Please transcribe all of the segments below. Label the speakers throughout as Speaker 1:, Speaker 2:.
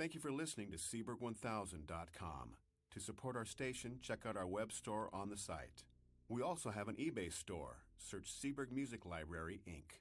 Speaker 1: Thank you for listening to Seaberg1000.com. To support our station, check out our web store on the site. We also have an eBay store. Search Seaberg Music Library, Inc.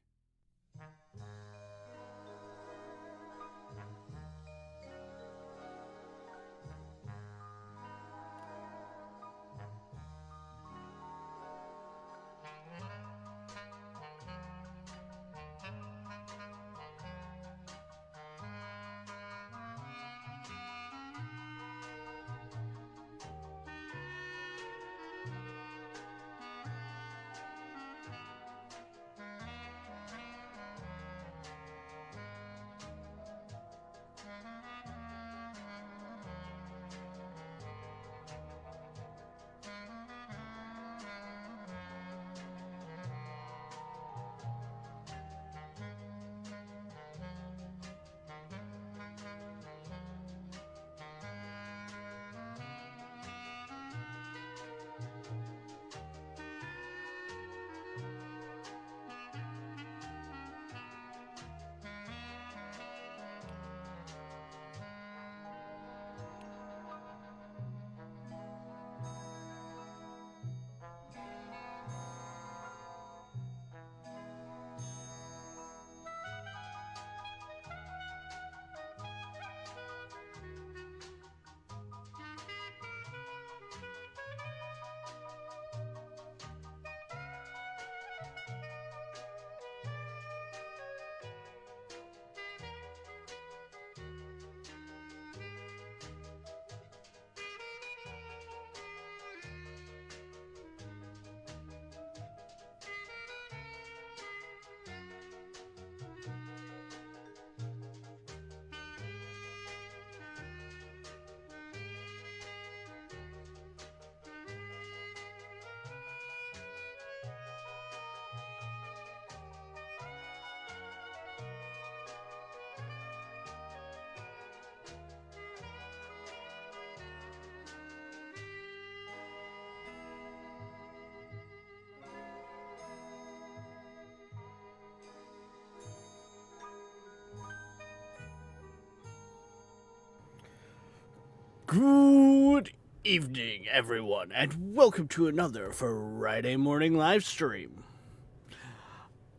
Speaker 2: Good evening, everyone, and welcome to another Friday morning live stream.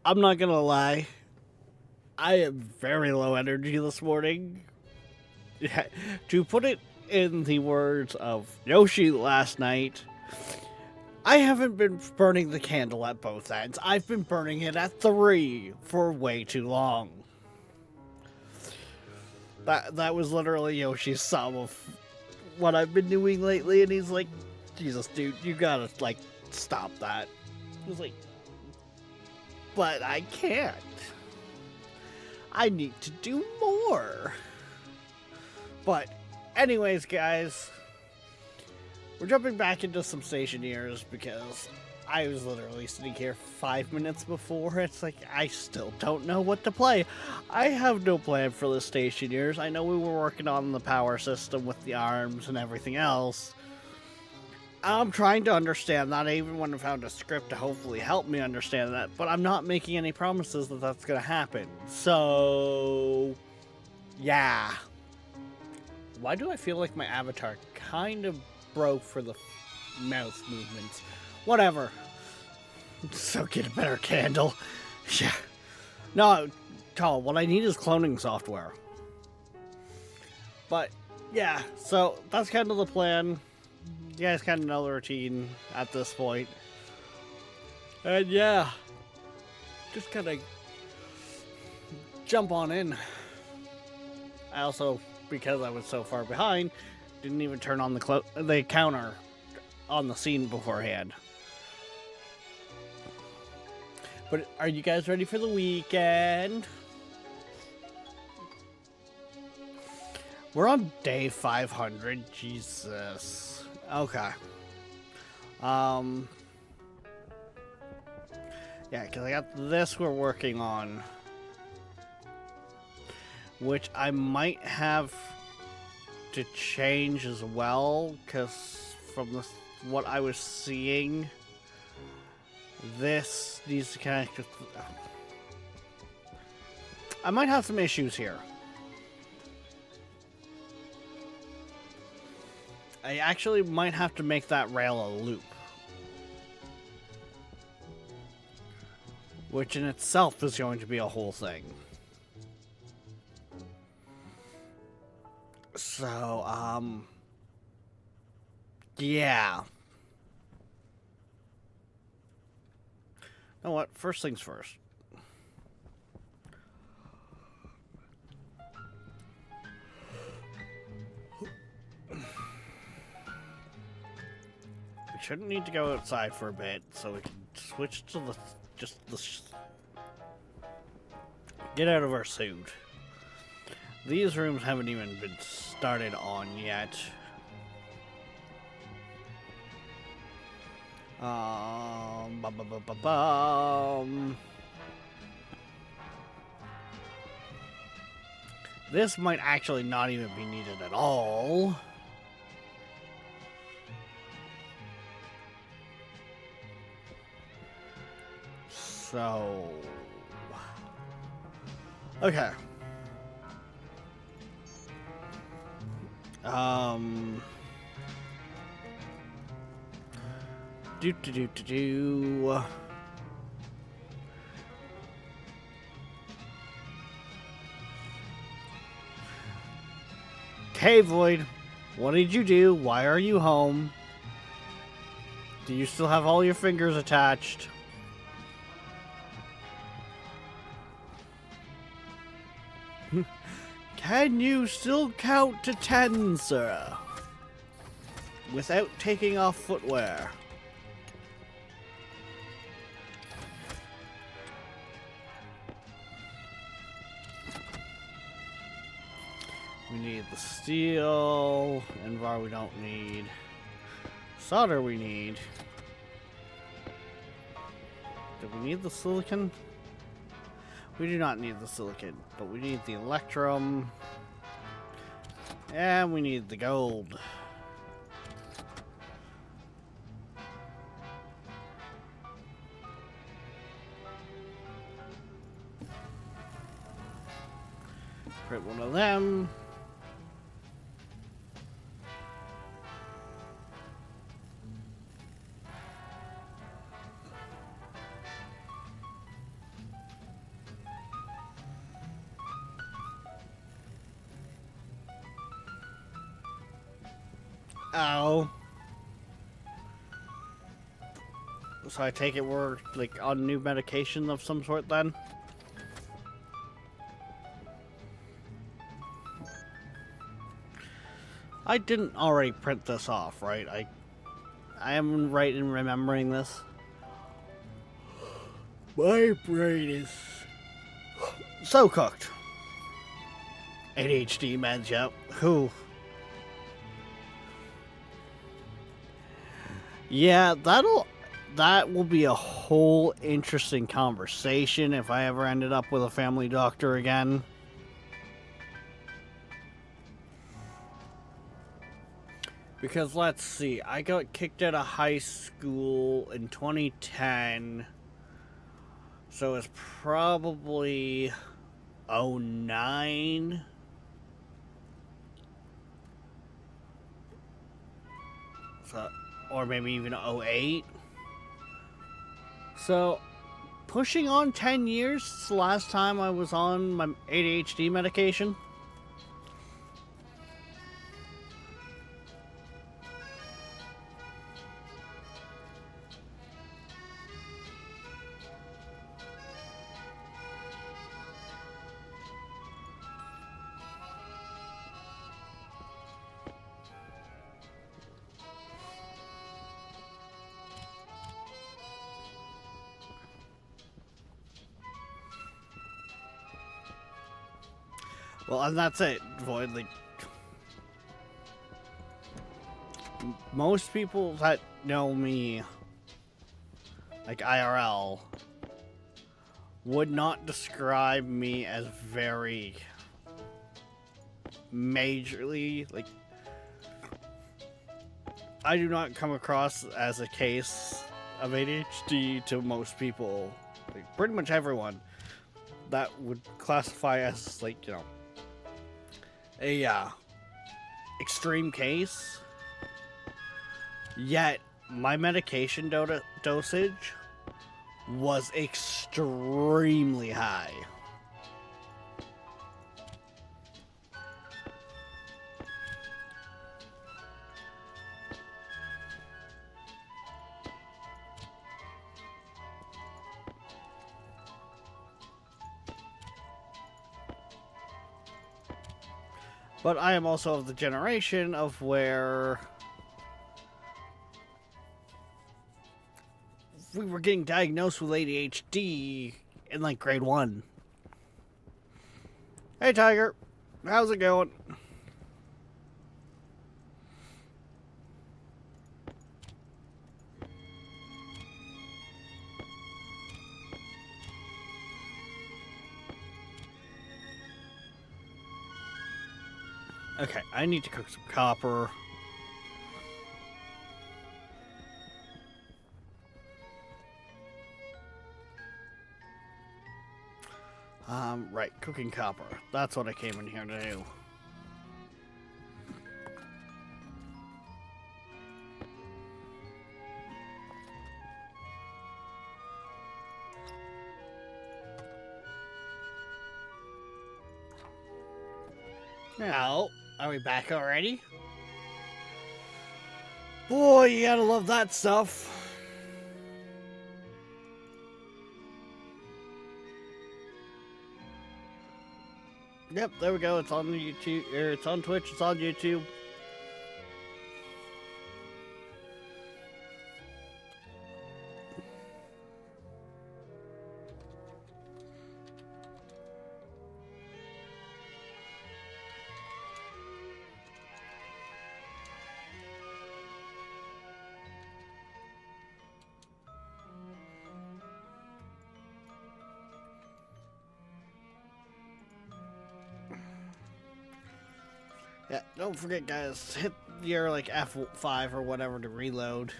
Speaker 2: I'm not gonna lie, I am very low energy this morning. To put it in the words of Yoshi last night, I haven't been burning the candle at both ends. I've been burning it at 3 for way too long. That was literally Yoshi's sum of what I've been doing lately, and he's like, Jesus, dude, you gotta, stop that. I was like, but I can't. I need to do more. But, anyways, guys, we're jumping back into some stationeers because I was literally sitting here 5 minutes before. It's like, I still don't know what to play. I have no plan for the stationeers. I know we were working on the power system with the arms and everything else. I'm trying to understand that. I even went and found a script to hopefully help me understand that, but I'm not making any promises that that's going to happen. So, yeah. Why do I feel like my avatar kind of broke for the mouth movements? Whatever. So get a better candle. Yeah. No, Call, what I need is cloning software. But, yeah, so that's kind of the plan. You guys kind of know the routine at this point. And yeah, just kind of jump on in. I also, because I was so far behind, didn't even turn on the counter on the scene beforehand. But are you guys ready for the weekend? We're on day 500. Jesus. Okay. Yeah, because I got this we're working on, which I might have to change as well, because from what I was seeing, this needs to connect with... I might have some issues here. I actually might have to make that rail a loop. Which in itself is going to be a whole thing. So, yeah. You know what? First things first. We shouldn't need to go outside for a bit, so we can switch to get out of our suit. These rooms haven't even been started on yet. This might actually not even be needed at all. So, okay. Hey, Void, what did you do? Why are you home? Do you still have all your fingers attached? Can you still count to 10, sir? Without taking off footwear. We need the steel. Invar we don't need. Solder we need. Do we need the silicon? We do not need the silicon, but we need the electrum. And we need the gold. Print one of them. Ow. So I take it we're like on new medication of some sort then? I didn't already print this off, right? I am right in remembering this. My brain is so cooked. ADHD meds, yep. Who? Yeah, that will be a whole interesting conversation if I ever ended up with a family doctor again. Because let's see, I got kicked out of high school in 2010. So it's probably 09. So, or maybe even 08. So, pushing on 10 years since the last time I was on my ADHD medication. Well, and that's it, Void. Like, most people that know me, like IRL, would not describe me as very majorly, like, I do not come across as a case of ADHD to most people, like, pretty much everyone that would classify as, like, you know, a extreme case. Yet, my medication dosage was extremely high. But I am also of the generation of where we were getting diagnosed with ADHD in like grade 1. Hey Tiger, how's it going? Okay, I need to cook some copper. Right, cooking copper. That's what I came in here to do. Now, are we back already? Boy, you gotta love that stuff. Yep, there we go. It's on YouTube, or it's on Twitch, it's on YouTube. Yeah, don't forget, guys, hit your like F5 or whatever to reload.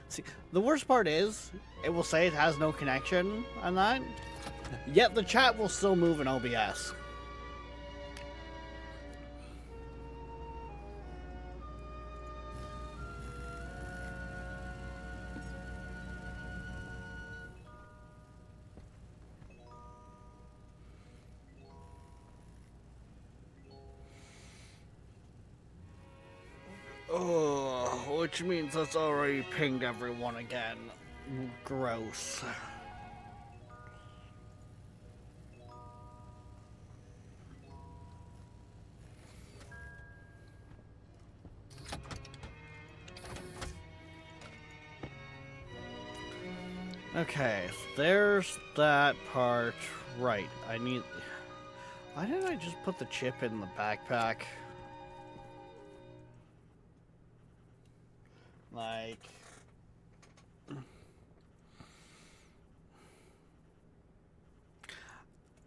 Speaker 2: See, the worst part is, it will say it has no connection on that, yet the chat will still move in OBS. Oh, which means that's already pinged everyone again. Gross. Okay, there's that part. Right, I need... Why didn't I just put the chip in the backpack? Like...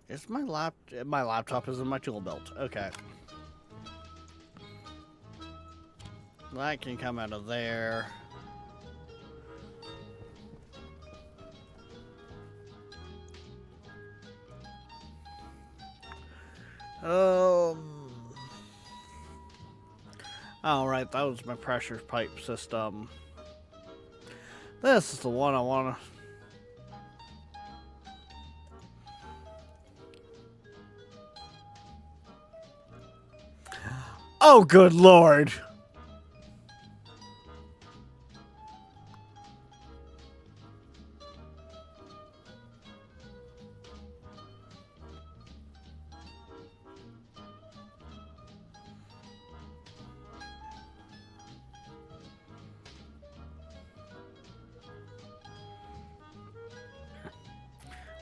Speaker 2: Is my laptop is in my tool belt. Okay. That can come out of there. Alright, that was my pressure pipe system. This is the one I want to... Oh, good lord!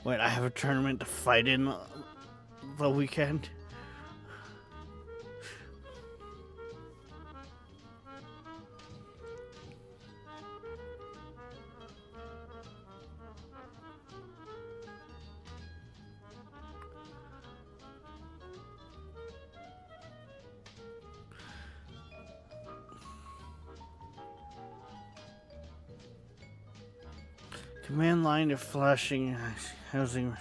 Speaker 2: Wait, I have a tournament to fight in the weekend? Command line of flashing housing.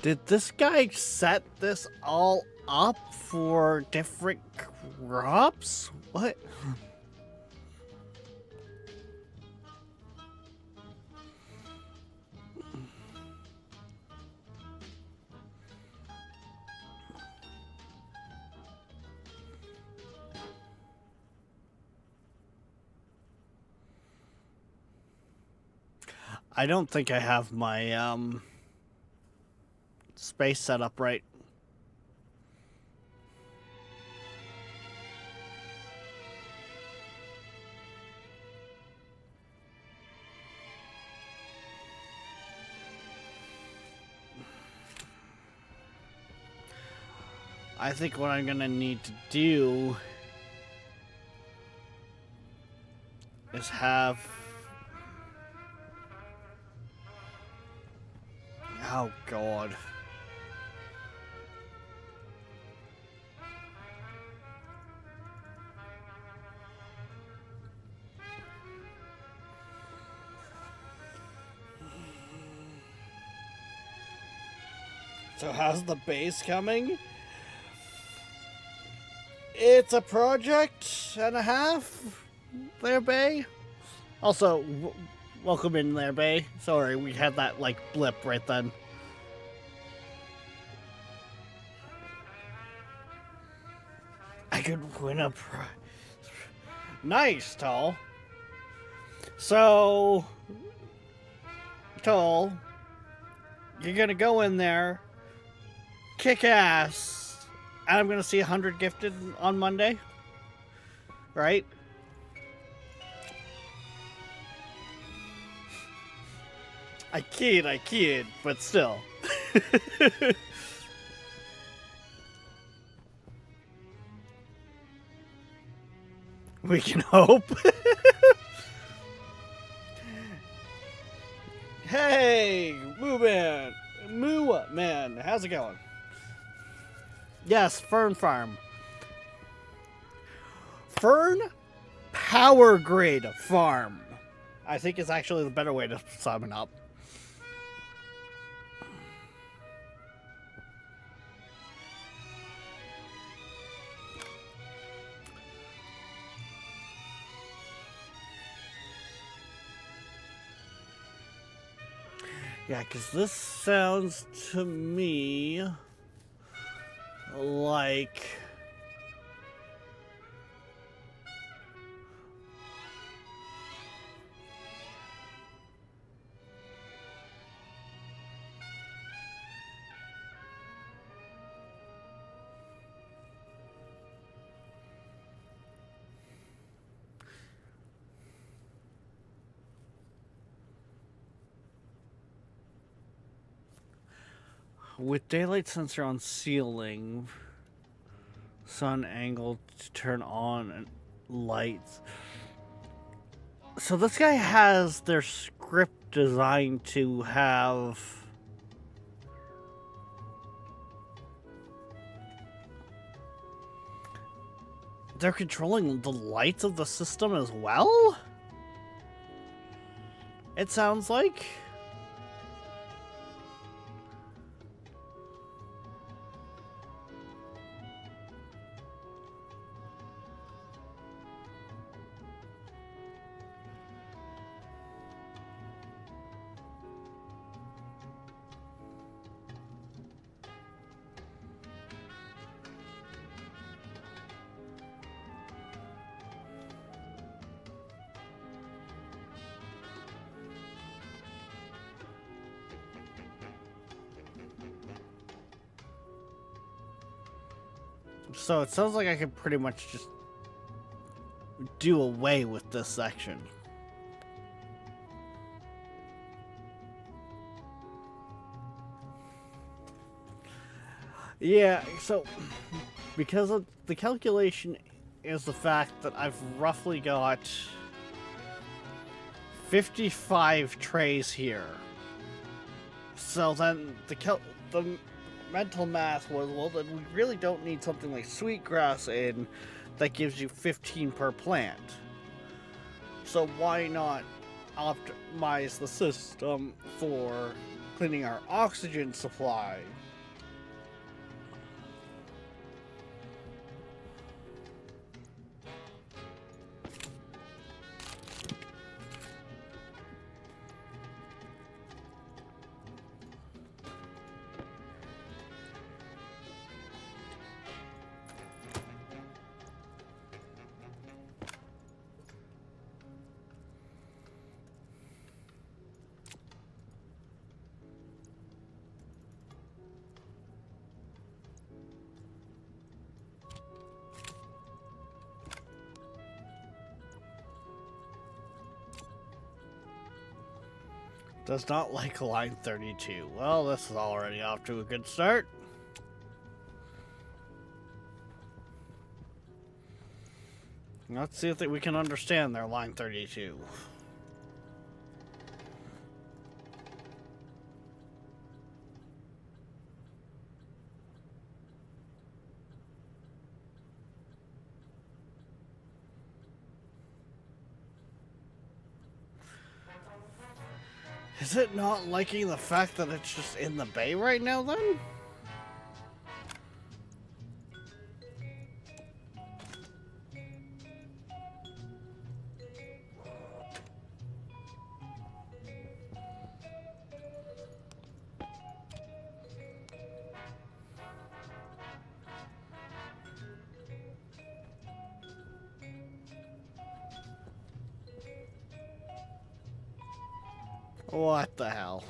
Speaker 2: Did this guy set this all up for different crops? What? I don't think I have my space set up right. I think what I'm gonna need to do is have... Oh, God. So how's the base coming? It's a project and a half, there, Bay. Also, welcome in there, Bay. Sorry, we had that, like, blip right then. I could win a prize. Nice, Tall. So, Tall, you're gonna go in there, kick ass, and I'm gonna see 100 gifted on Monday, right? I kid, but still. We can hope. Hey, Moo Man, how's it going? Yes, Fern Farm. Fern Power Grid Farm, I think is actually the better way to sum it up. Yeah, because this sounds to me like... with daylight sensor on ceiling, sun angle to turn on and lights. So this guy has their script designed to have... They're controlling the lights of the system as well? It sounds like... So it sounds like I could pretty much just do away with this section. Yeah, so because of the calculation is the fact that I've roughly got 55 trays here. So then the mental math was, well, then we really don't need something like sweetgrass in that gives you 15 per plant. So why not optimize the system for cleaning our oxygen supply? Does not like line 32. Well, this is already off to a good start. Let's see if we can understand their line 32. Is it not liking the fact that it's just in the bay right now, then? What the hell?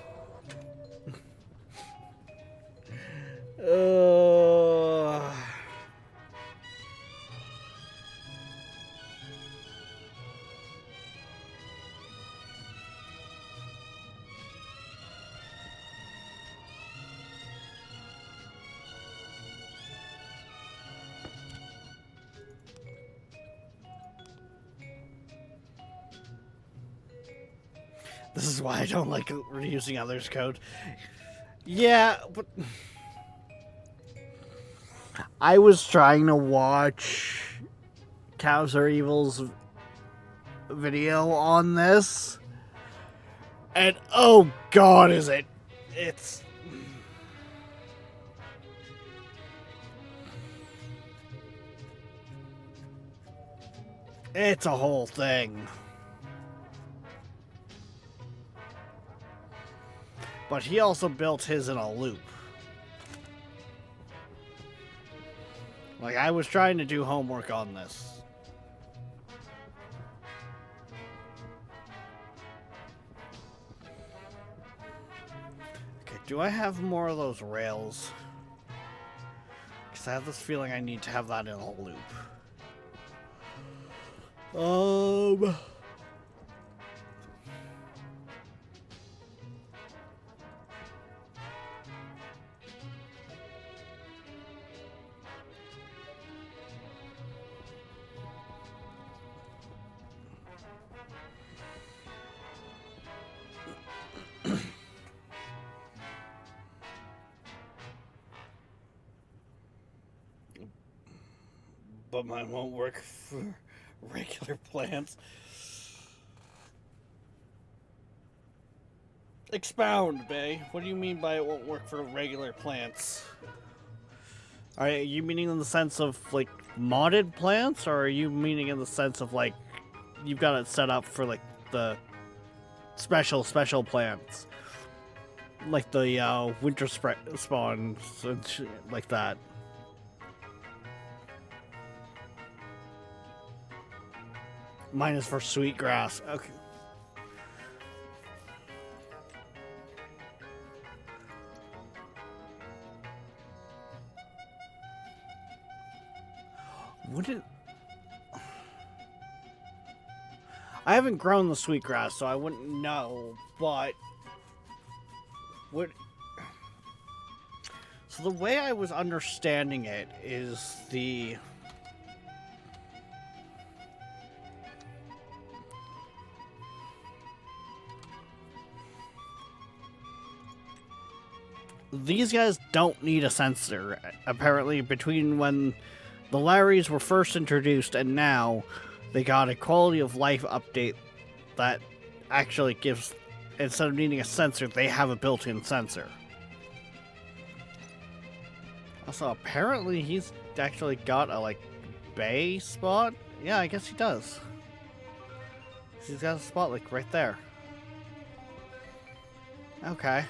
Speaker 2: This is why I don't like reusing others' code. Yeah, but I was trying to watch Cows Are Evil's video on this, and oh god, is it? It's a whole thing. But he also built his in a loop. Like, I was trying to do homework on this. Okay, do I have more of those rails? Because I have this feeling I need to have that in a loop. But mine won't work for regular plants. Expound, Bay. What do you mean by it won't work for regular plants? Are you meaning in the sense of, like, modded plants? Or are you meaning in the sense of, like, you've got it set up for, like, the special plants? Like the winter spawns and shit like that. Mine is for sweetgrass. Okay. Wouldn't... I haven't grown the sweetgrass, so I wouldn't know, but... So the way I was understanding it is the... These guys don't need a sensor. Apparently, between when the Larrys were first introduced and now, they got a quality of life update that actually gives, instead of needing a sensor, they have a built-in sensor. Also, apparently he's actually got a, like, bay spot? Yeah, I guess he does. He's got a spot, like, right there. Okay.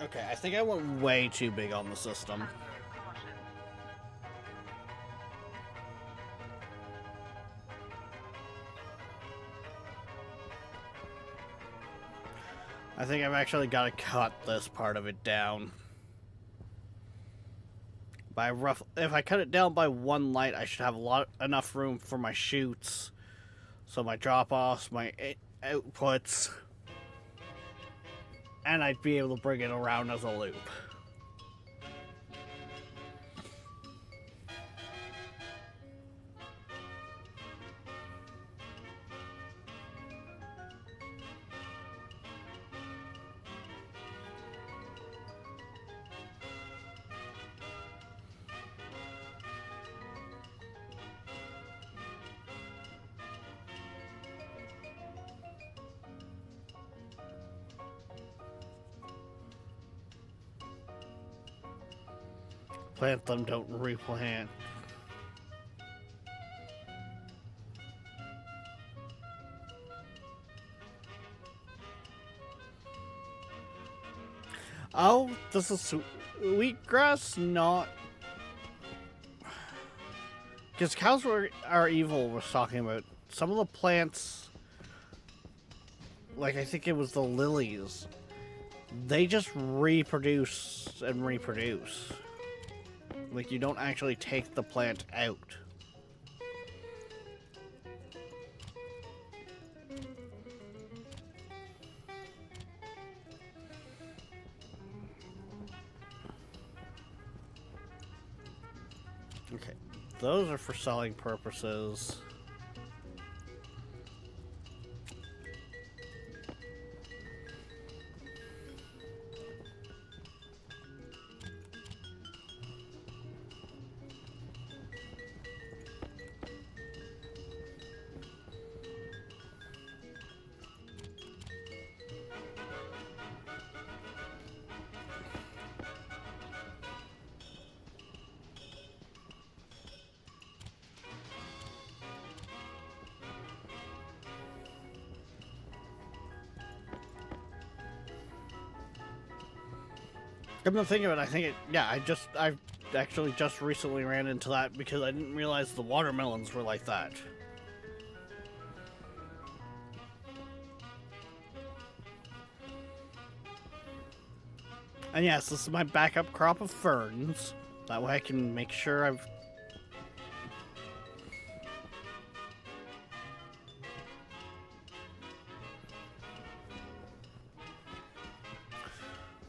Speaker 2: Okay, I think I went way too big on the system. I think I've actually got to cut this part of it down. If I cut it down by one light, I should have enough room for my shoots. So my drop-offs, my outputs, and I'd be able to bring it around as a loop. Plant them, don't replant. Oh, this is wheatgrass, not... Because cows are evil was talking about. Some of the plants, like I think it was the lilies, they just reproduce and reproduce. Like, you don't actually take the plant out. Okay, those are for selling purposes. Come to think of it, I think I actually just recently ran into that because I didn't realize the watermelons were like that. And yes, this is my backup crop of ferns. That way I can make sure I've...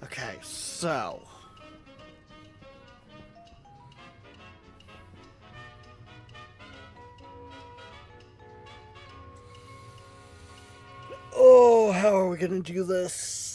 Speaker 2: Okay, so... Oh, how are we gonna do this?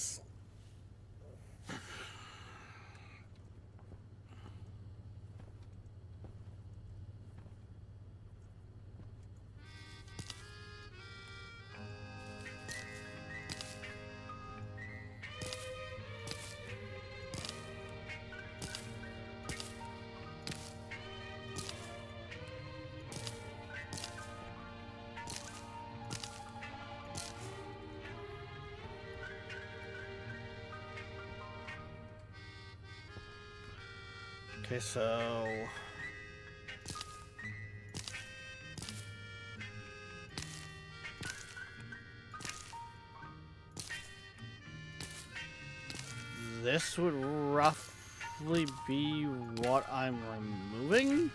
Speaker 2: Okay, so... This would roughly be what I'm removing?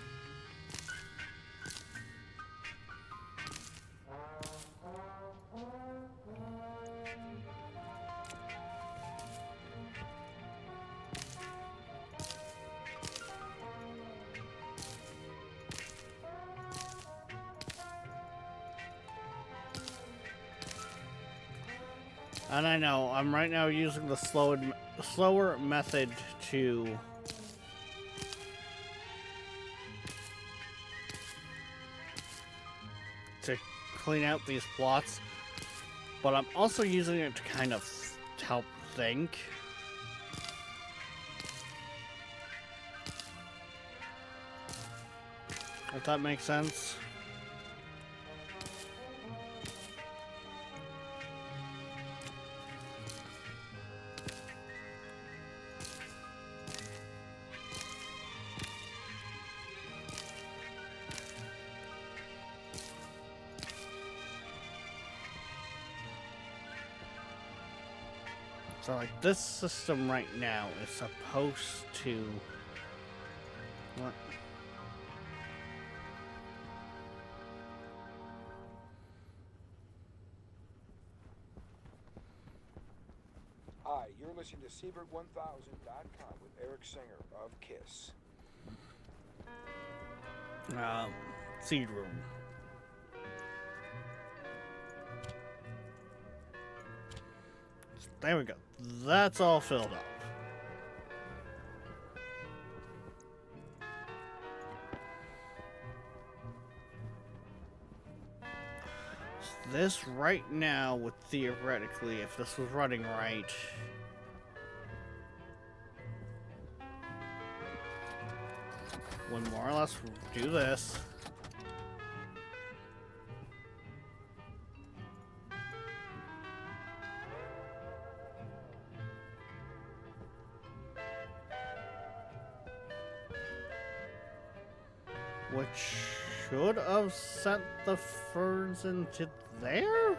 Speaker 2: And I know, I'm right now using the slower method to clean out these plots, but I'm also using it to kind of help think. If that makes sense. So, like, this system right now is supposed to... What?
Speaker 3: Hi, you're listening to Seabird1000.com with Eric Singer of KISS.
Speaker 2: Seed room. There we go. That's all filled up. This right now would theoretically, if this was running right, would more or less do this. Which should have sent the ferns into there?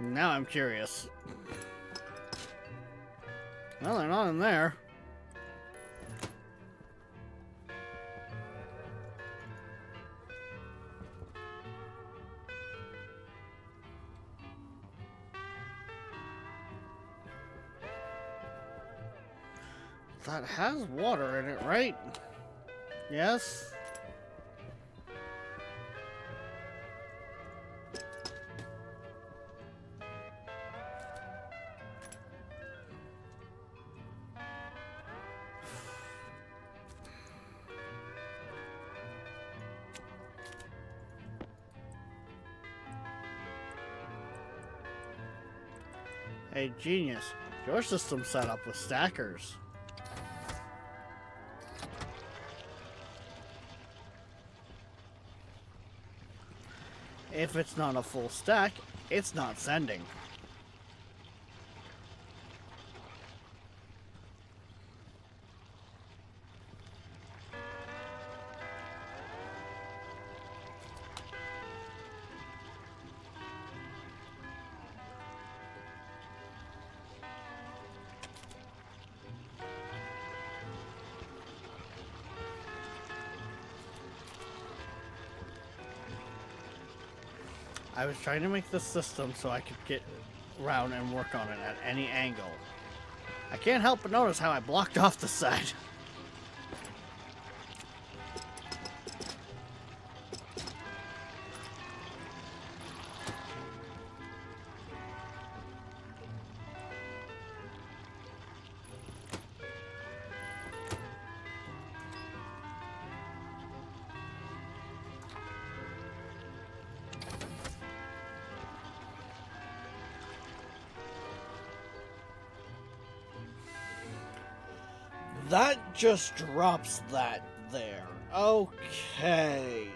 Speaker 2: Now I'm curious. Well, they're not in there. That has water in it, right? Yes? Hey, genius. Your system's set up with stackers. If it's not a full stack, it's not sending. I was trying to make this system so I could get around and work on it at any angle. I can't help but notice how I blocked off the side. That just drops that there. Okay.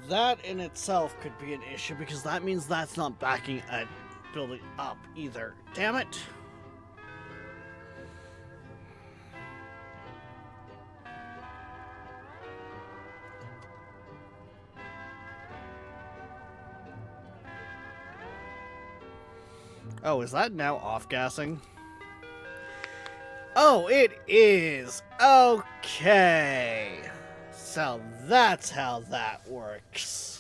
Speaker 2: That in itself could be an issue because that means that's not backing a building up either. Damn it. Oh, is that now off-gassing? Oh, it is! Okay! So that's how that works.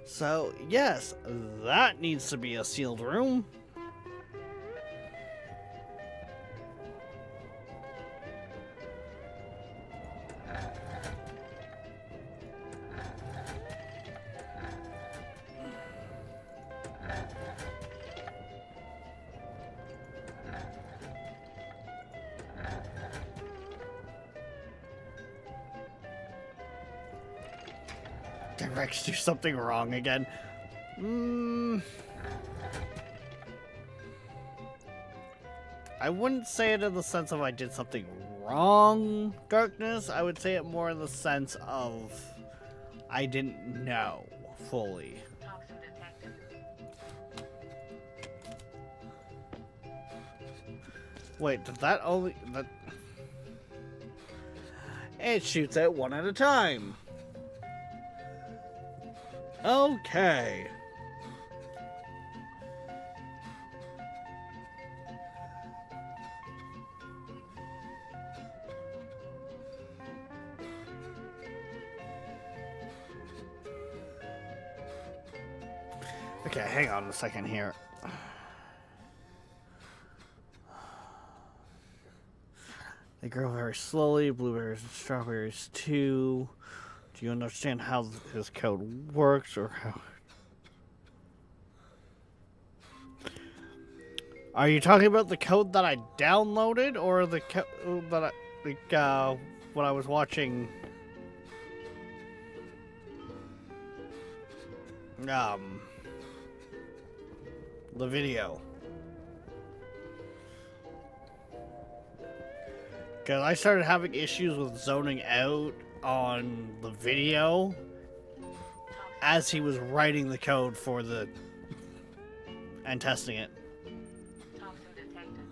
Speaker 2: So, yes, that needs to be a sealed room. Did Rex do something wrong again? I wouldn't say it in the sense of I did something wrong, darkness. I would say it more in the sense of I didn't know fully.
Speaker 4: Toxin detected.
Speaker 2: Wait, did that only... that... It shoots out one at a time. Okay. Okay, hang on a second here. They grow very slowly, blueberries and strawberries too. Do you understand how his code works or how... Are you talking about the code that I downloaded or the code that when I was watching the video? Because I started having issues with zoning out on the video as he was writing the code for the... and testing it.
Speaker 4: Toxin detected.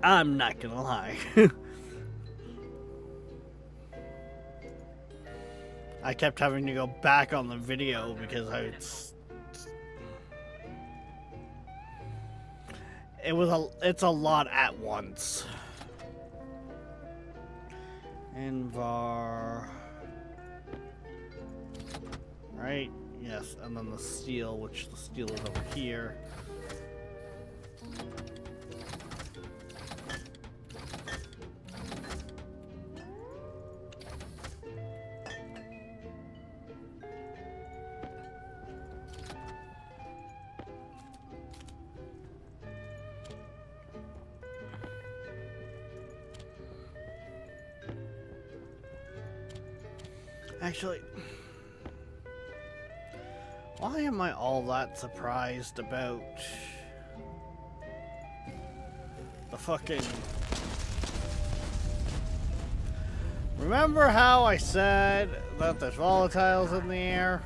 Speaker 2: I'm not gonna lie. I kept having to go back on the video because it's a lot at once. Invar. Right? Yes, and then the steel, which the steel is over here. Actually, why am I all that surprised about the fucking... Remember how I said that there's volatiles in the air?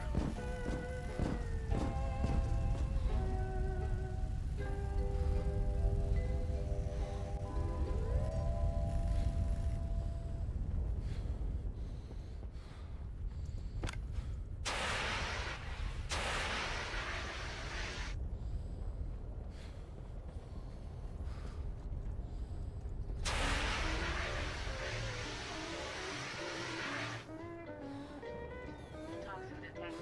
Speaker 4: Toxin detected.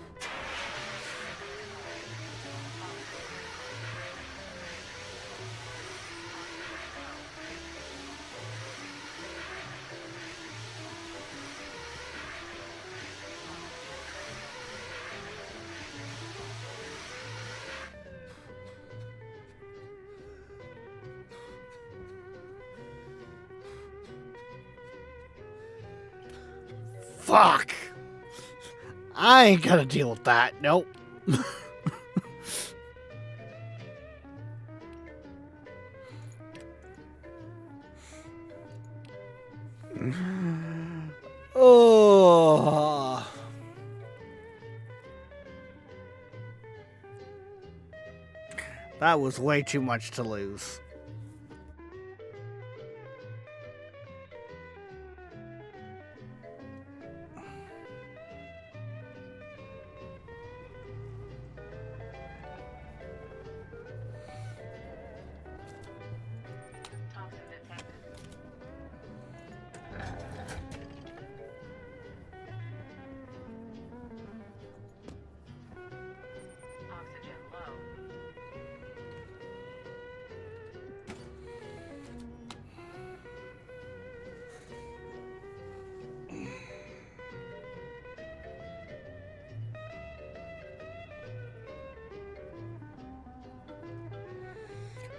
Speaker 2: Fuck! I ain't gonna deal with that. Nope. Oh. That was way too much to lose.
Speaker 4: Toxin detected. Oxygen low.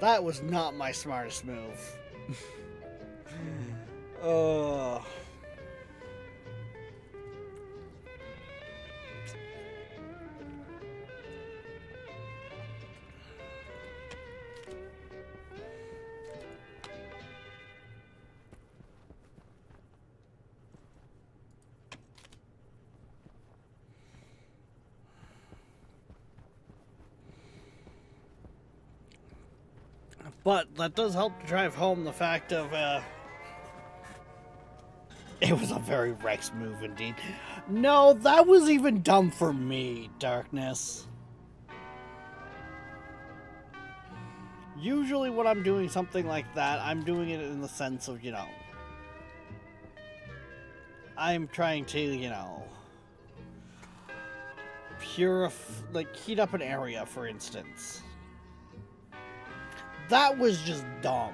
Speaker 2: That was not my smartest move. Oh. But that does help to drive home the fact of, it was a very Rex move indeed. No, that was even dumb for me, Darkness. Usually when I'm doing something like that, I'm doing it in the sense of, you know, I'm trying to, you know, heat up an area, for instance. That was just dumb.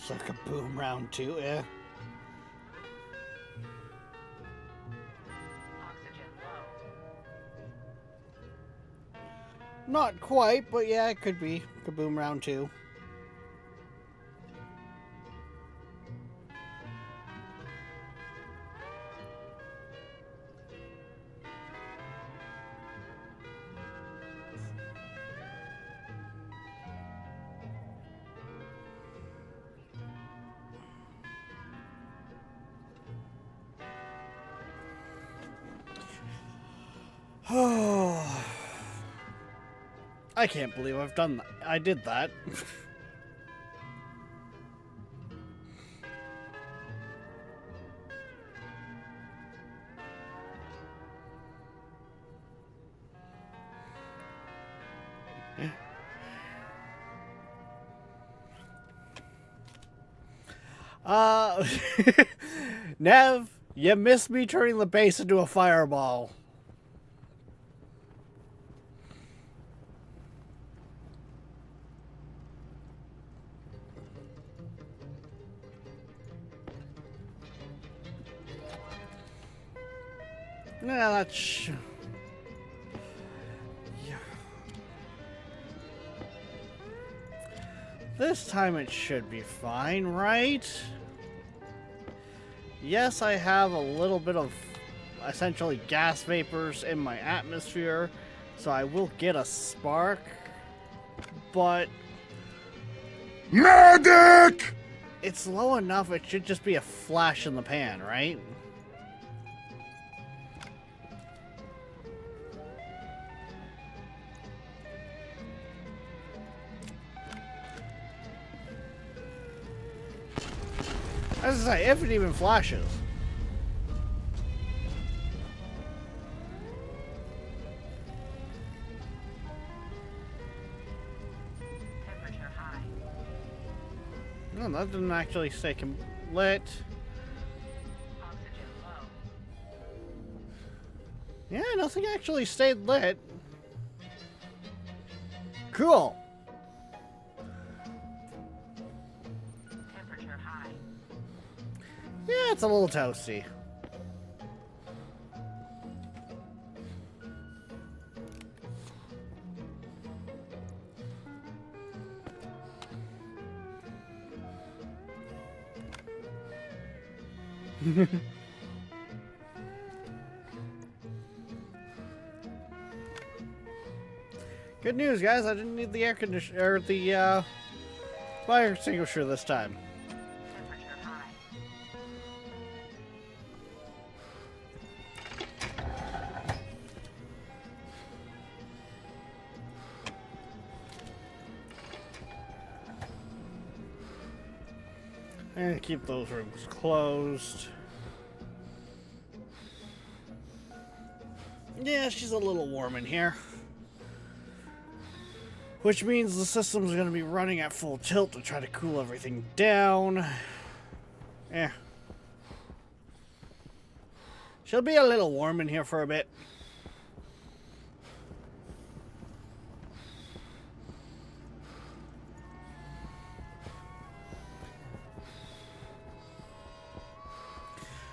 Speaker 2: It's like a boom round 2, yeah.
Speaker 4: Oxygen low.
Speaker 2: Not quite, but yeah, it could be. Kaboom round 2. I can't believe I've done that. I did that. Nev, you missed me turning the base into a fireball. Yeah, that's... Yeah. This time it should be fine, right? Yes, I have a little bit of essentially gas vapors in my atmosphere, so I will get a spark, but...
Speaker 5: Medic!
Speaker 2: It's low enough, it should just be a flash in the pan, right? As I say, if it even flashes.
Speaker 4: Temperature high.
Speaker 2: No, that didn't actually stay lit.
Speaker 4: Oxygen low.
Speaker 2: Yeah, nothing actually stayed lit. Cool.
Speaker 4: Temperature high.
Speaker 2: Yeah, it's a little toasty. Good news, guys. I didn't need the air conditioner or the fire extinguisher this time.
Speaker 4: Temperature high.
Speaker 2: And keep those rooms closed. Yeah, she's a little warm in here. Which means the system's going to be running at full tilt to try to cool everything down. Yeah. She'll be a little warm in here for a bit.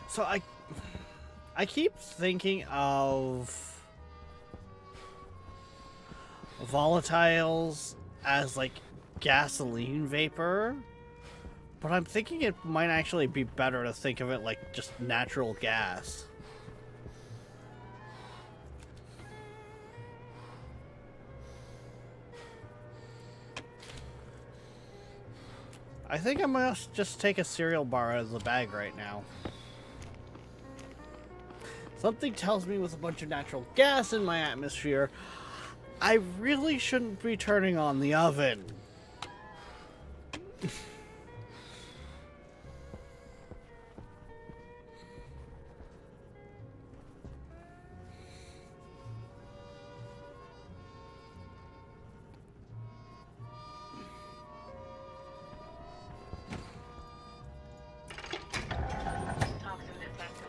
Speaker 2: So I keep thinking of volatiles as like gasoline vapor, but I'm thinking it might actually be better to think of it like just natural gas. I think I must just take a cereal bar out of the bag right now. Something tells me with a bunch of natural gas in my atmosphere, I really shouldn't be turning on the oven.
Speaker 4: Toxin detected.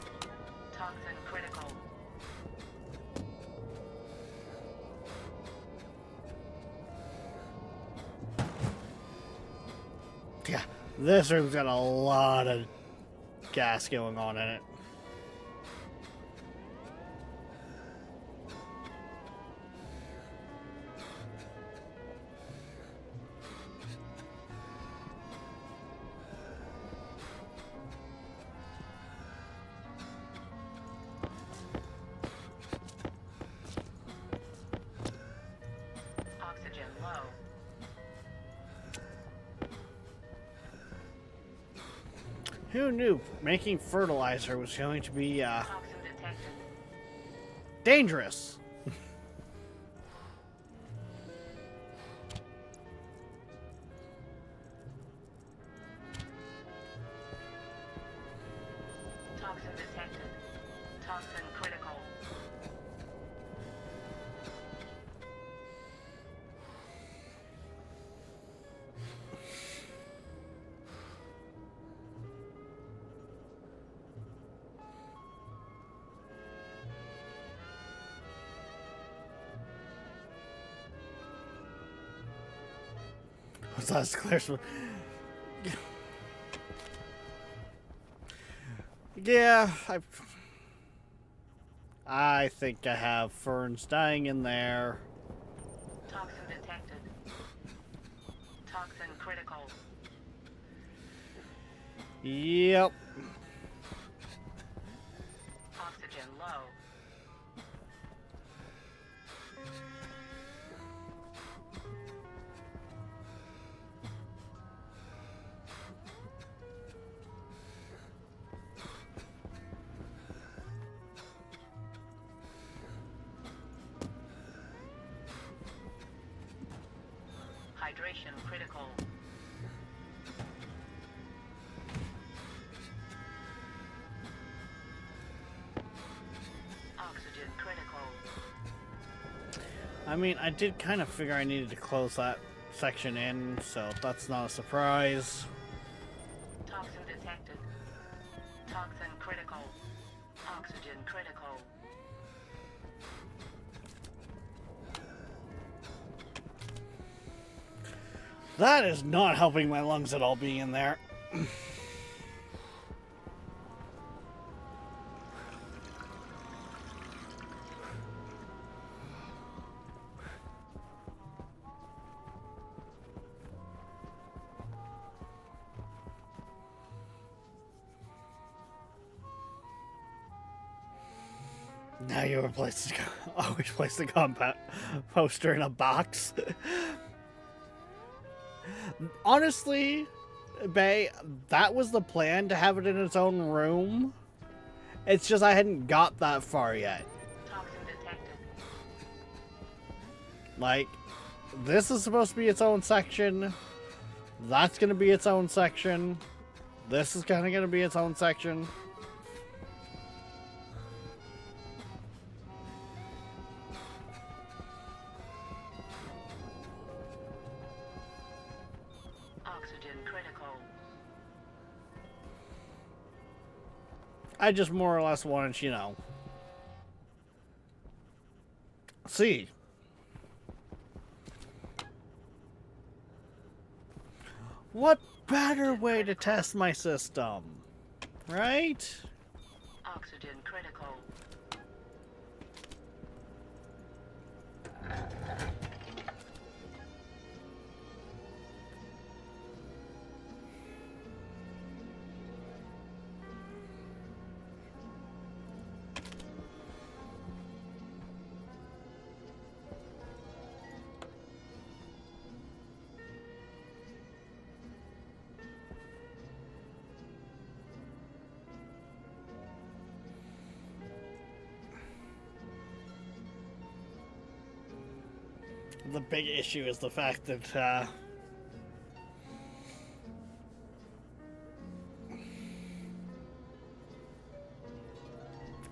Speaker 4: Toxin critical.
Speaker 2: Yeah, this room's got a lot of gas going on in it.
Speaker 4: Oxygen low.
Speaker 2: Who knew making fertilizer was going to be
Speaker 4: Toxin detected.
Speaker 2: dangerous?
Speaker 4: Toxin detected. Toxin critical.
Speaker 2: That's clear. Yeah, I think I have ferns dying in there.
Speaker 4: Toxin detected. Toxin critical.
Speaker 2: Yep.
Speaker 4: Oxygen low. Hydration critical. Oxygen critical.
Speaker 2: I mean, I did kind of figure I needed to close that section in, so that's not a surprise.
Speaker 4: Toxin detected. Toxin critical. Oxygen critical.
Speaker 2: That is not helping my lungs at all being in there. Now you always place the compound poster in a box. Honestly, Bay, that was the plan, to have it in its own room. It's just I hadn't got that far yet.
Speaker 4: Toxin detected.
Speaker 2: Like, this is supposed to be its own section. That's going to be its own section. This is kind of going to be its own section.
Speaker 4: Oxygen critical.
Speaker 2: I just more or less wanted, you know, see. What better way to test my system, right?
Speaker 4: Oxygen critical.
Speaker 2: The big issue is the fact that,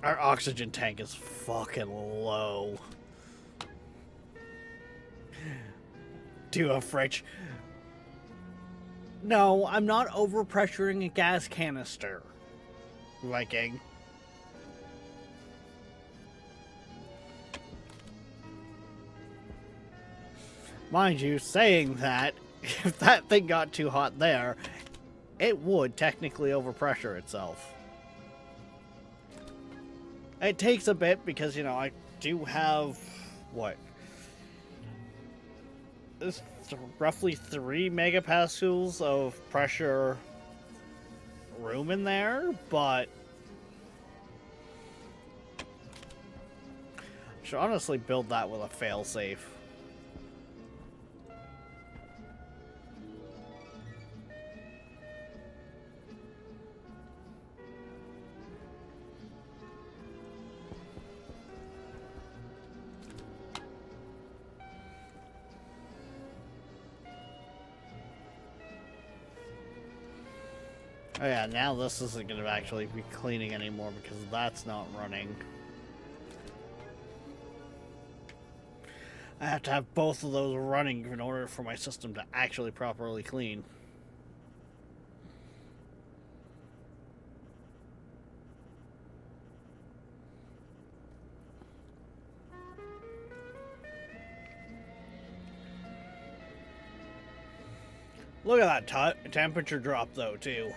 Speaker 2: our oxygen tank is fucking low. Do a fridge. No, I'm not overpressuring a gas canister, Viking. Mind you, saying that, if that thing got too hot there, it would technically overpressure itself. It takes a bit because, you know, I do have, what? This roughly 3 megapascals of pressure room in there, but I should honestly build that with a failsafe. Oh yeah, now this isn't going to actually be cleaning anymore because that's not running. I have to have both of those running in order for my system to actually properly clean. Look at that temperature drop though, too.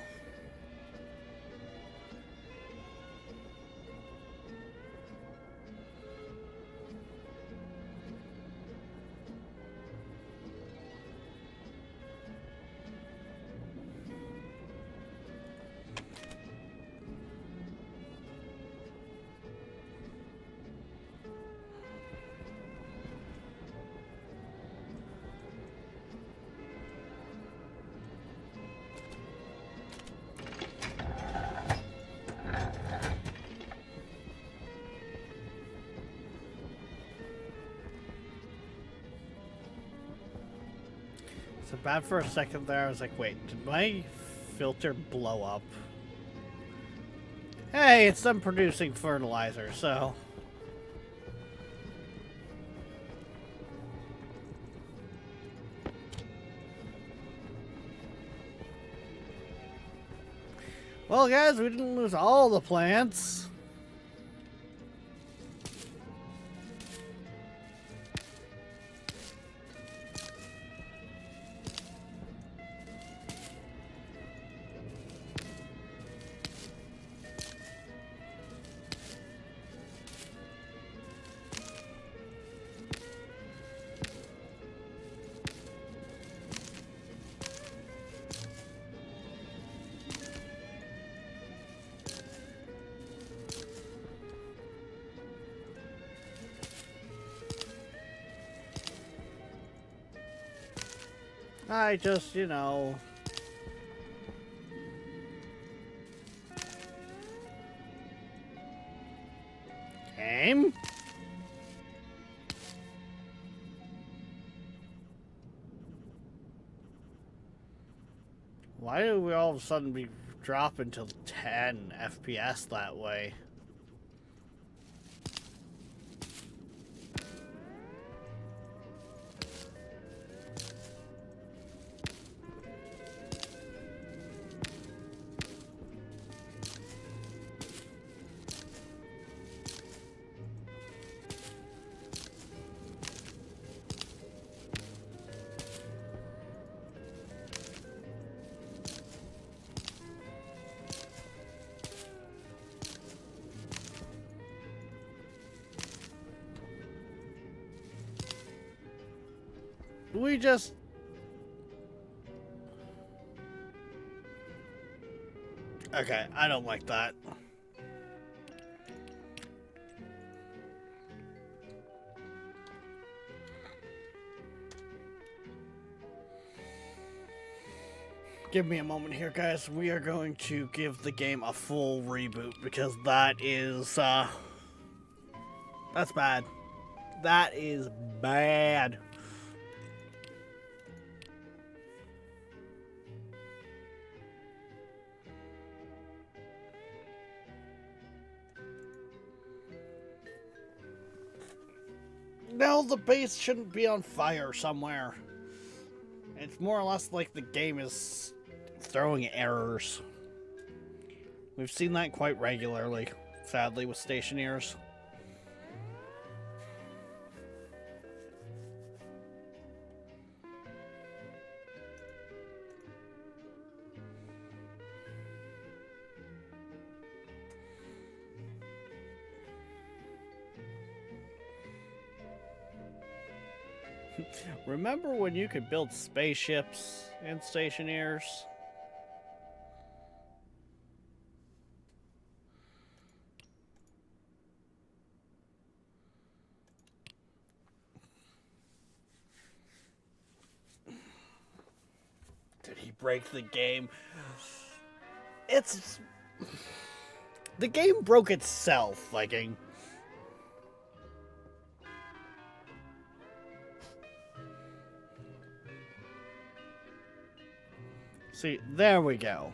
Speaker 2: So bad for a second there. I was like, wait, did my filter blow up? Hey, it's done producing fertilizer, so... Well, guys, we didn't lose all the plants. I just, you know... Game? Why do we all of a sudden be dropping to 10 FPS that way? We just... Okay, I don't like that. Give me a moment here, guys. We are going to give the game a full reboot because that is, that's bad. That is bad. No, the base shouldn't be on fire somewhere. It's more or less like the game is throwing errors. We've seen that quite regularly, sadly, with stationeers. Remember when you could build spaceships in stationeers? Did he break the game? It's... The game broke itself, Viking. See, there we go.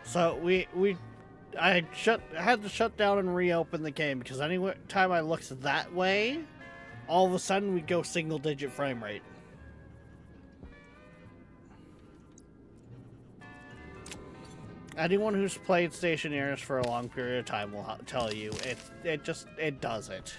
Speaker 2: So I had to shut down and reopen the game because any time I looked that way, all of a sudden we go single-digit frame rate. Anyone who's played stationeers for a long period of time will tell you it does it.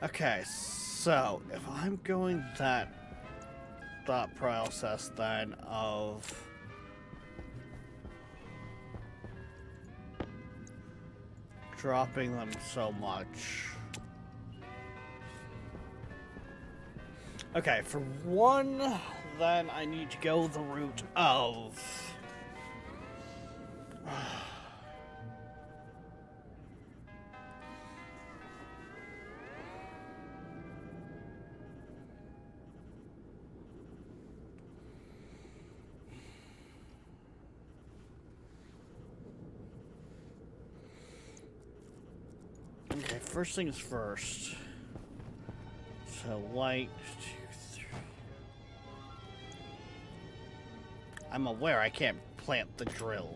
Speaker 2: Okay, so if I'm going that thought process then of dropping them so much. Okay, for one, then I need to go the route of okay, first things first. So light, 2, 3. I'm aware I can't plant the drill.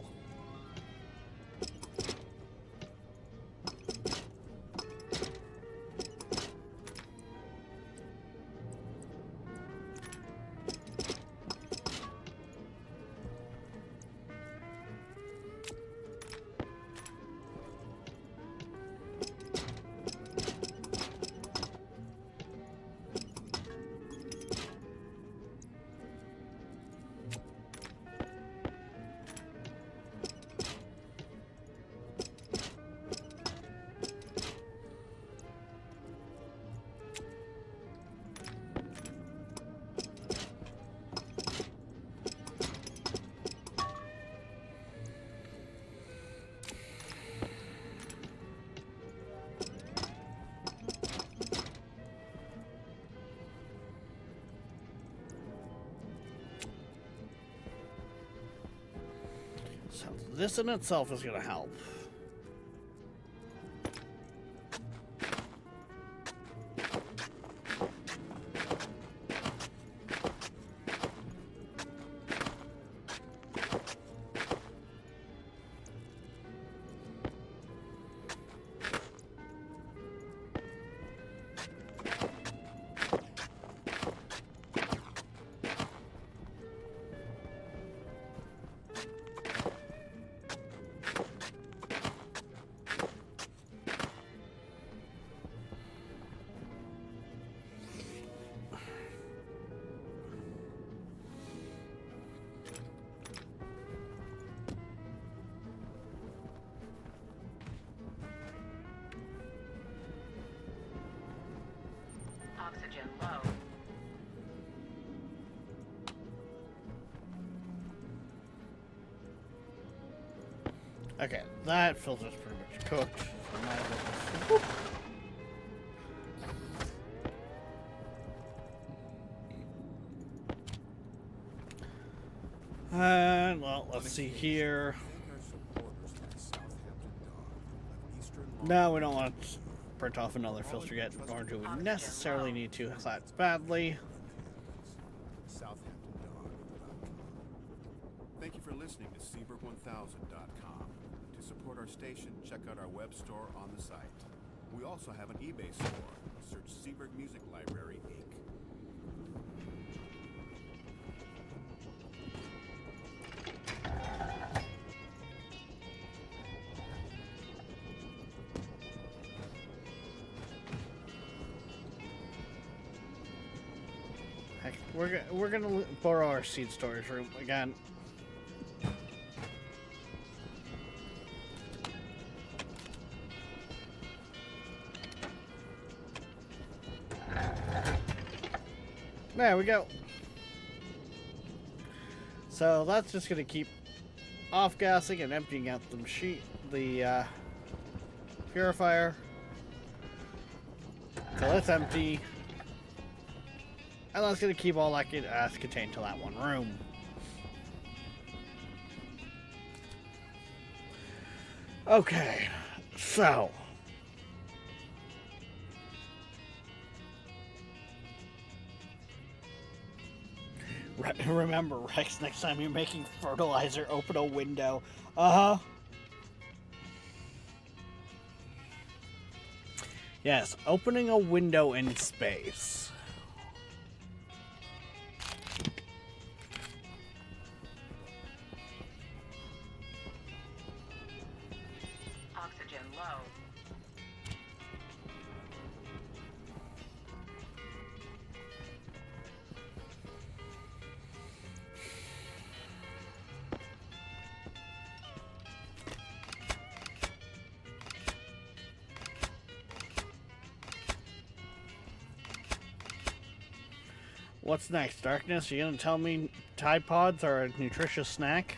Speaker 2: So this in itself is going to help.
Speaker 4: Oxygen low.
Speaker 2: Okay, that filter's pretty much cooked. So might as well just- And, well, let's see here. No, we don't want to print off another filter yet, nor do we necessarily need to that badly.
Speaker 1: Thank you for listening to Seaberg1000.com. To support our station, check out our web store on the site. We also have an eBay store. Search Seaberg Music Library, Inc.
Speaker 2: Heck, we're gonna borrow our seed storage room again. There we go. So that's just gonna keep off-gassing and emptying out the purifier till it's empty. And that's going to keep all that gas contained to that one room. Okay, so. Remember, Rex, next time you're making fertilizer, open a window. Uh-huh. Yes, opening a window in space.
Speaker 4: Oxygen low.
Speaker 2: What's next, Darkness? You gonna tell me Tide Pods are a nutritious snack?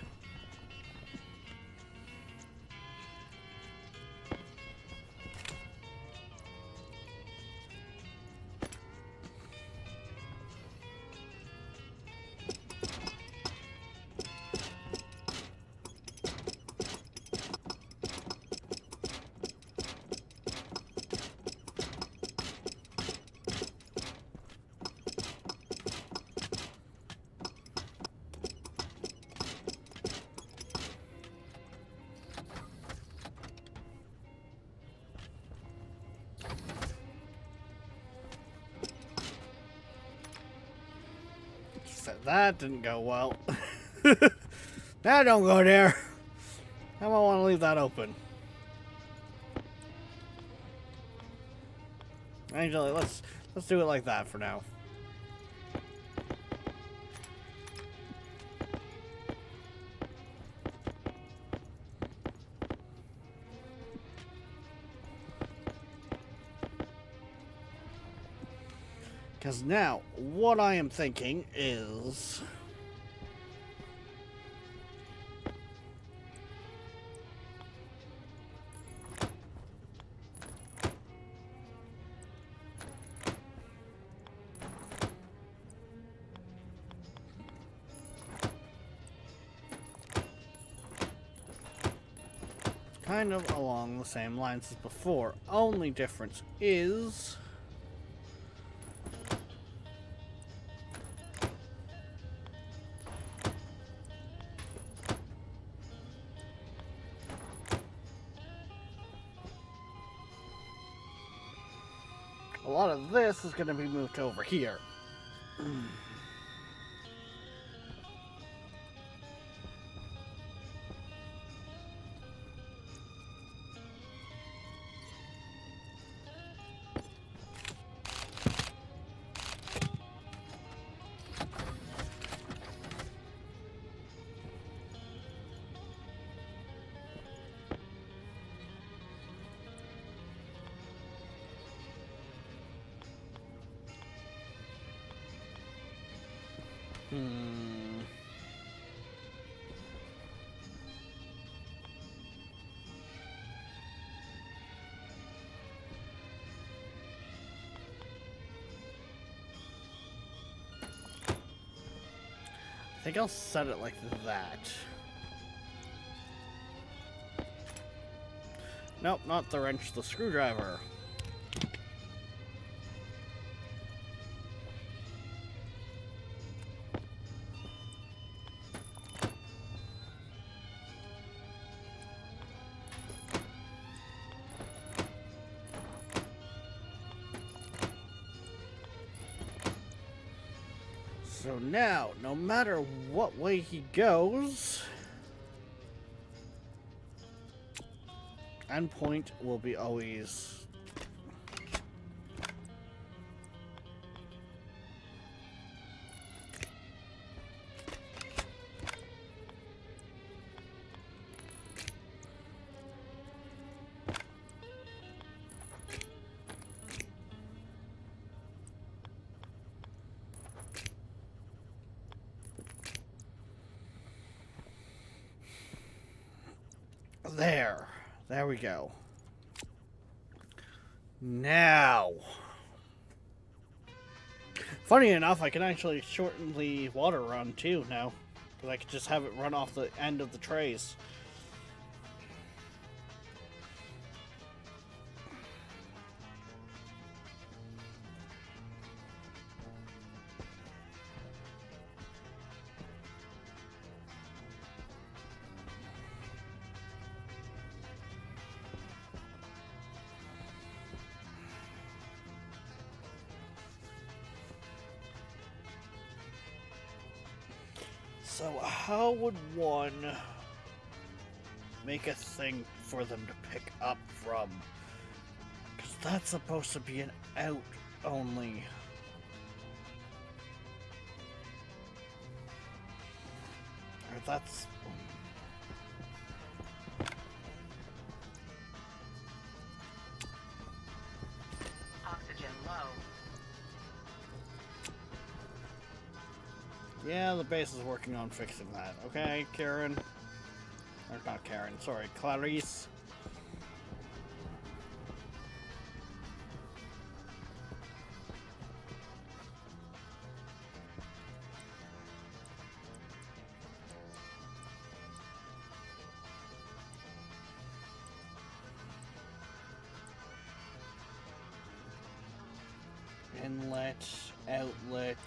Speaker 2: That didn't go well. That don't go there. I might want to leave that open. Actually, let's do it like that for now. Because now, what I am thinking is... kind of along the same lines as before. Only difference is... a lot of this is going to be moved over here. I think I'll set it like that. Nope, not the wrench, the screwdriver. So now, no matter what way he goes, endpoint will be always... There we go. Now, funny enough, I can actually shorten the water run too now, because I can just have it run off the end of the trays. So how would one make a thing for them to pick up from? Because that's supposed to be an out only. Or that's...
Speaker 4: Oxygen low.
Speaker 2: Yeah, the base is working on fixing that. Okay, Karen. Or not Karen, sorry, Clarice. Inlet, outlet.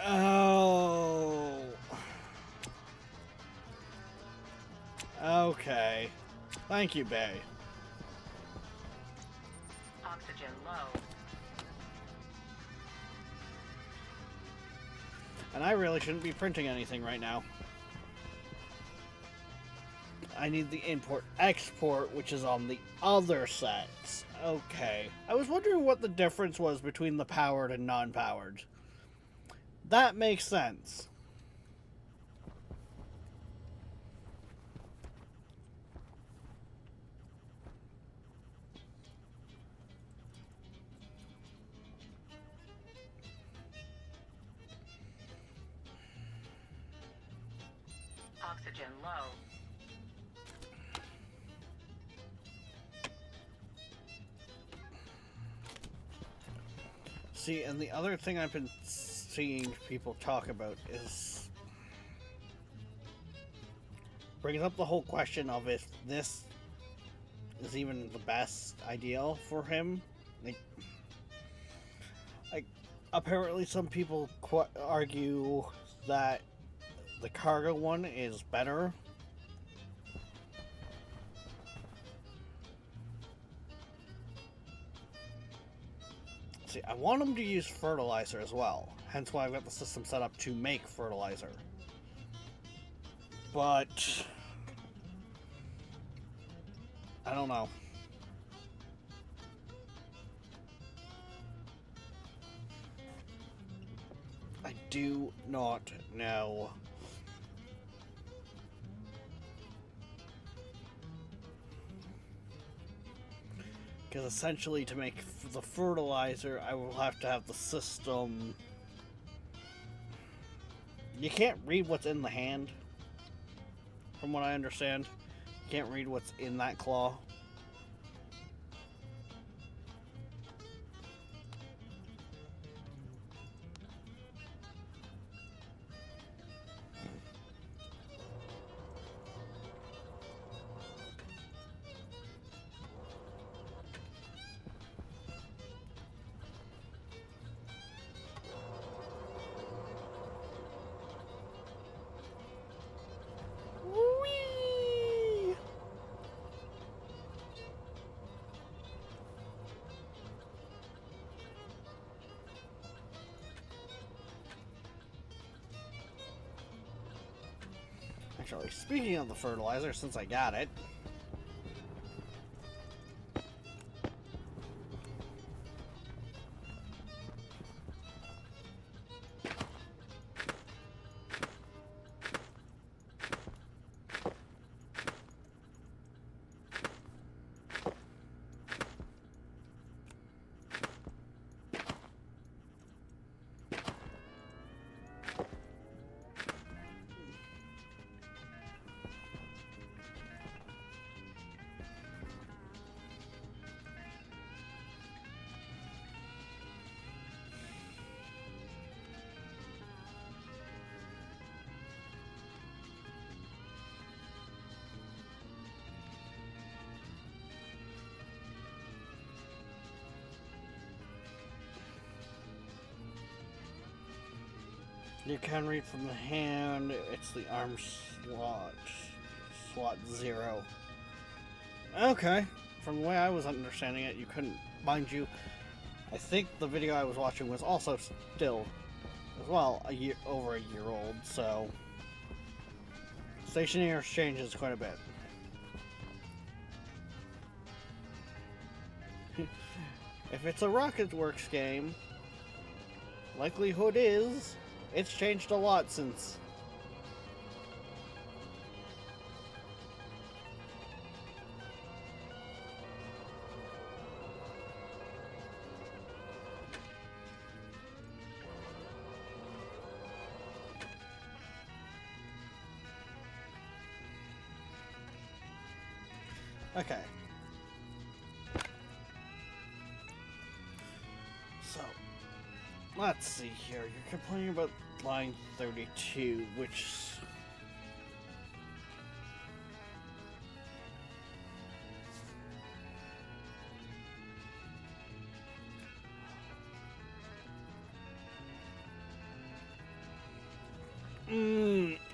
Speaker 2: Oh. Okay. Thank you, Bay.
Speaker 4: Oxygen low.
Speaker 2: And I really shouldn't be printing anything right now. I need the import-export, which is on the other sets. Okay. I was wondering what the difference was between the powered and non-powered. That makes sense.
Speaker 4: Oxygen low.
Speaker 2: See, and the other thing I've been seeing people talk about is brings up the whole question of if this is even the best ideal for him. Like apparently some people argue that the cargo one is better. See, I want them to use fertilizer as well, hence why I've got the system set up to make fertilizer. But I don't know. I do not know. Because essentially to make the fertilizer, I will have to have the system... You can't read what's in the hand, from what I understand. You can't read what's in that claw. Whee! Actually, speaking of the fertilizer, since I got it, you can read from the hand. It's the arm slot 0. Okay, from the way I was understanding it, you couldn't. Mind you, I think the video I was watching was also still, as well, over a year old. So stationery changes quite a bit. If it's a Rocketworks game, likelihood is it's changed a lot since. Okay. So, let's see here. You're complaining about line 32, which...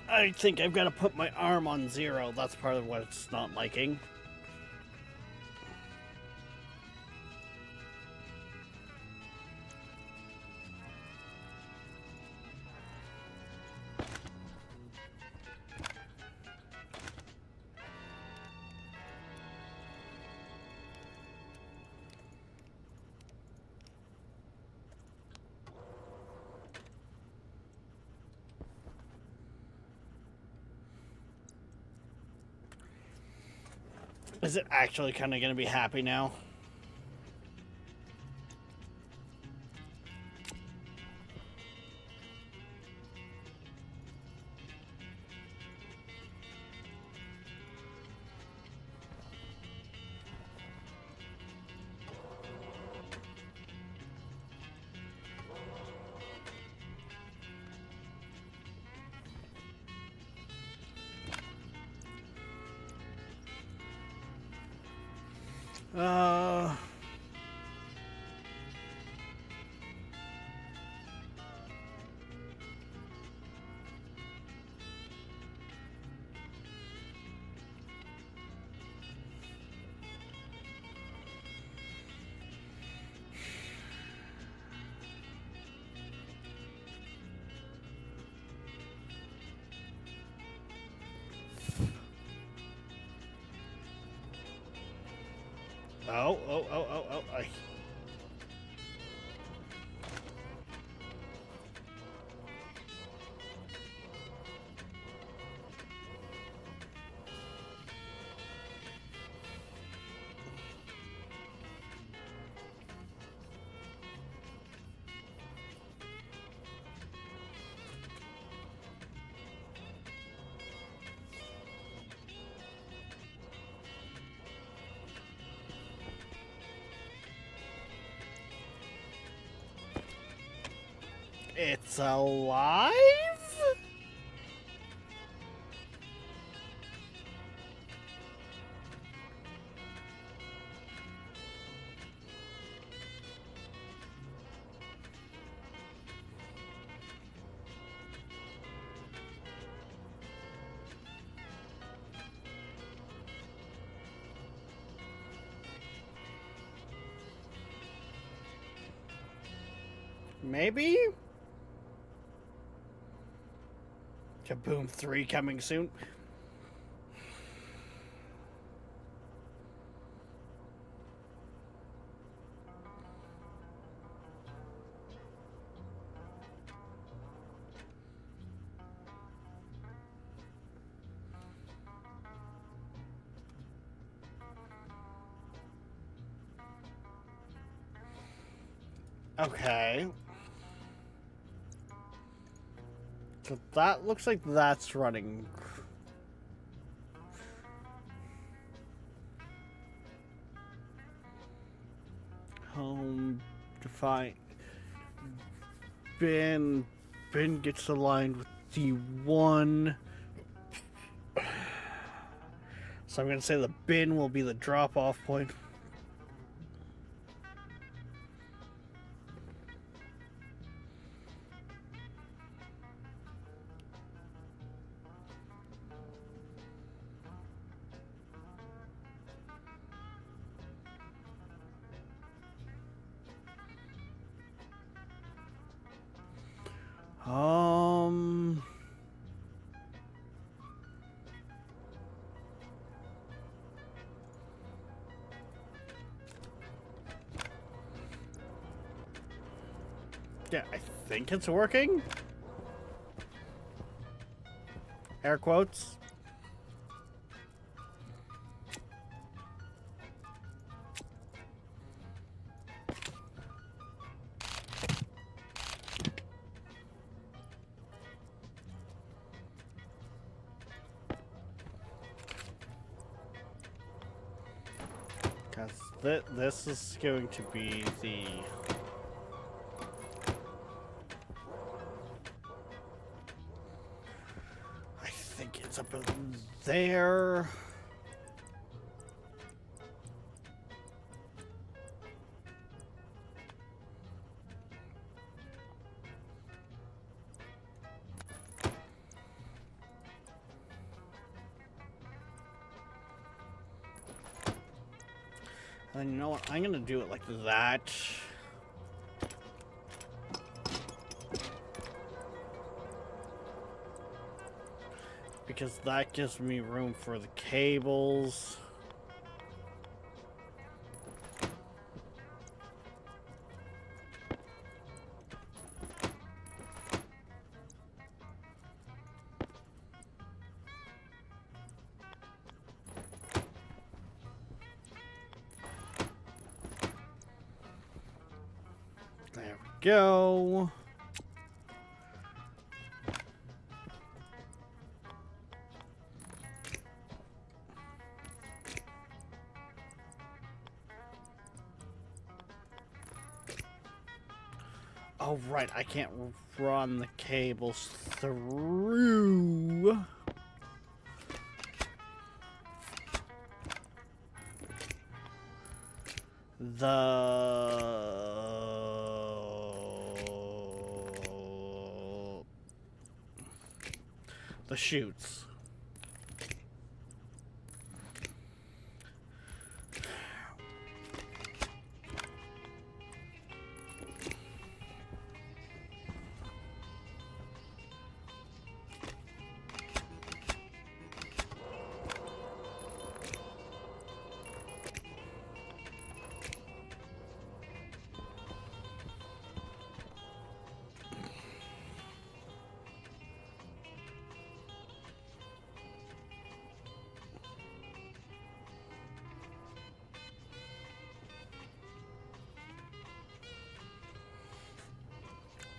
Speaker 2: I think I've got to put my arm on 0. That's part of what it's not liking. Is it actually kind of going to be happy now? Uh... Oh. It's alive? Maybe? Kaboom 3 coming soon. Okay. So that looks like that's running. Home, define. Bin gets aligned with D1. So I'm going to say the bin will be the drop-off point. Yeah, I think it's working. Air quotes. Because this is going to be the... I think it's up there. And you know what? I'm gonna do it like that. Because that gives me room for the cables. There we go. Oh, right, I can't run the cables through. the chutes.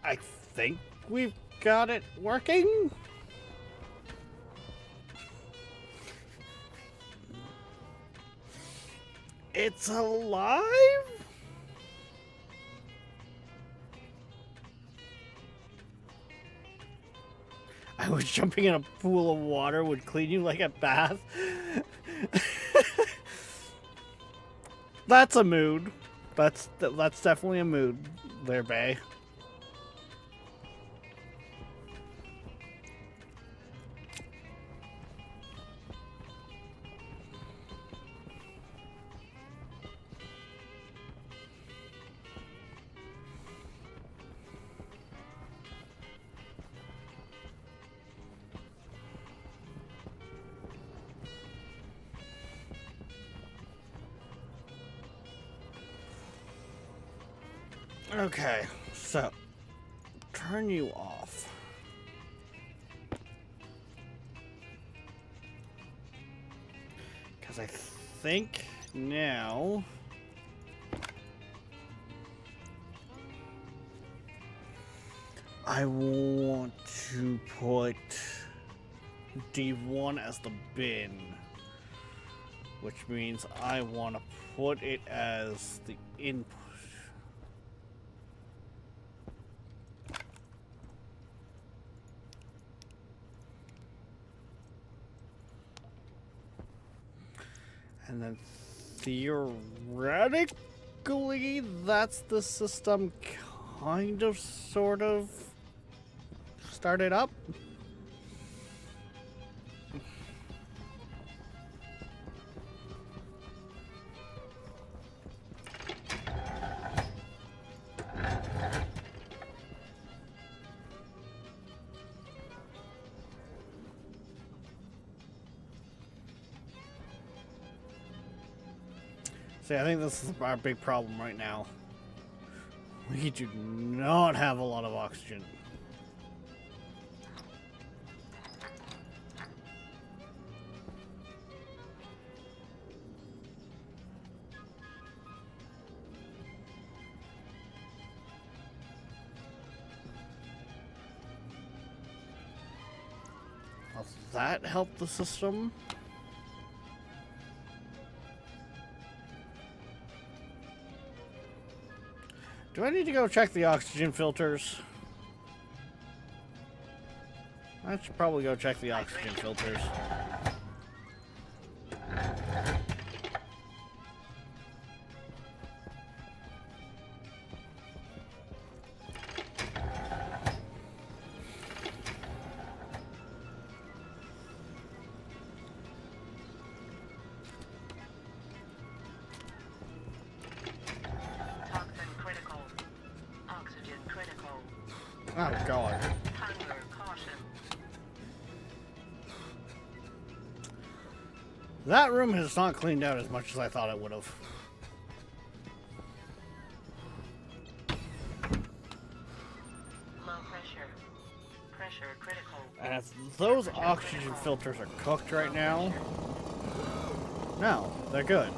Speaker 2: I think we've got it working. It's alive? I was jumping in a pool of water would clean you like a bath. That's a mood. That's definitely a mood there, Bay. Okay, so turn you off. Because I think now I want to put D1 as the bin, which means I want to put it as the input. And then theoretically, that's the system kind of, sort of started up. See, I think this is our big problem right now. We do not have a lot of oxygen. Does that help the system? Do I need to go check the oxygen filters? I should probably go check the oxygen filters.
Speaker 4: Toxin critical. Oxygen critical.
Speaker 2: Oh, God.
Speaker 4: Hunger caution.
Speaker 2: That room has not cleaned out as much as I thought it would have.
Speaker 4: Low pressure. Pressure critical.
Speaker 2: And if those oxygen filters are cooked right now, no, they're good.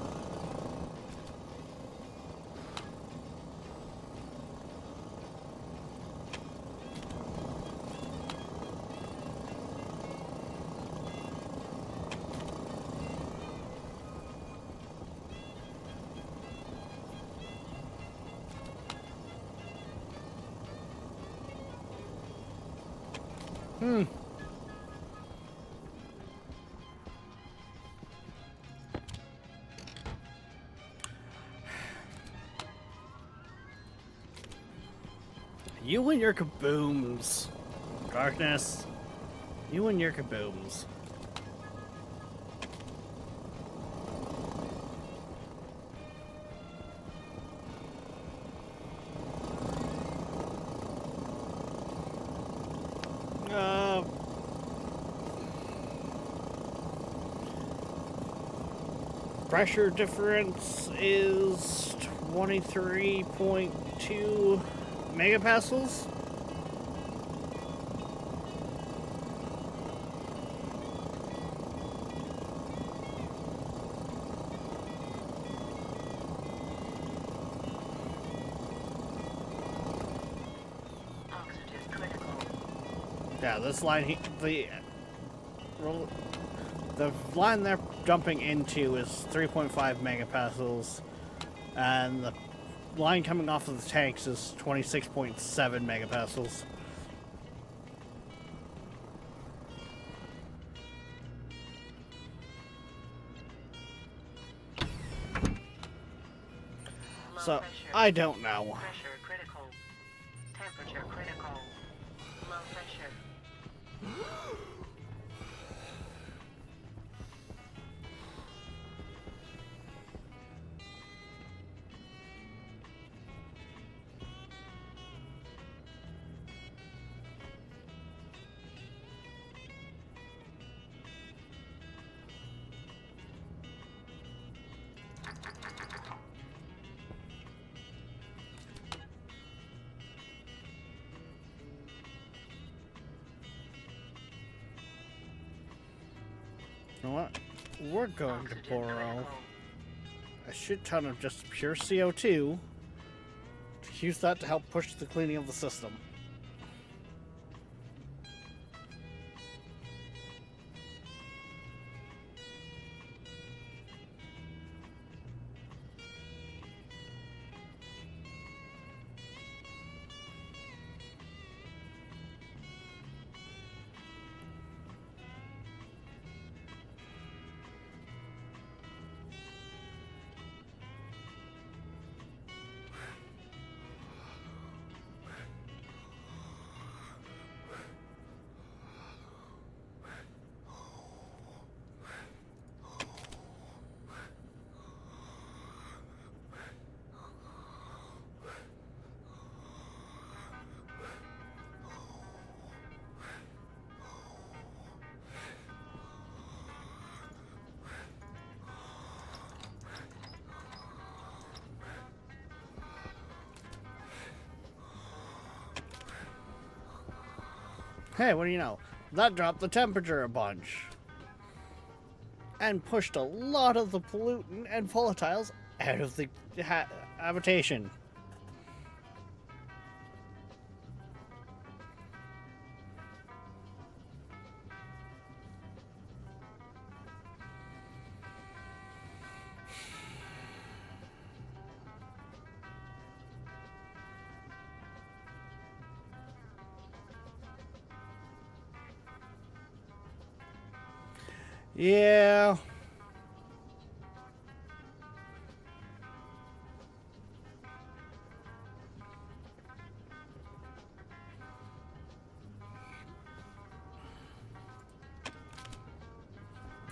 Speaker 2: You and your kabooms. Darkness. You and your kabooms. Pressure difference is 23.2 megapascals.
Speaker 4: Oxygen critical.
Speaker 2: Yeah, this line, the line they're jumping into is 3.5 megapascals, and the line coming off of the tanks is 26.7 megapascals.
Speaker 4: Low
Speaker 2: So,
Speaker 4: pressure.
Speaker 2: I don't know.
Speaker 4: Pressure critical. Temperature critical. Low pressure.
Speaker 2: You know what? We're going to
Speaker 4: Oxygen
Speaker 2: borrow
Speaker 4: critical.
Speaker 2: a shit ton of just pure CO2 to use that to help push the cleaning of the system. Hey, what do you know? That dropped the temperature a bunch. And pushed a lot of the pollutant and volatiles out of the habitation. Yeah.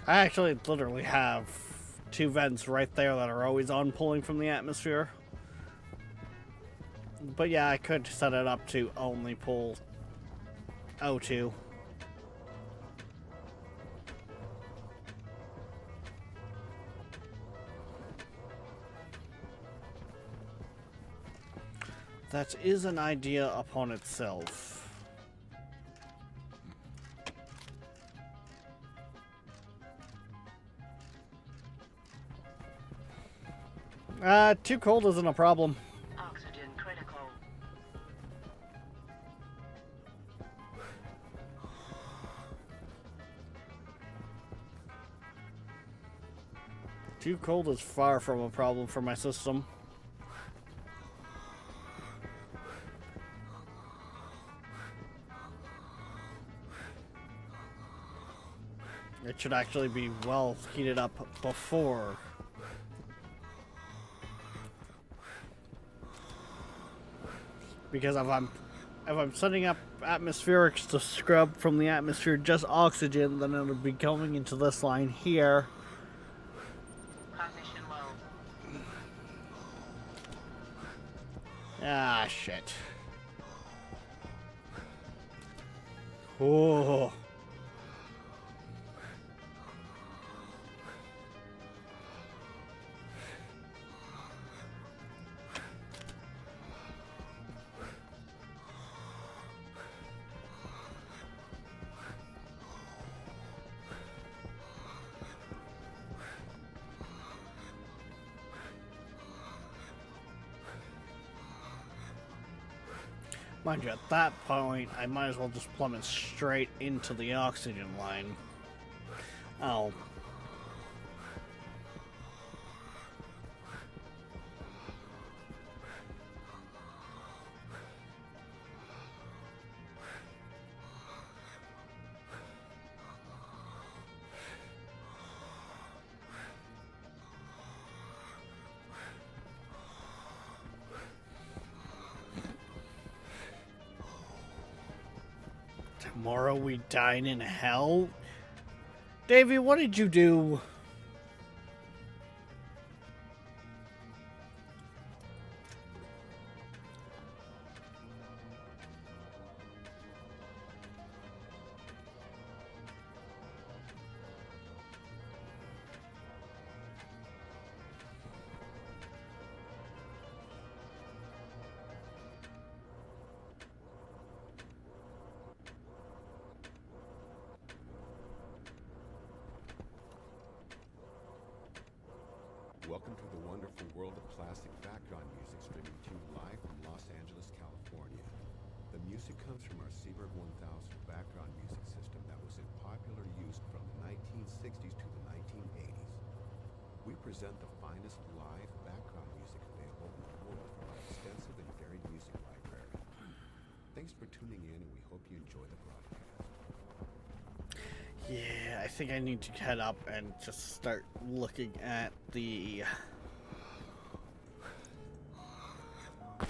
Speaker 2: I actually literally have two vents right there that are always on pulling from the atmosphere. But yeah, I could set it up to only pull O2. That is an idea upon itself. Too cold isn't a problem.
Speaker 4: Oxygen critical.
Speaker 2: Too cold is far from a problem for my system. It should actually be well heated up before. Because if I'm if I'm setting up atmospherics to scrub from the atmosphere just oxygen, then it'll be going into this line here.
Speaker 4: Cognition low.
Speaker 2: Ah, shit. Oh. Mind you, at that point, I might as well just plummet straight into the oxygen line. Oh. Tomorrow we dine in hell? Davey, what did you do?
Speaker 1: Welcome to the wonderful world of classic background music, streaming to you live from Los Angeles, California. The music comes from our Seberg 1000 background music system that was in popular use from the 1960s to the 1980s. We present the finest live background music available in the world from our extensive and varied music library. Thanks for tuning in, and we hope you enjoy the broadcast.
Speaker 2: Yeah, I think I need to head up and just start looking at the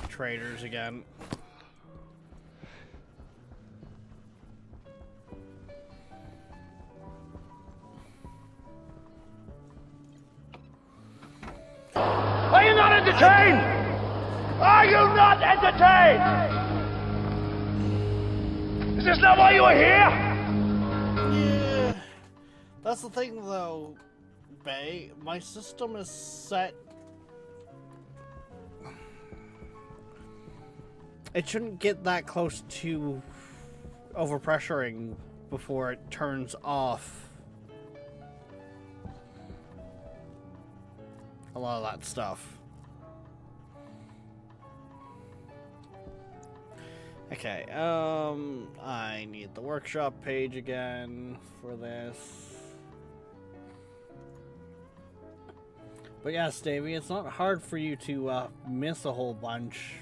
Speaker 2: traders again.
Speaker 5: Are you not entertained? Are you not entertained? Is this not why you are here?
Speaker 2: Yeah, that's the thing though, Bay. My system is set. It shouldn't get that close to overpressuring before it turns off a lot of that stuff. Okay, I need the workshop page again for this. But yes, Davey, it's not hard for you to miss a whole bunch.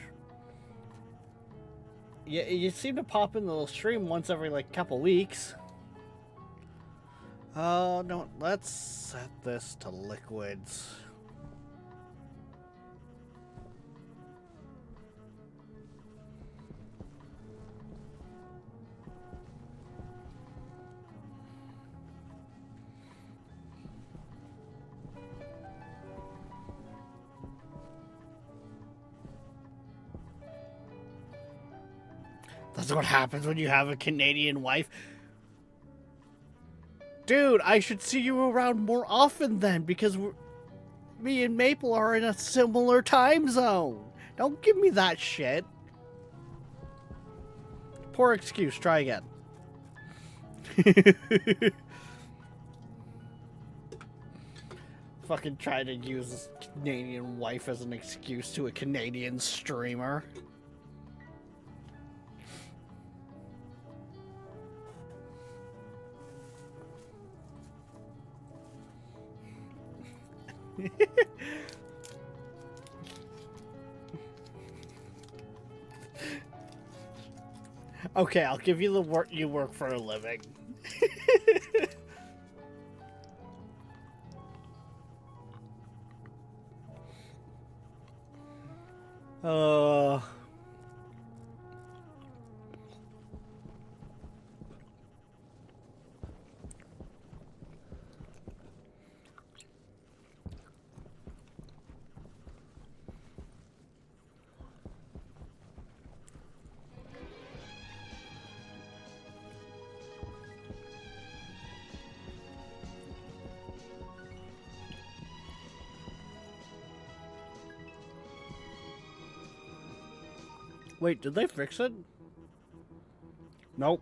Speaker 2: You seem to pop in the little stream once every like couple weeks. No, let's set this to liquids. That's what happens when you have a Canadian wife. Dude, I should see you around more often then, because me and Maple are in a similar time zone. Don't give me that shit. Poor excuse. Try again. Fucking try to use this Canadian wife as an excuse to a Canadian streamer. Okay, I'll give you the work you work for a living. Wait, did they fix it? Nope.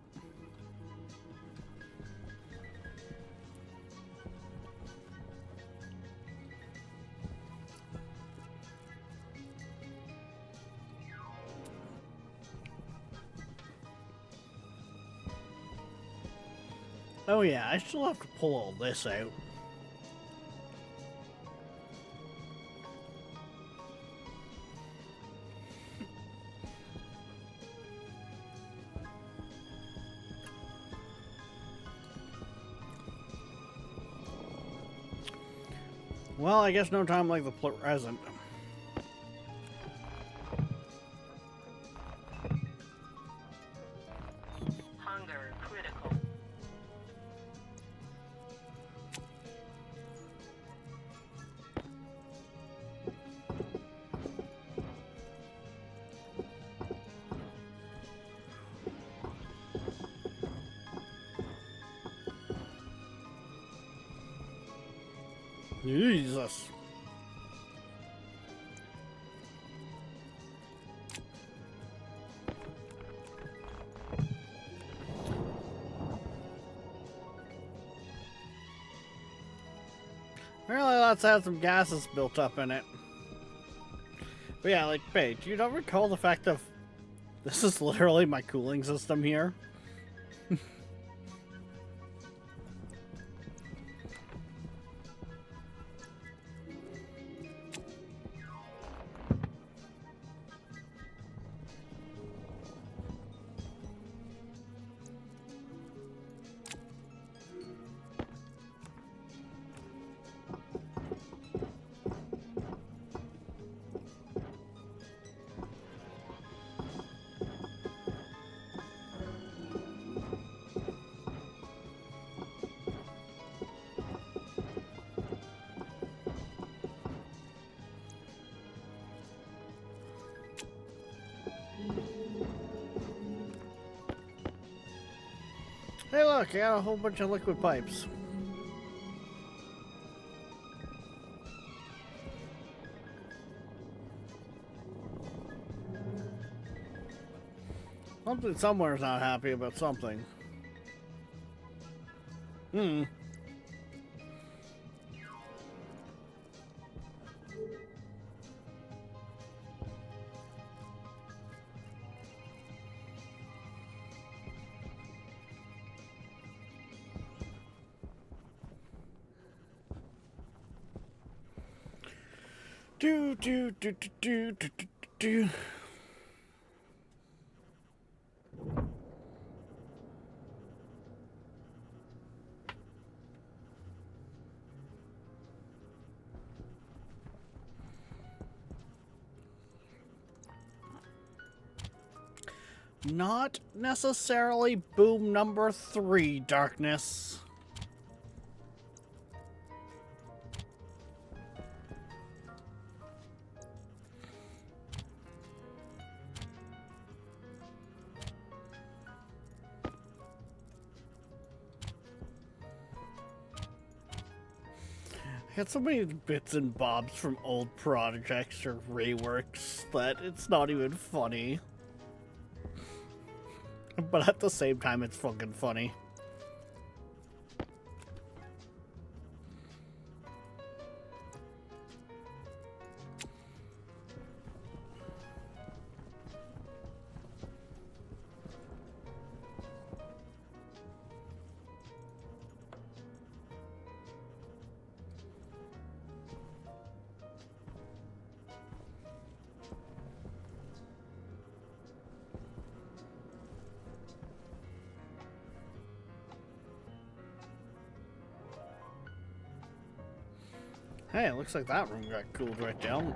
Speaker 2: Oh yeah, I still have to pull all this out. Well, I guess no time like the present.
Speaker 4: Hunger critical.
Speaker 2: Jesus. Really, let's have some gases built up in it. But yeah, like, babe, do you not recall the fact of this is literally my cooling system here? Hey look, I got a whole bunch of liquid pipes. Something somewhere's not happy about something. Hmm. Do. Not necessarily boom number 3, darkness. I got so many bits and bobs from old projects or reworks that it's not even funny. But at the same time, it's fucking funny. Hey, it looks like that room got cooled right down.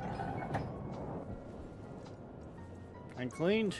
Speaker 2: And cleaned.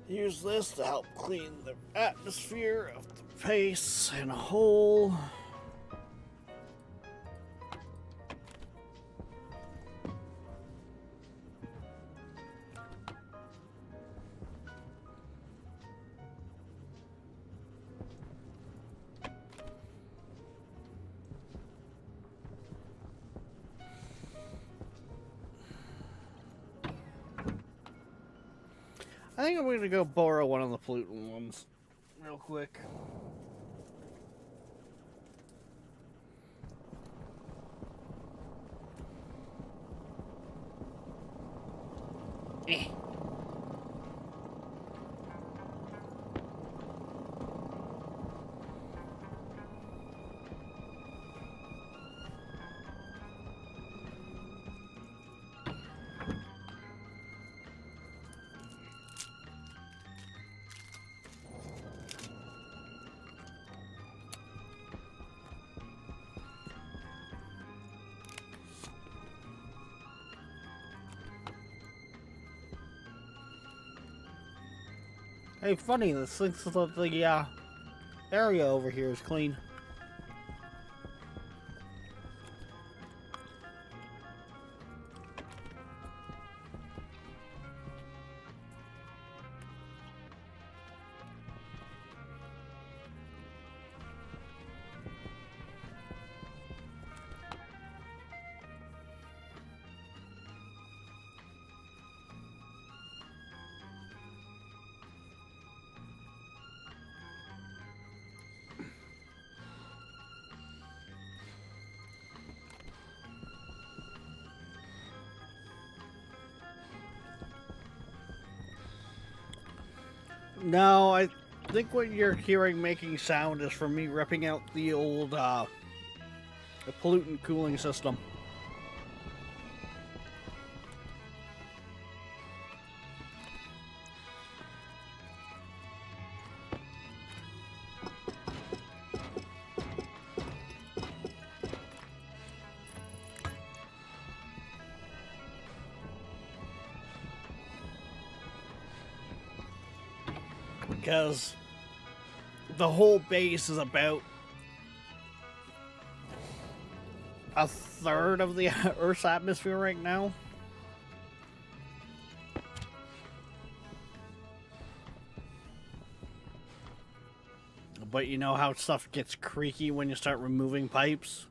Speaker 2: Use this to help clean the atmosphere of the face and hole. I think I'm going to go borrow one of the pollutant ones real quick. Eh. Hey, funny, this thinks that the area over here is clean. No, I think what you're hearing making sound is from me ripping out the old the pollutant cooling system. Because the whole base is about a third of the Earth's atmosphere right now. But you know how stuff gets creaky when you start removing pipes?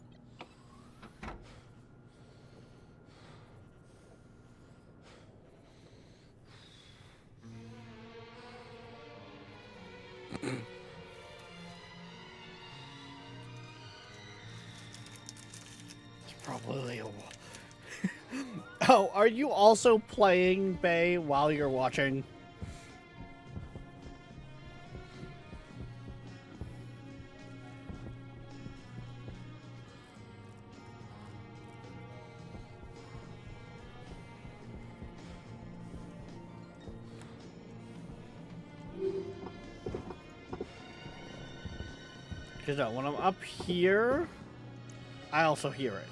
Speaker 2: Probably a Oh, are you also playing Bay while you're watching? Because when I'm up here, I also hear it.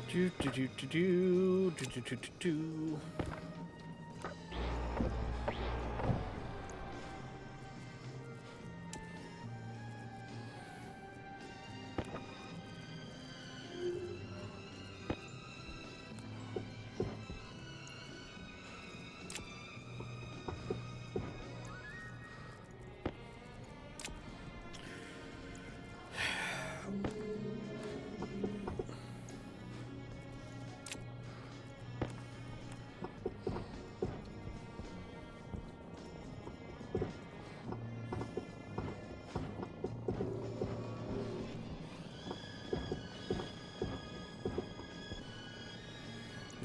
Speaker 2: Do do do do do do do do do do.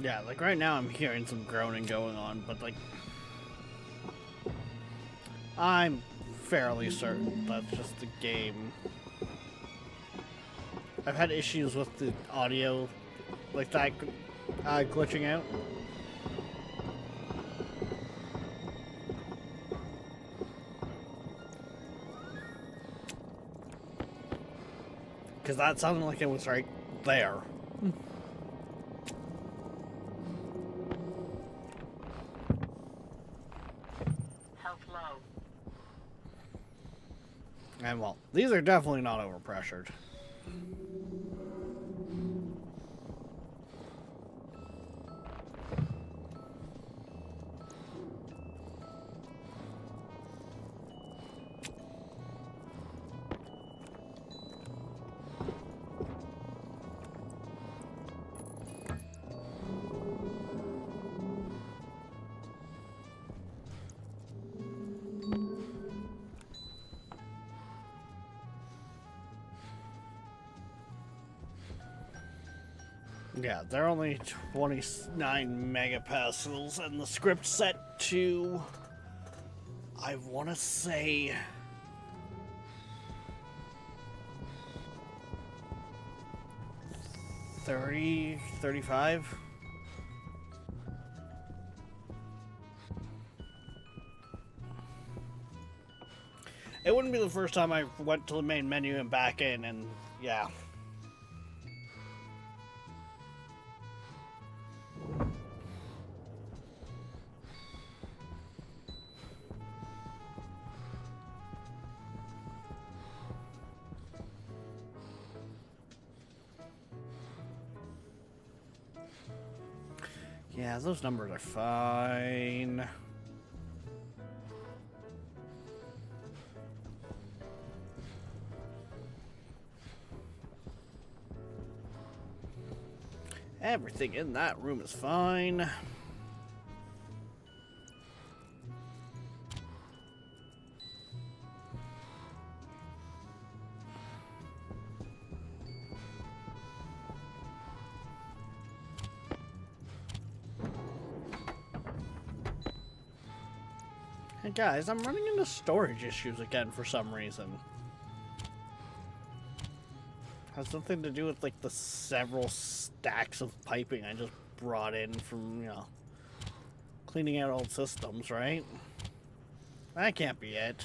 Speaker 2: Yeah, like right now I'm hearing some groaning going on, but like I'm fairly certain that's just the game. I've had issues with the audio like that glitching out. Because that sounded like it was right there.
Speaker 4: Health low.
Speaker 2: And well, these are definitely not overpressured. Yeah, they're only 29 megapascals, and the script set to, I want to say, 30, 35. It wouldn't be the first time I went to the main menu and back in, and yeah. Yeah, those numbers are fine. Everything in that room is fine. Hey guys, I'm running into storage issues again for some reason. Has something to do with like the several stacks of piping I just brought in from, you know, cleaning out old systems, right? That can't be it.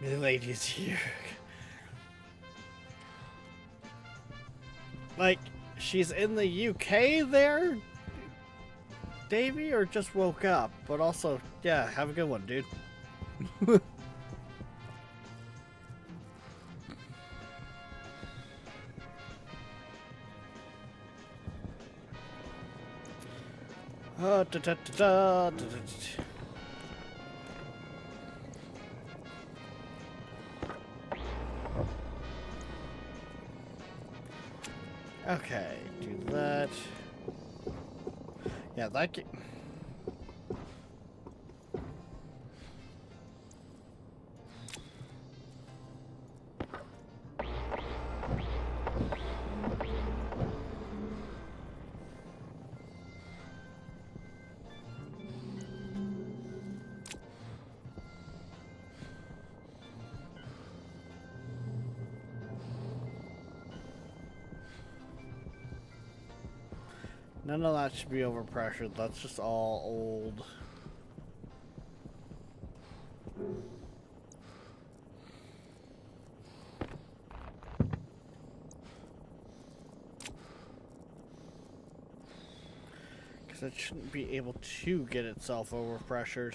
Speaker 2: The lady's here. Like, she's in the UK there, Davey, or just woke up? But also, yeah, have a good one, dude. Da, da, da, da, da, da. Okay, do that. Yeah, that can... None of that should be overpressured. That's just all old. Because it shouldn't be able to get itself overpressured.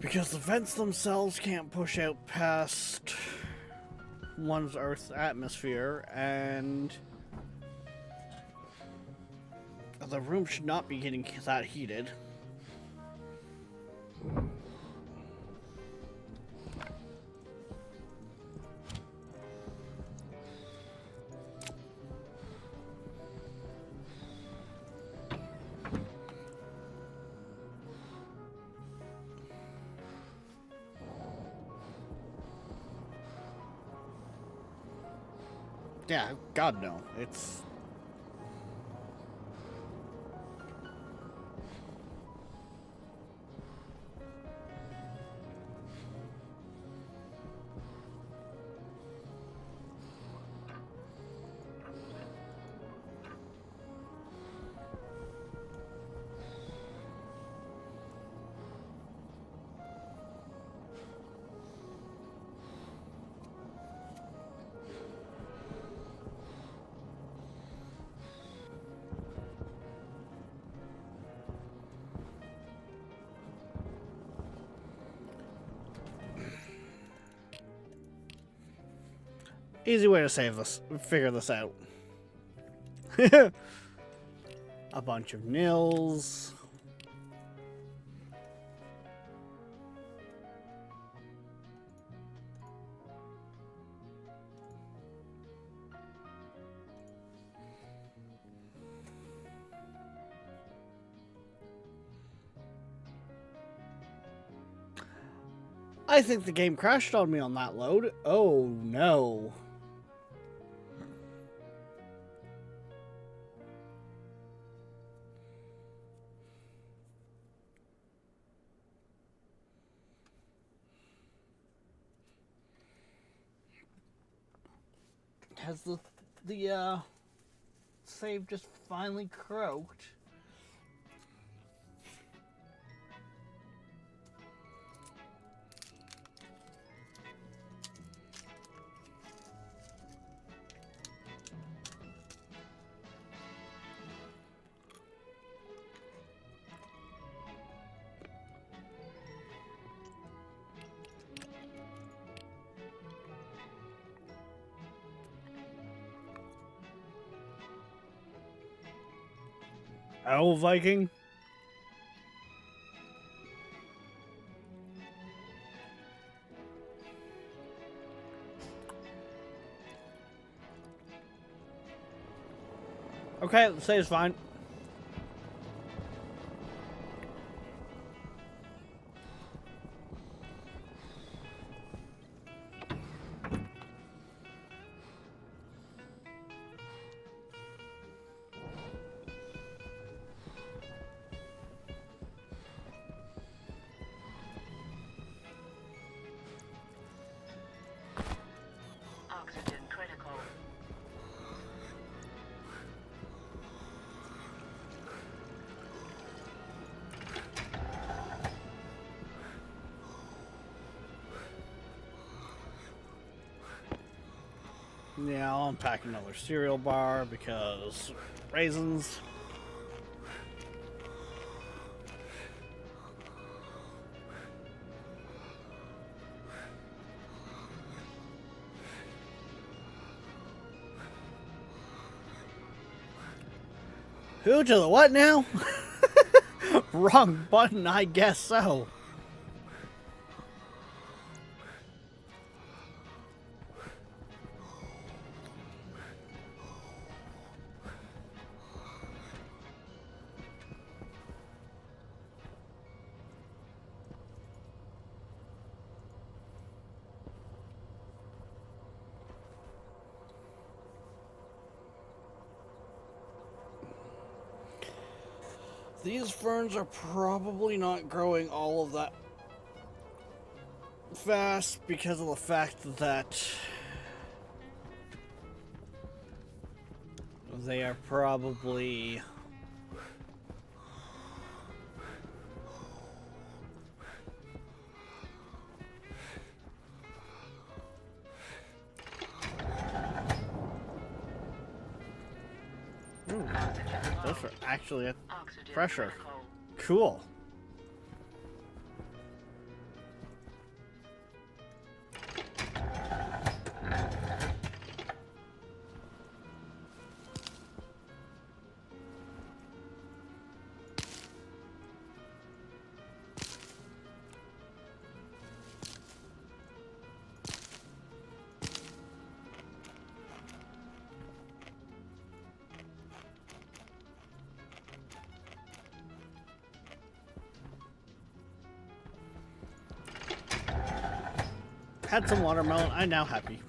Speaker 2: Because the vents themselves can't push out past one's Earth's atmosphere, and the room should not be getting that heated. Yeah, God no. It's... Easy way to save this, figure this out. A bunch of nils. I think the game crashed on me on that load. Oh no. Has the save just finally croaked? Oh, Viking. Okay, the save's fine.
Speaker 4: Oxygen critical.
Speaker 2: Yeah, I'll unpack another cereal bar because raisins. Who to the what now? Wrong button, I guess so. These ferns are probably not growing all of that fast because of the fact that they are probably those are actually at
Speaker 4: Oxygen
Speaker 2: pressure.
Speaker 4: critical.
Speaker 2: Cool. Had some watermelon. I'm now happy.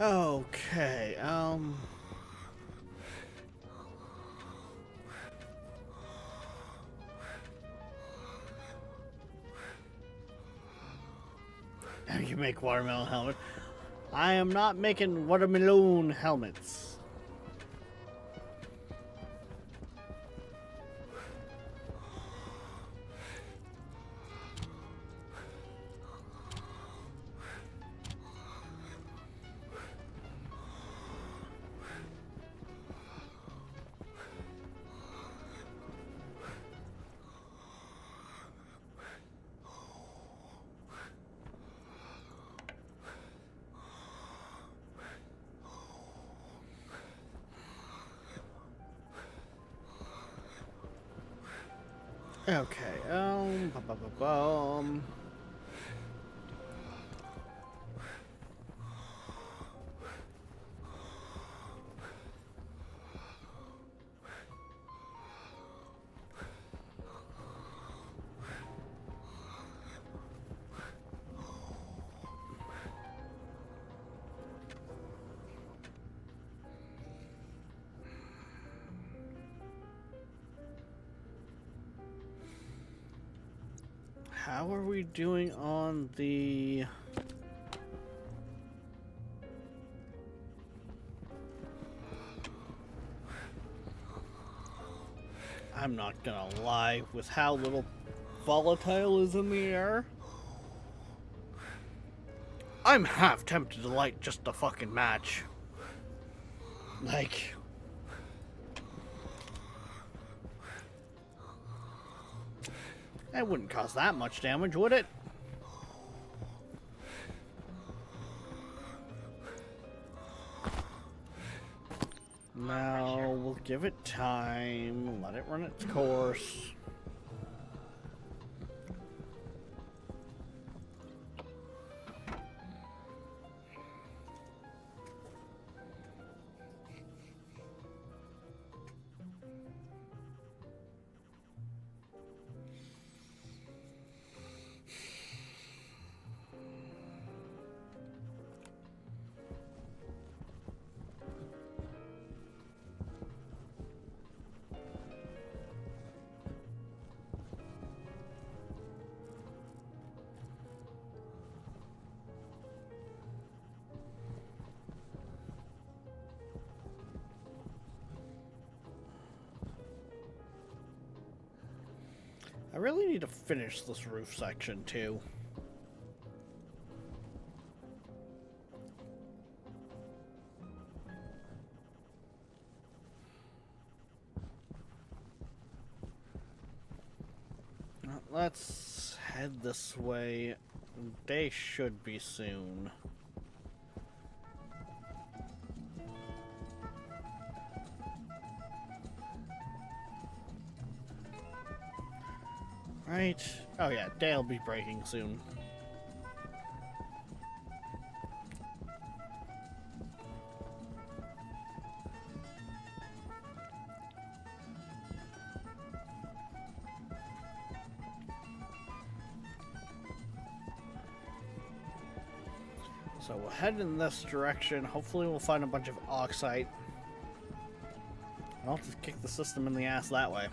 Speaker 2: Okay, you make watermelon helmet. I am not making watermelon helmets. Okay, how are we doing on the... I'm not gonna lie, with how little volatile is in the air, I'm half tempted to light just a fucking match. Like... That wouldn't cause that much damage, would it? No, we'll give it time, let it run its course. I really need to finish this roof section too. Let's head this way. They should be soon. Right? Oh yeah, day'll be breaking soon. So we'll head in this direction. Hopefully we'll find a bunch of oxide. I'll just kick the system in the ass that way.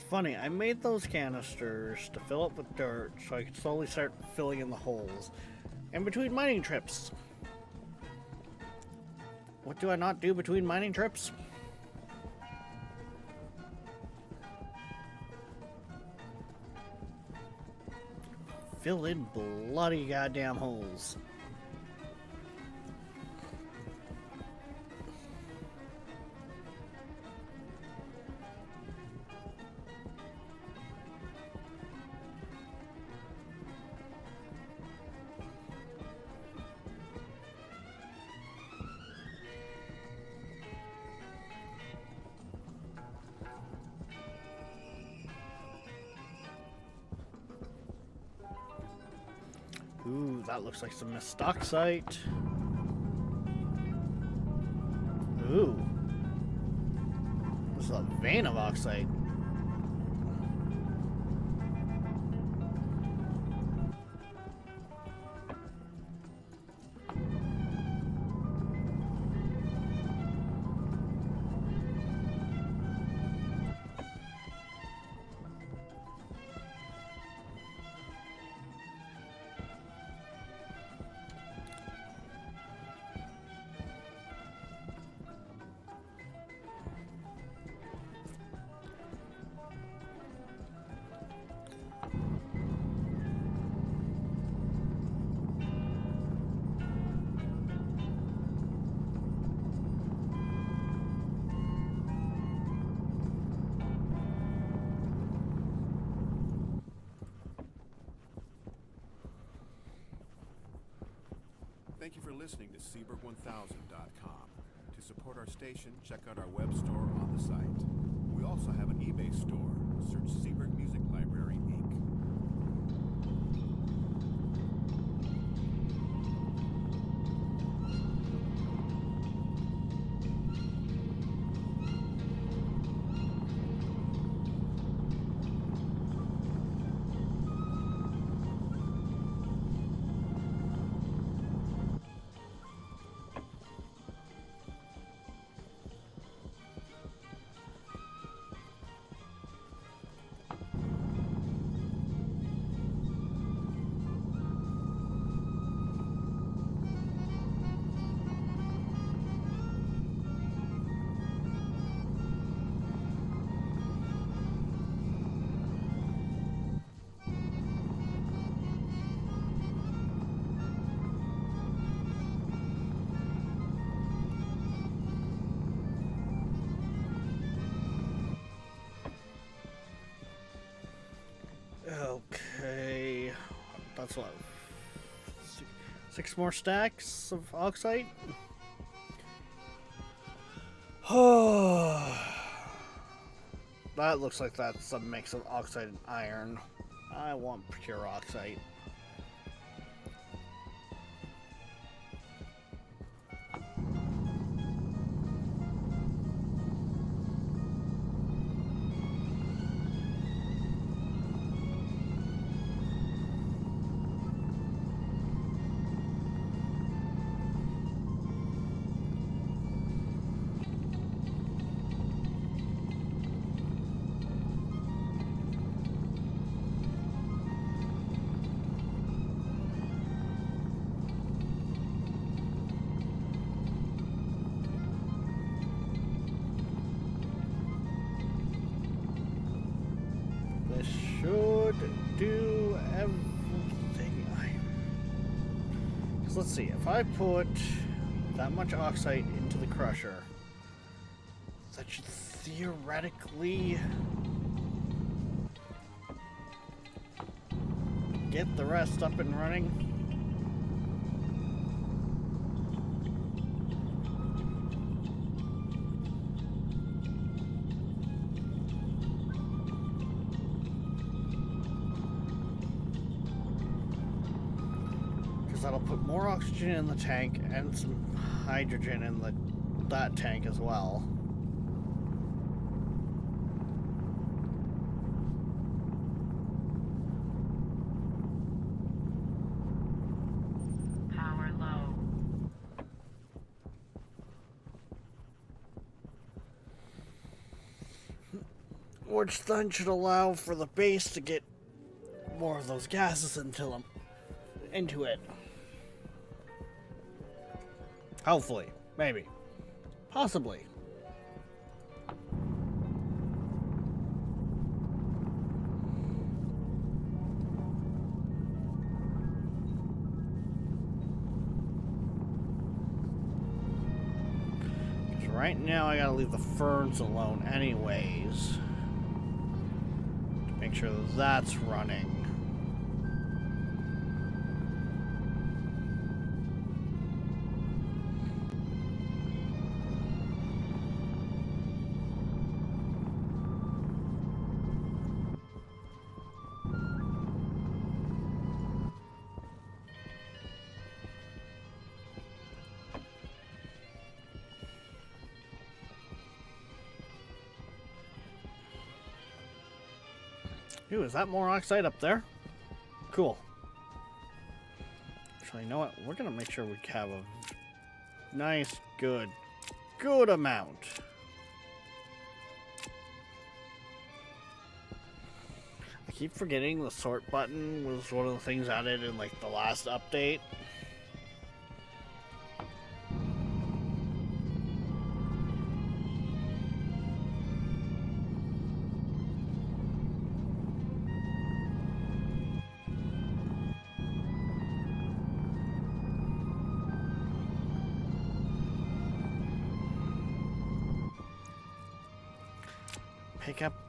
Speaker 2: Funny, I made those canisters to fill up with dirt so I could slowly start filling in the holes in between mining trips. What do I not do between mining trips? Fill in bloody goddamn holes. Ooh, that looks like some missed oxide. Ooh. This is a vein of oxide.
Speaker 1: Thank you for listening to Seaberg1000.com. To support our station, check out our web store on the site. We also have an eBay store. Search Seaberg Music Library, Inc.
Speaker 2: Okay, that's what, 6 more stacks of oxide? Oh, that looks like that's a mix of oxide and iron. I want pure oxide. Should do everything Because let's see, if I put that much oxide into the crusher, that should theoretically get the rest up and running. that'll put more oxygen in the tank and some hydrogen in that tank as well.
Speaker 4: Power low.
Speaker 2: Which then should allow for the base to get more of those gases into it. Hopefully. Maybe. Possibly. Because right now I gotta leave the ferns alone anyways. To make sure that that's running. Ooh, is that more oxide up there? Cool. Actually, you know what? We're gonna make sure we have a nice, good amount. I keep forgetting the sort button was one of the things added in like the last update.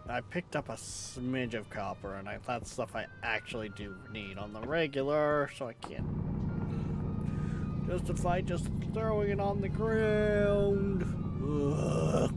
Speaker 2: I picked up a smidge of copper, and that's stuff I actually do need on the regular, so I can't justify just throwing it on the ground. Ugh.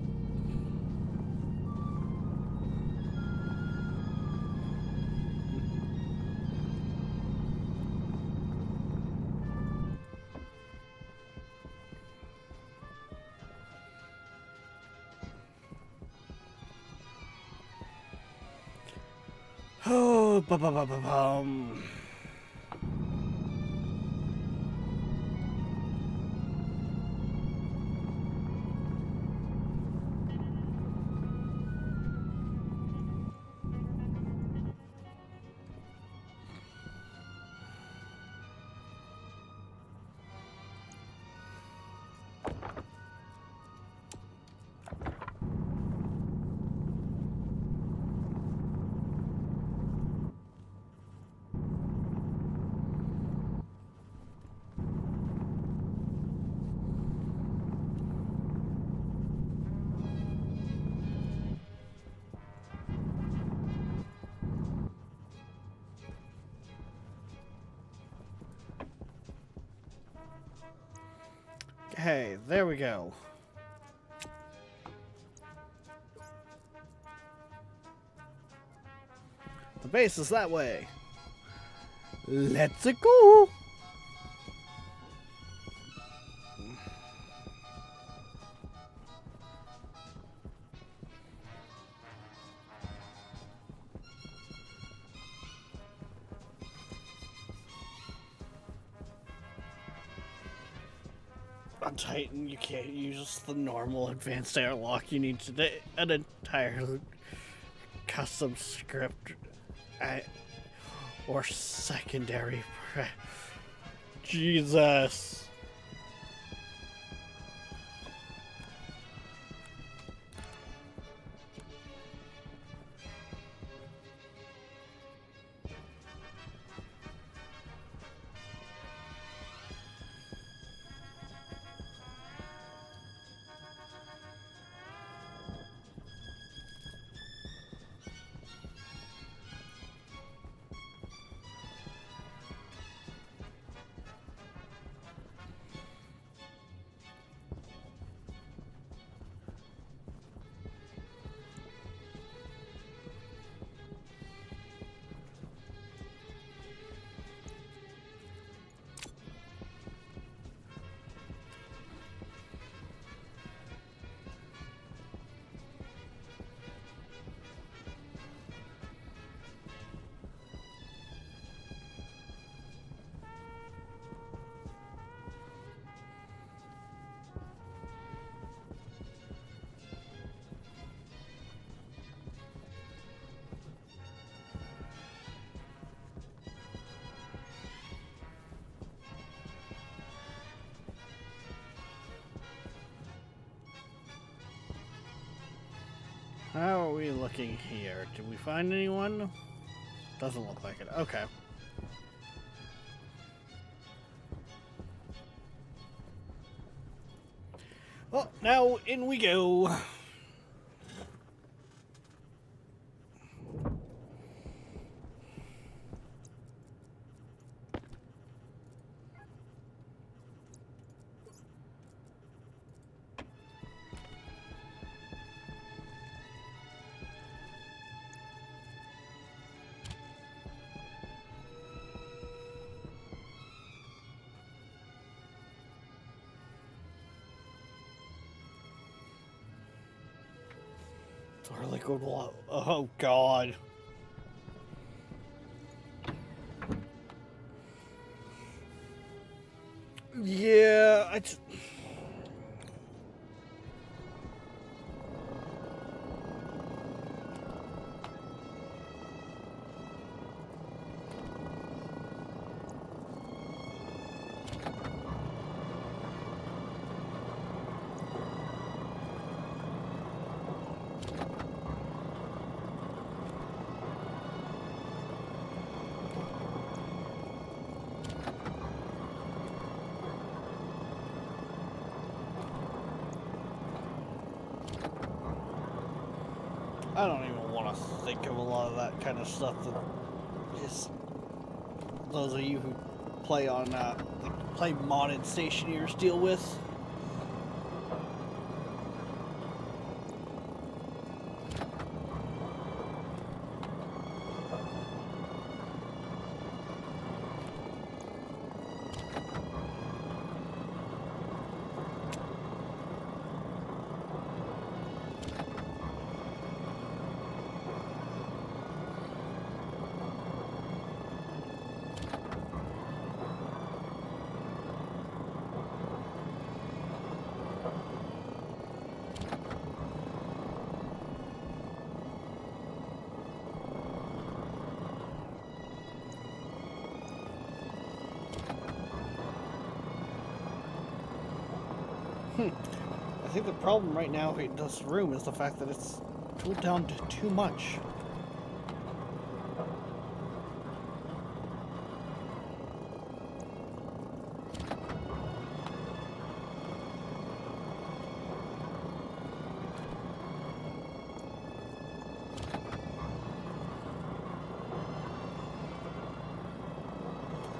Speaker 2: Oh, ba-ba-ba-ba-bum. Hey, there we go. The base is that way. Let's go. On Titan, you can't use the normal advanced airlock. You need an entire custom script or secondary. Jesus. How are we looking here? Did we find anyone? Doesn't look like it. Okay. Well, now in we go. It's a really good one. Oh, God. Yeah, I just... I don't even want to think of a lot of that kind of stuff that is those of you who play on play modded stationers deal with. I think the problem right now in this room is the fact that it's cooled down to too much.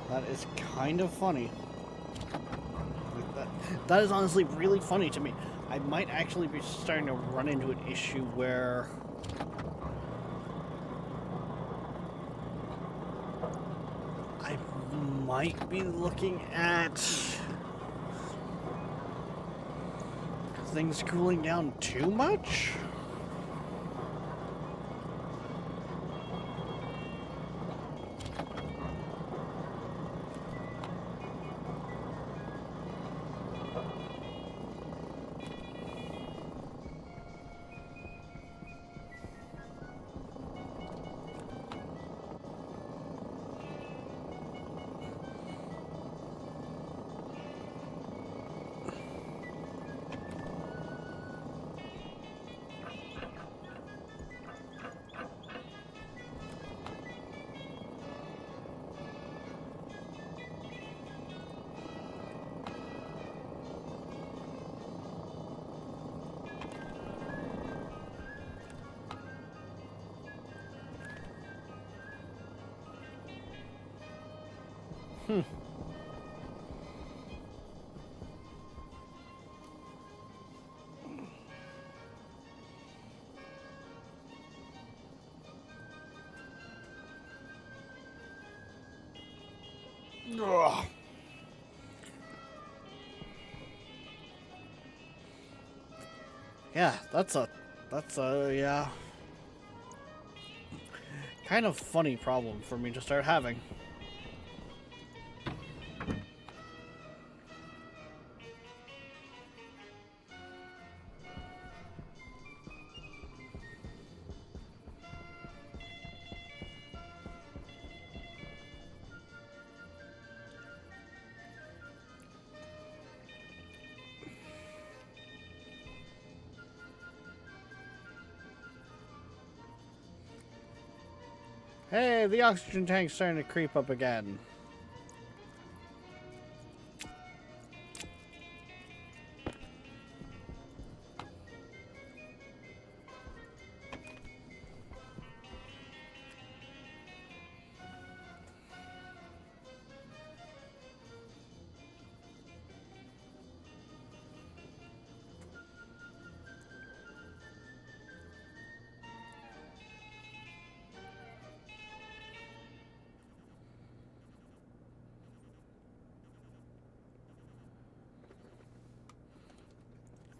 Speaker 2: That is kind of funny. That is honestly really funny to me. I might actually be starting to run into an issue where I might be looking at things cooling down too much. Ugh. Yeah, that's a yeah, kind of funny problem for me to start having. Hey, the oxygen tank's starting to creep up again.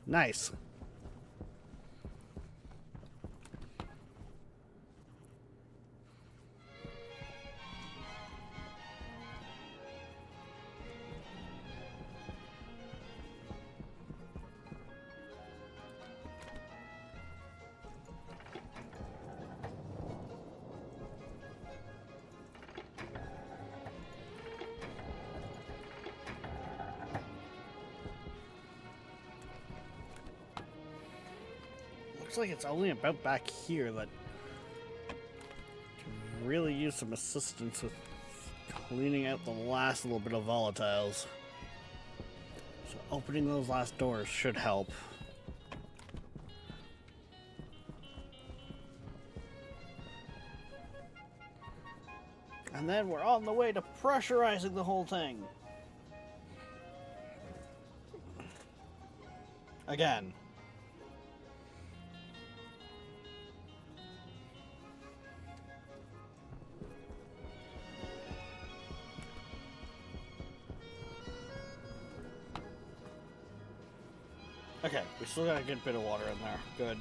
Speaker 2: Nice. Looks like it's only about back here that could really use some assistance with cleaning out the last little bit of volatiles. So opening those last doors should help. And then we're on the way to pressurizing the whole thing. Again. Okay, we still got a good bit of water in there. Good.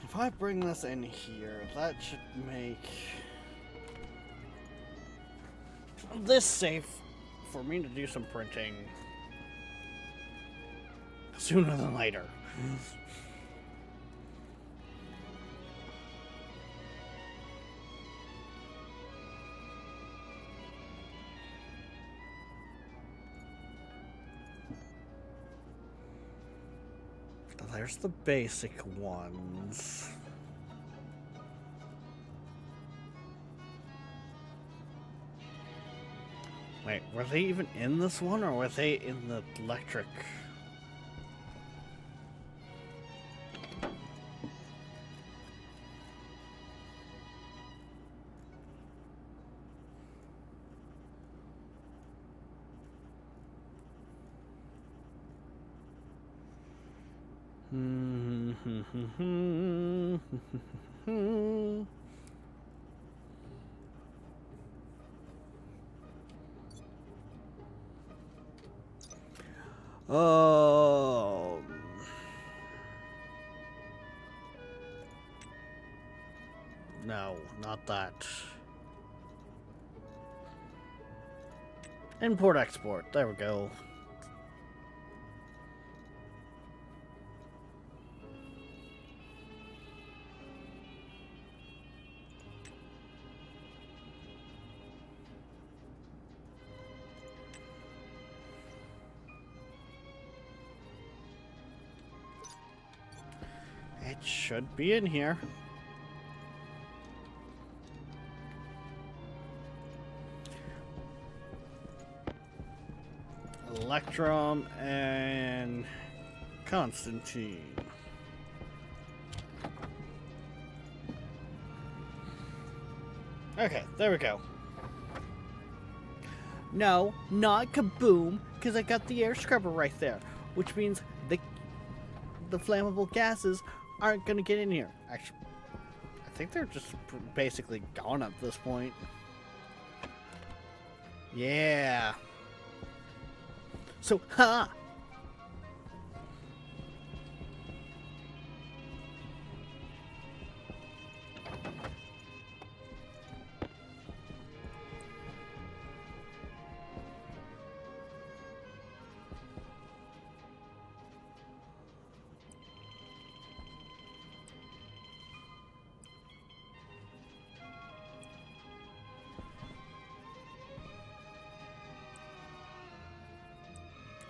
Speaker 2: If I bring this in here, that should make this safe for me to do some printing sooner than later. There's the basic ones. Wait, were they even in this one, or were they in the electric? Oh. No, not that. Import export. There we go. It should be in here. Electrum and Constantine. Okay, there we go. No, not kaboom, because I got the air scrubber right there, which means the flammable gases aren't gonna get in here. Actually, I think they're just basically gone at this point. Yeah. So, ha!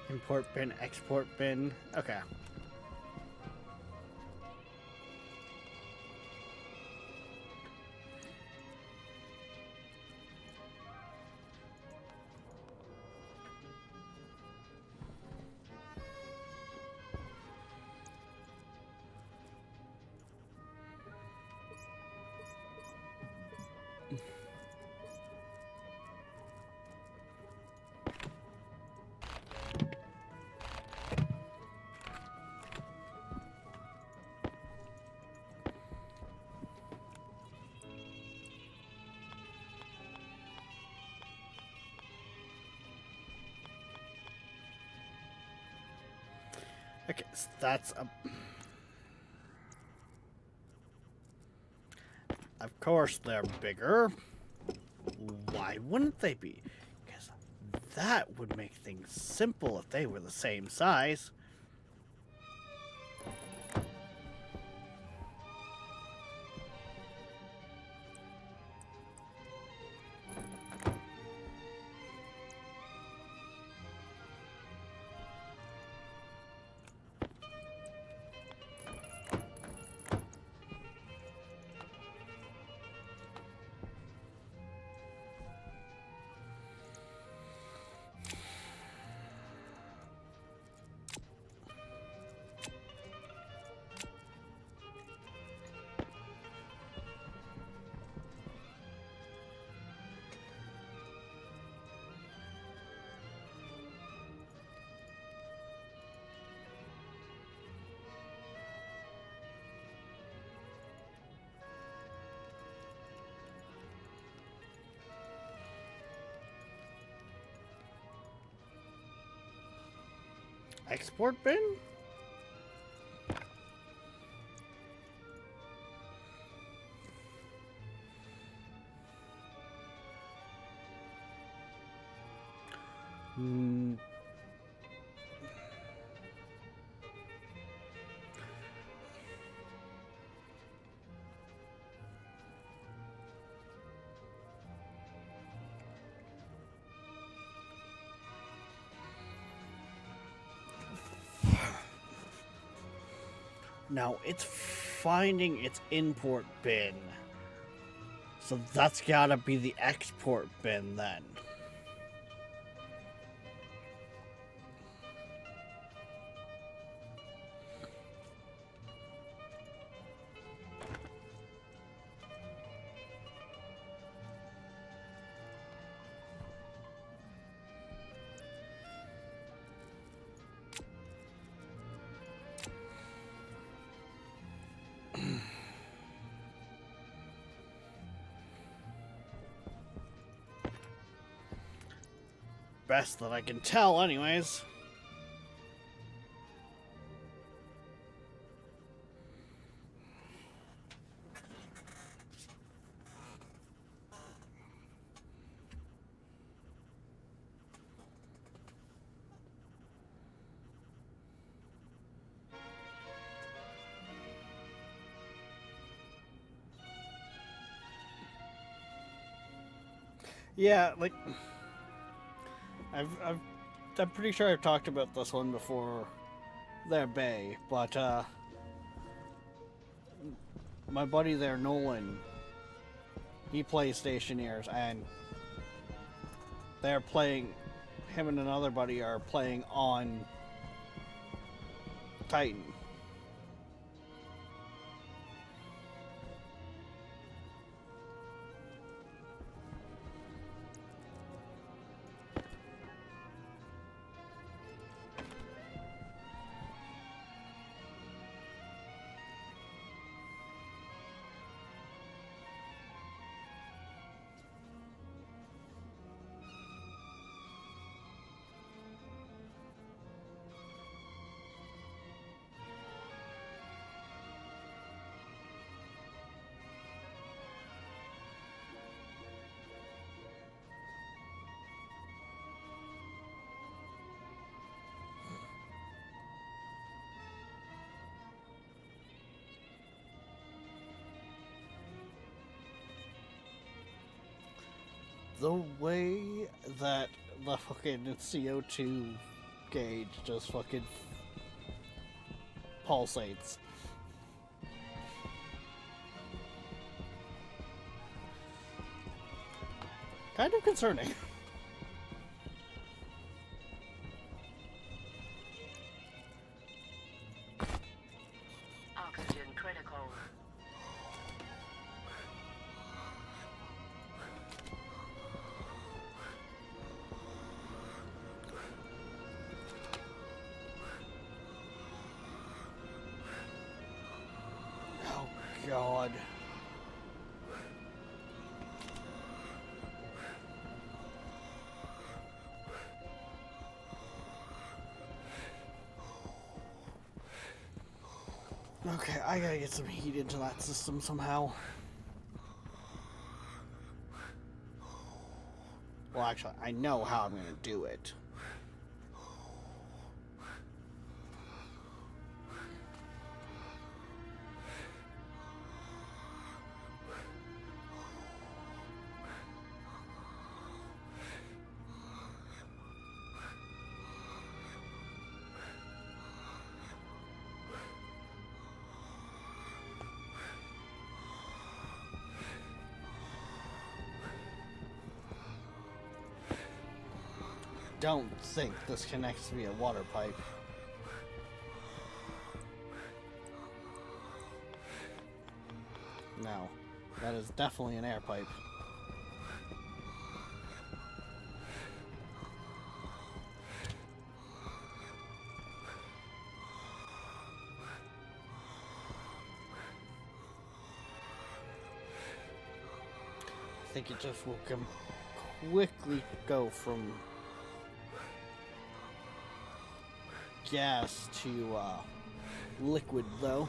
Speaker 2: Import bin, export bin. Okay. Okay, so that's a... Of course they're bigger. Why wouldn't they be? Because that would make things simple if they were the same size. Export bin? Hmm. Now it's finding its import bin. So that's gotta be the export bin then. Best that I can tell, anyways. Yeah, like I'm pretty sure I've talked about this one before. There, Bay, but my buddy there, Nolan, he plays Stationeers, and they're playing. Him and another buddy are playing on Titan. The way that the fucking CO2 gauge just fucking pulsates. Kind of concerning.
Speaker 4: Oxygen critical.
Speaker 2: Oh, God. Okay, I gotta get some heat into that system somehow. Well, actually, I know how I'm gonna do it. Don't think this connects via water pipe. No, that is definitely an air pipe. I think it just will quickly go from gas to liquid, though.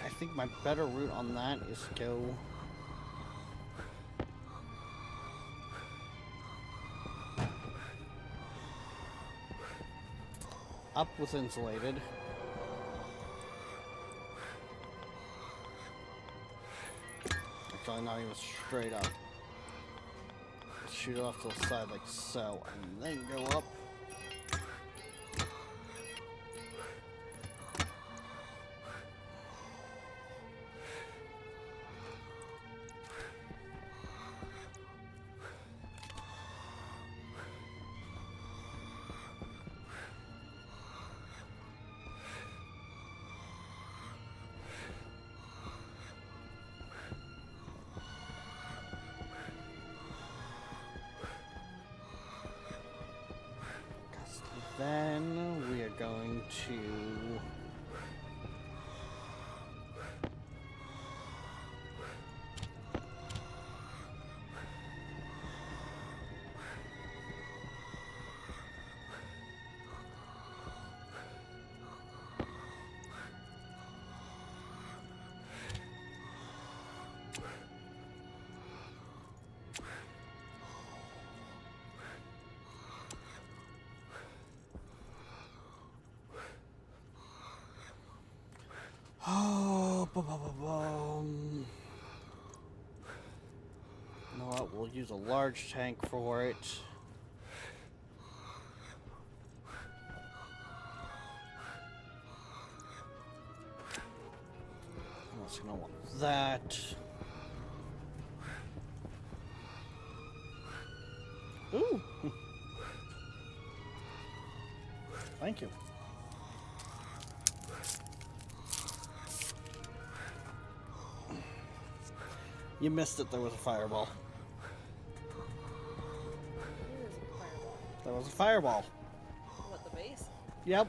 Speaker 2: I think my better route on that is to go up with insulated. Actually, not even straight up. Shoot it off to the side like so, and then go up. Then we are going to you know what? We'll use a large tank for it. I'm also gonna want that. Ooh. Thank you. You missed it, there was a fireball. There was a fireball.
Speaker 6: What, the base?
Speaker 2: Yep.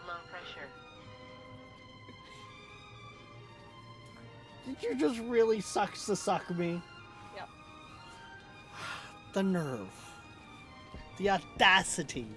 Speaker 4: Low pressure.
Speaker 2: Did you just really suck me?
Speaker 6: Yep.
Speaker 2: The nerve. The audacity.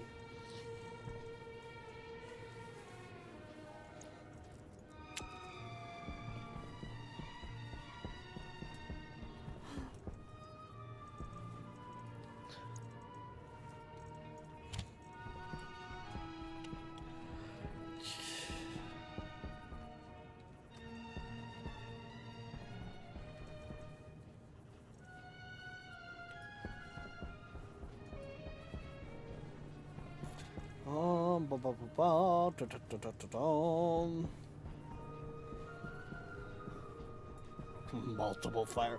Speaker 2: Ba, ba, ba, ba, da, da, da, da, da, da. Multiple fire.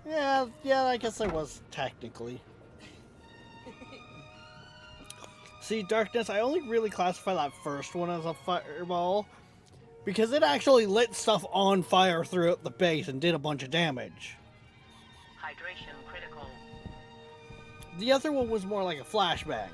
Speaker 2: Yeah, I guess I was technically. See, Darkness, I only really classify that first one as a fireball because it actually lit stuff on fire throughout the base and did a bunch of damage.
Speaker 4: Hydration critical.
Speaker 2: The other one was more like a flashbang.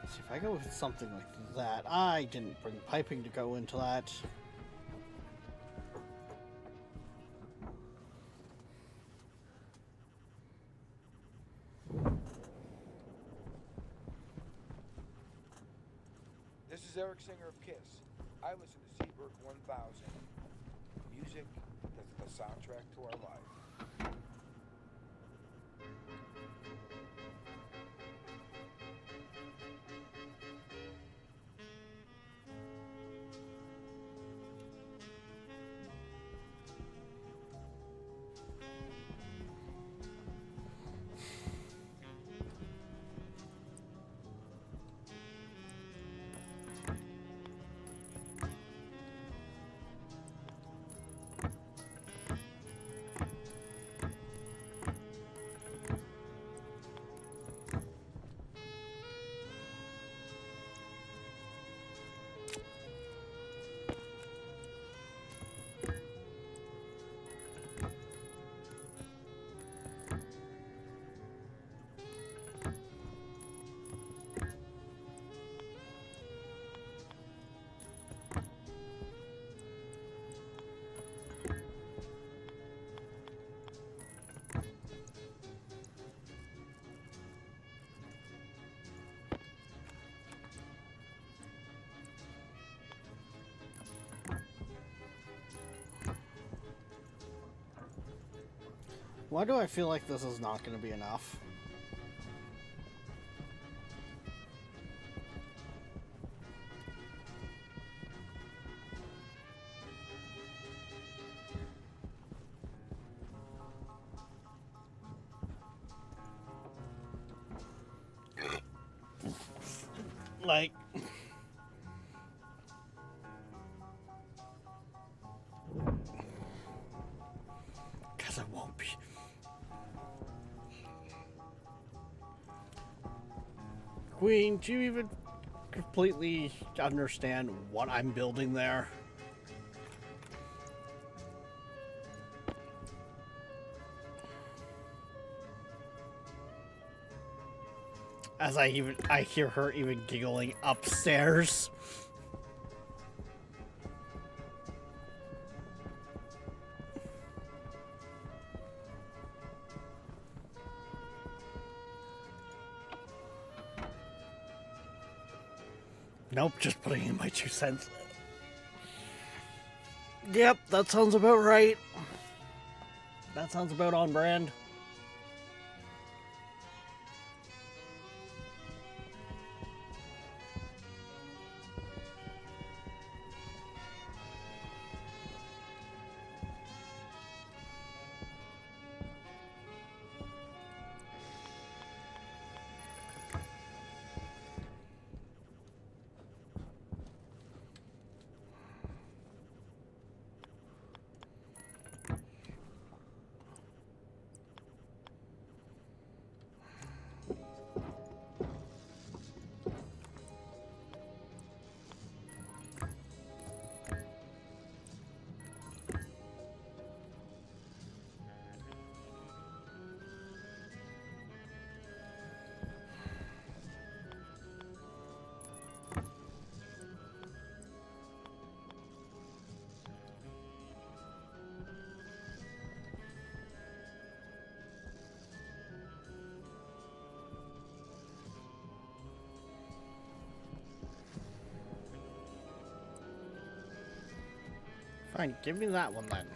Speaker 2: See, if I go with something like that, I didn't bring piping to go into that.
Speaker 3: This is Eric Singer of Kiss. I listen to Seabird 1000. Music is the soundtrack to our life.
Speaker 2: Why do I feel like this is not going to be enough? Like... Because it won't be. Queen, do you even completely understand what I'm building there? As I hear her even giggling upstairs. Nope, just putting in my 2 cents. Yep, that sounds about right. That sounds about on brand. Fine, give me that one then.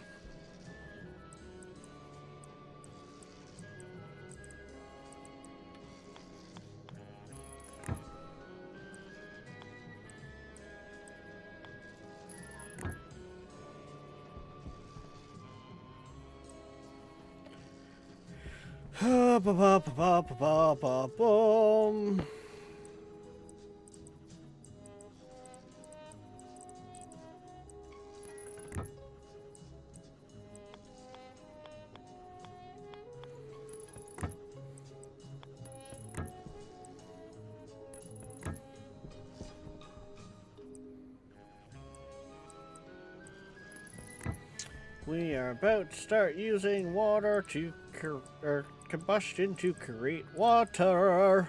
Speaker 2: Boom. We are about to start using water to combustion to create water.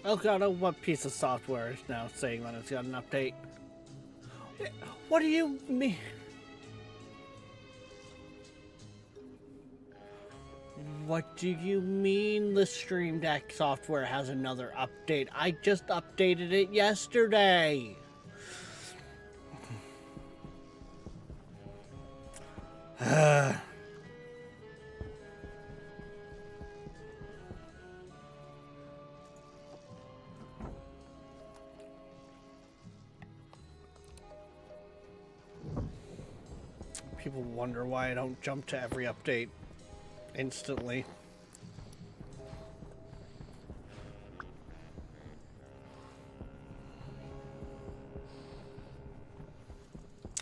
Speaker 2: Oh god, what piece of software is now saying that it's got an update? What do you mean? What do you mean the Stream Deck software has another update? I just updated it yesterday. People wonder why I don't jump to every update instantly.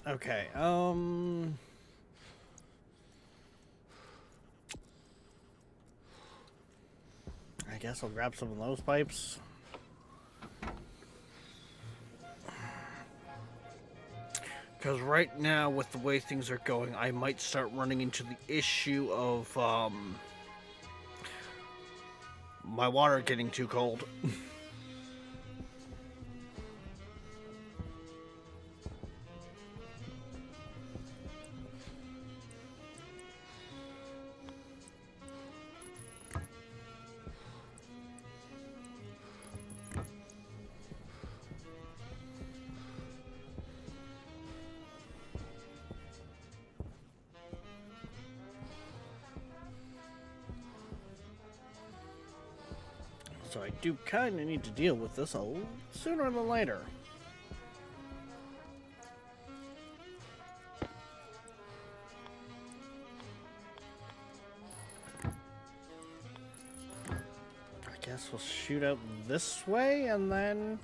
Speaker 2: Okay, I guess I'll grab some of those pipes. Because right now, with the way things are going, I might start running into the issue of my water getting too cold. So I do kind of need to deal with this a little sooner than later. I guess we'll shoot out this way and then...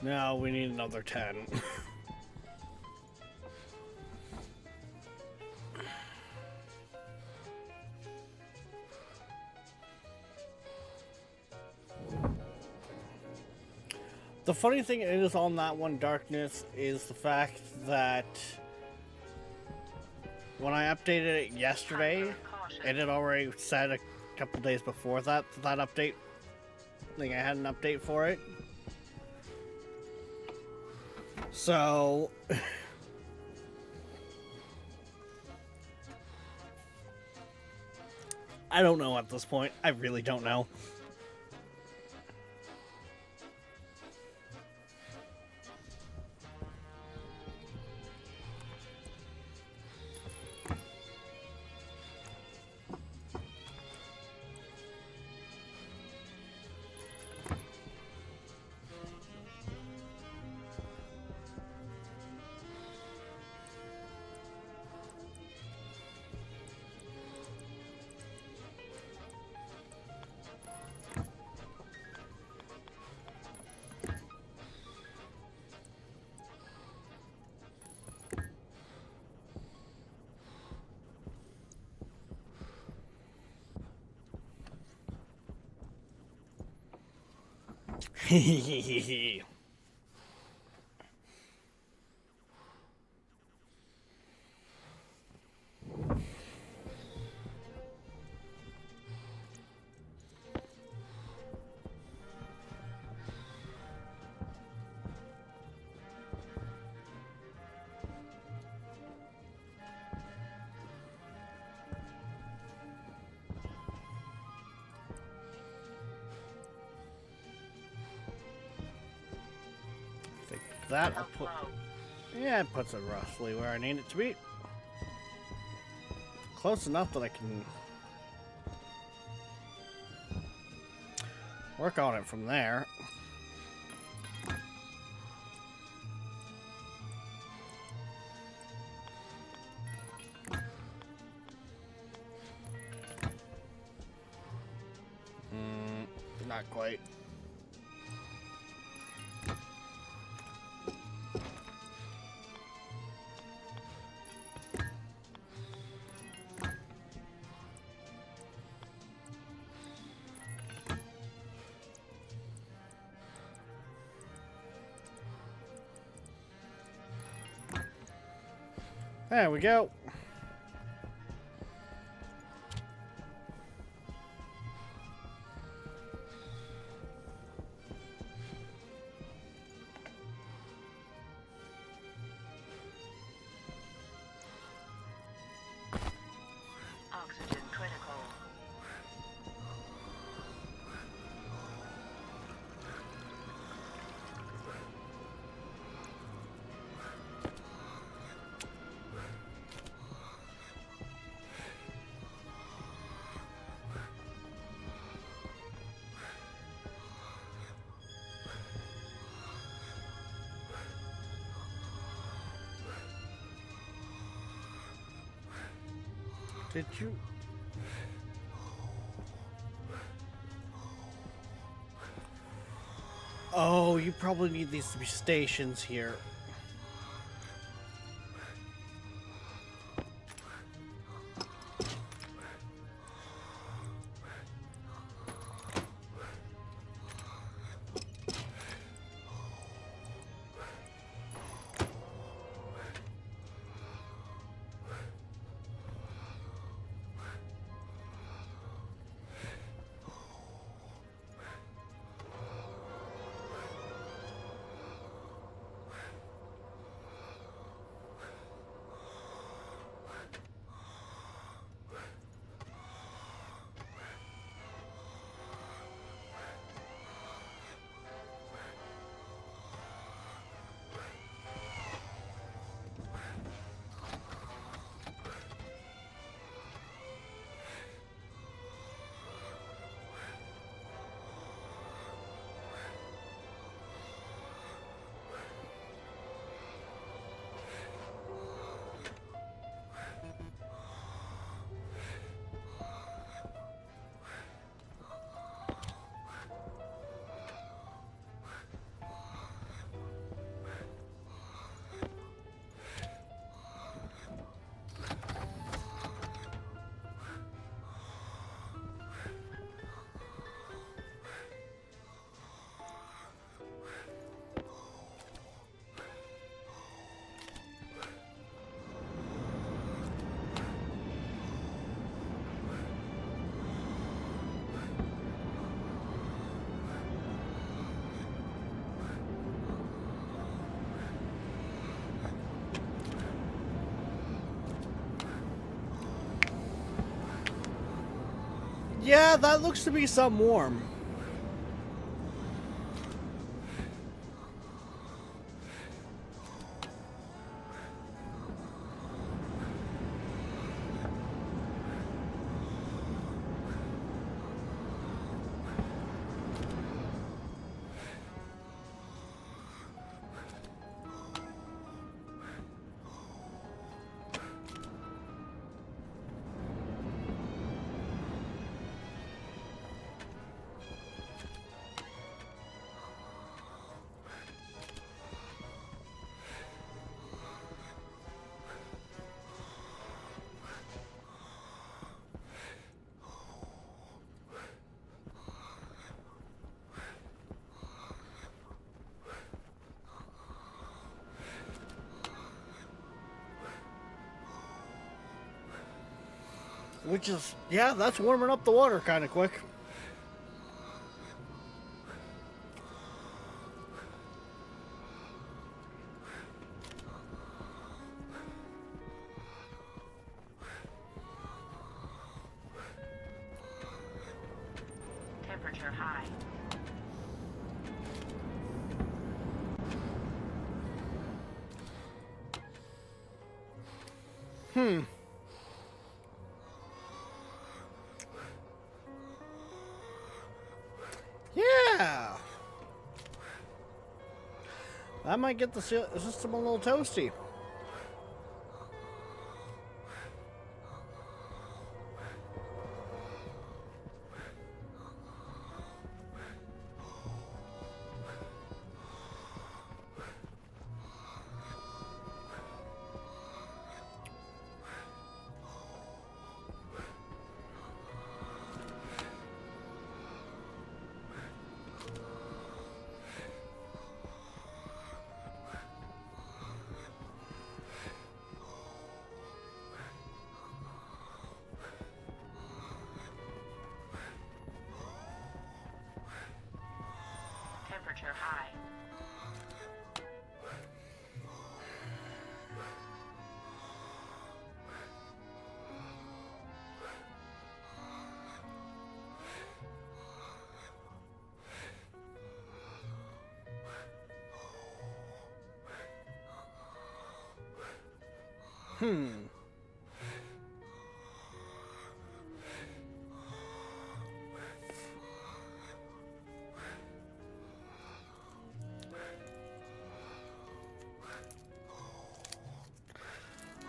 Speaker 2: Now we need another 10. The funny thing is on that one, Darkness, is the fact that when I updated it yesterday, it had already said a couple days before that update. I think I had an update for it. So I don't know at this point. I really don't know. think that
Speaker 4: How
Speaker 2: will put.
Speaker 4: close?
Speaker 2: Yeah, it puts it roughly where I need it to be. Close enough that I can work on it from there. Not quite. There we go.
Speaker 4: Oxygen critical.
Speaker 2: Did you? Oh, you probably need these to be stations here. Yeah, that looks to be some warm. Which is, yeah, that's warming up the water kind of quick.
Speaker 4: Temperature high.
Speaker 2: Yeah. That might get the system a little toasty.
Speaker 4: Temperature high.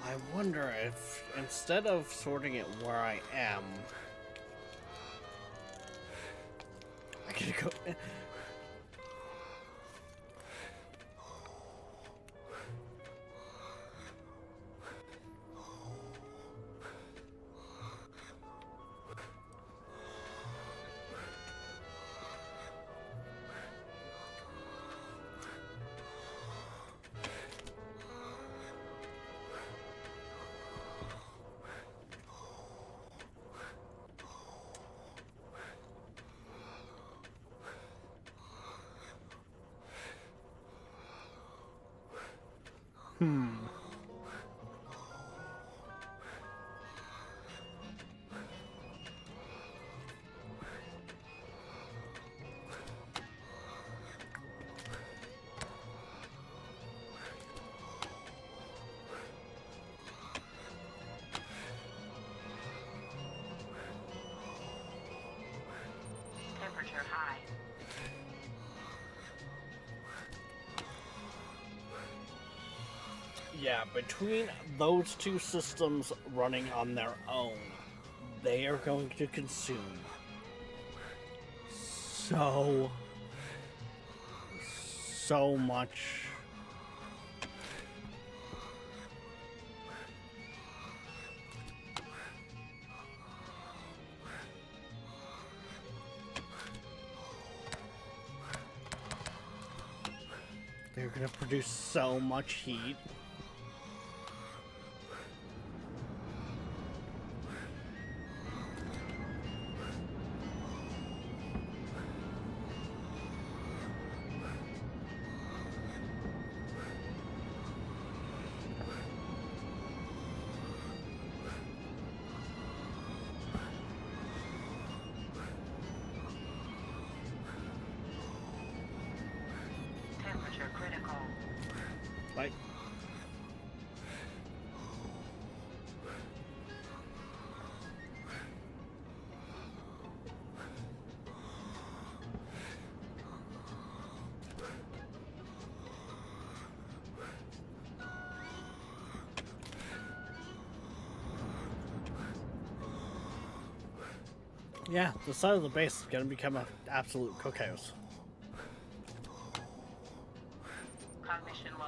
Speaker 2: I wonder if, instead of sorting it where I am, I could go...
Speaker 4: Temperature high.
Speaker 2: Yeah, between those two systems running on their own, they are going to consume so much. They're going to produce so much heat.
Speaker 4: Temperature critical.
Speaker 2: Like, yeah, the side of the base is going to become an absolute cookhouse.
Speaker 4: Cognition low.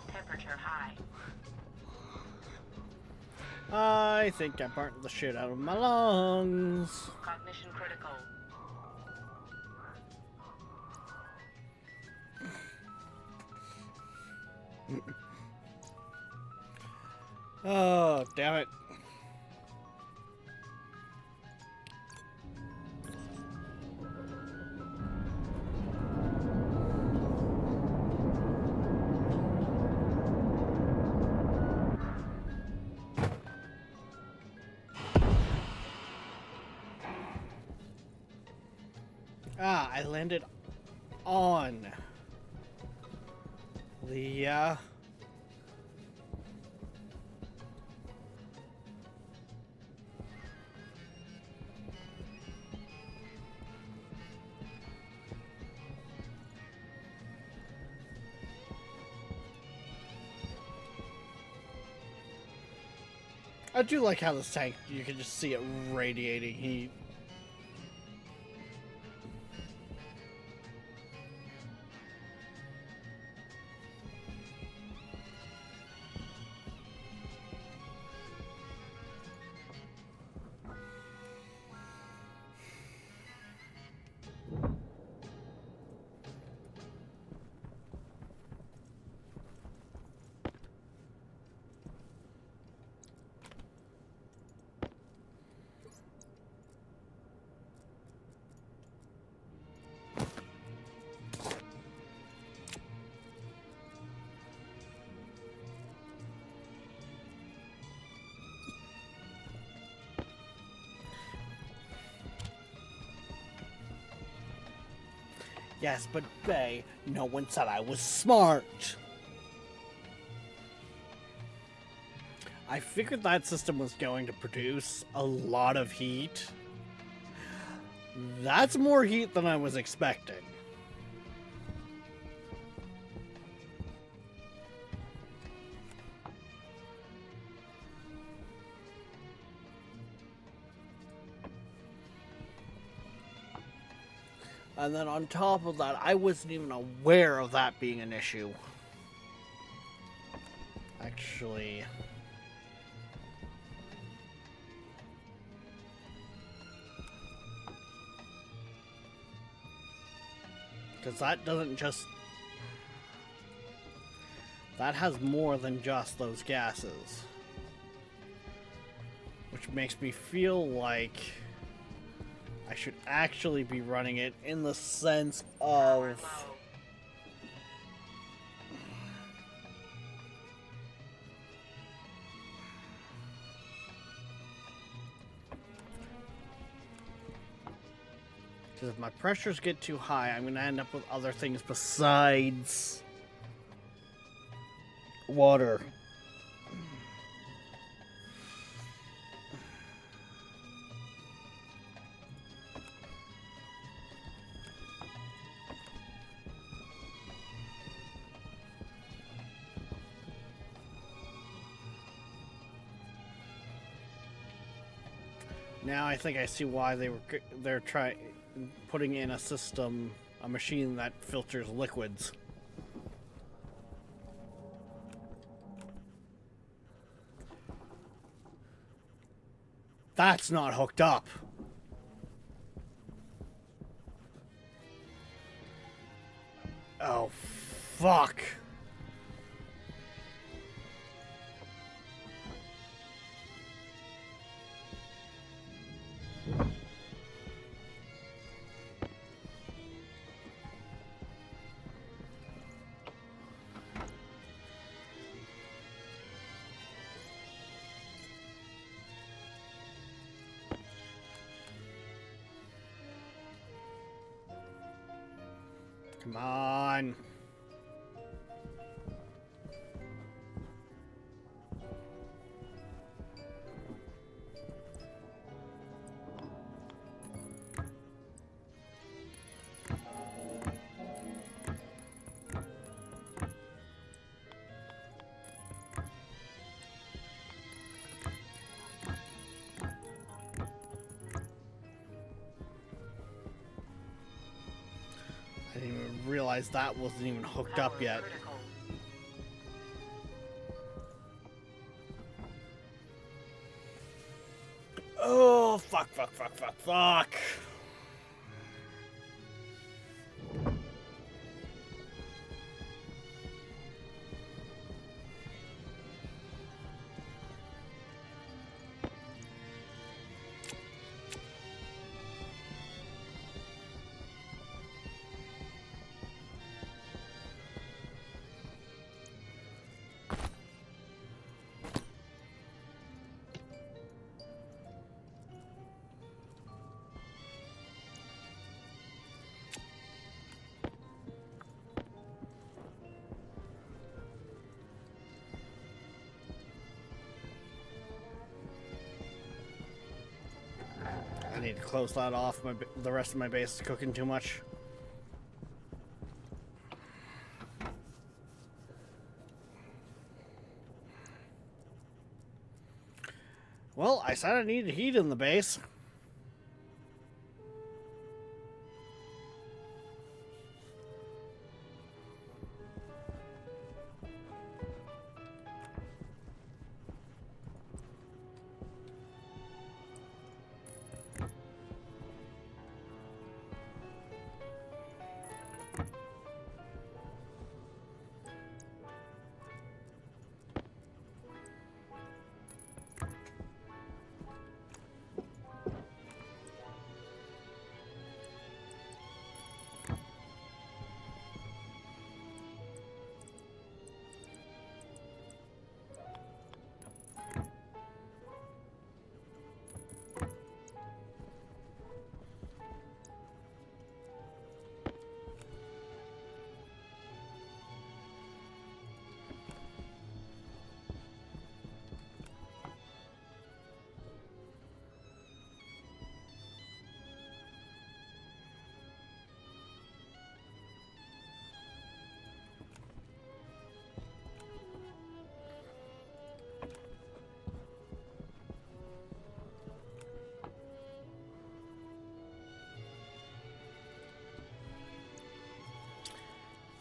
Speaker 4: Temperature high.
Speaker 2: I think I burnt the shit out of my lungs.
Speaker 4: Cognition critical.
Speaker 2: Oh, damn it. Ah, I landed on the, I do like how this tank, you can just see it radiating heat. Yes, but Bay, no one said I was smart. I figured that system was going to produce a lot of heat. That's more heat than I was expecting. And then on top of that, I wasn't even aware of that being an issue. Actually... because that doesn't just... that has more than just those gases. Which makes me feel like I should actually be running it in the sense
Speaker 4: Power
Speaker 2: of...
Speaker 4: low.
Speaker 2: because if my pressures get too high, I'm going to end up with other things besides water. Now I think I see why they're putting in a system, a machine that filters liquids. That's not hooked up. Oh, fuck. Come on. I didn't even realize that wasn't even hooked up
Speaker 4: Power
Speaker 2: yet.
Speaker 4: critical.
Speaker 2: Oh, fuck, fuck, fuck, fuck, fuck. need to close that off. The rest of my base is cooking too much. Well, I said I needed heat in the base.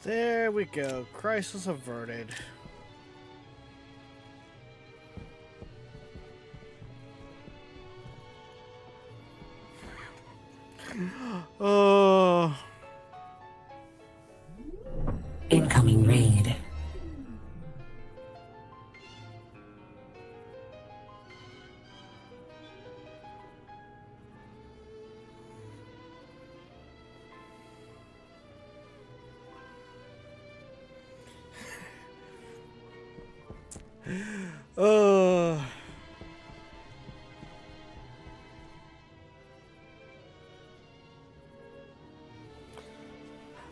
Speaker 2: There we go. Crisis averted. Oh.
Speaker 6: Incoming raid.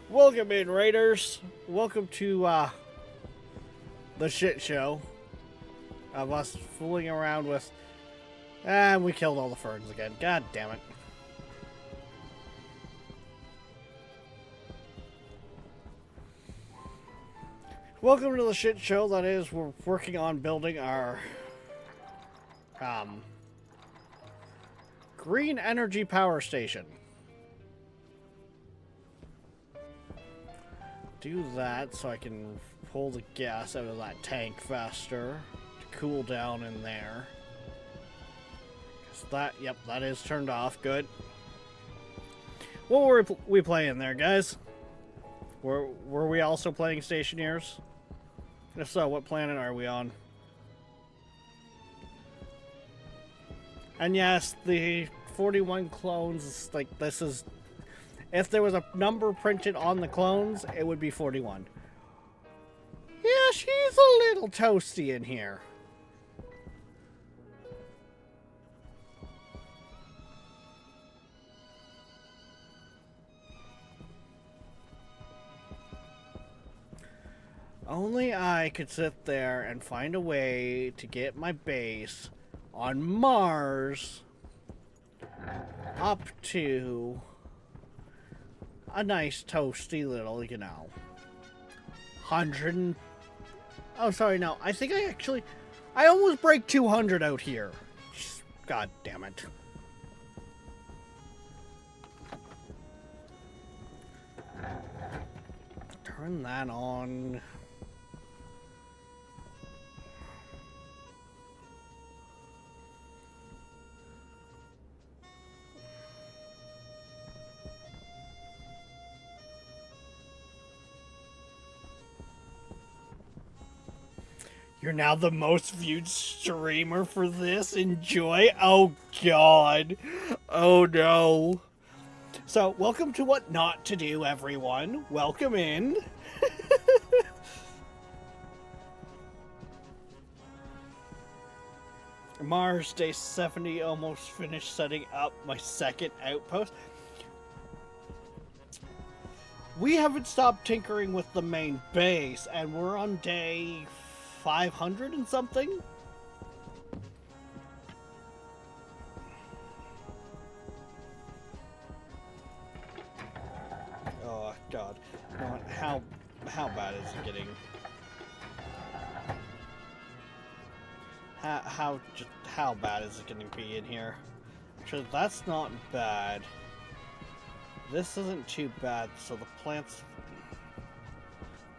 Speaker 2: Welcome in, Raiders. Welcome to the shit show of us fooling around with. And we killed all the ferns again. God damn it. Welcome to the shit show. That is, we're working on building our green energy power station. Do that so I can pull the gas out of that tank faster to cool down in there. Yep, that is turned off. Good. What were we playing there, guys? Were we also playing Stationeers? If so, what planet are we on? And yes, the 41 clones, like, this is... If there was a number printed on the clones, it would be 41. Yeah, she's a little toasty in here. Only I could sit there and find a way to get my base on Mars up to a nice toasty little, you know, 100. Oh, sorry, no. I think I almost break 200 out here. God damn it. Turn that on. You're now the most viewed streamer for this. Enjoy. Oh, God. Oh, no. So, welcome to What Not to Do, everyone. Welcome in. Mars, day 70, almost finished setting up my second outpost. We haven't stopped tinkering with the main base, and we're on day 500 and something? how bad is it getting? How bad is it going to be in here? Actually, that's not bad. This isn't too bad, so the plants,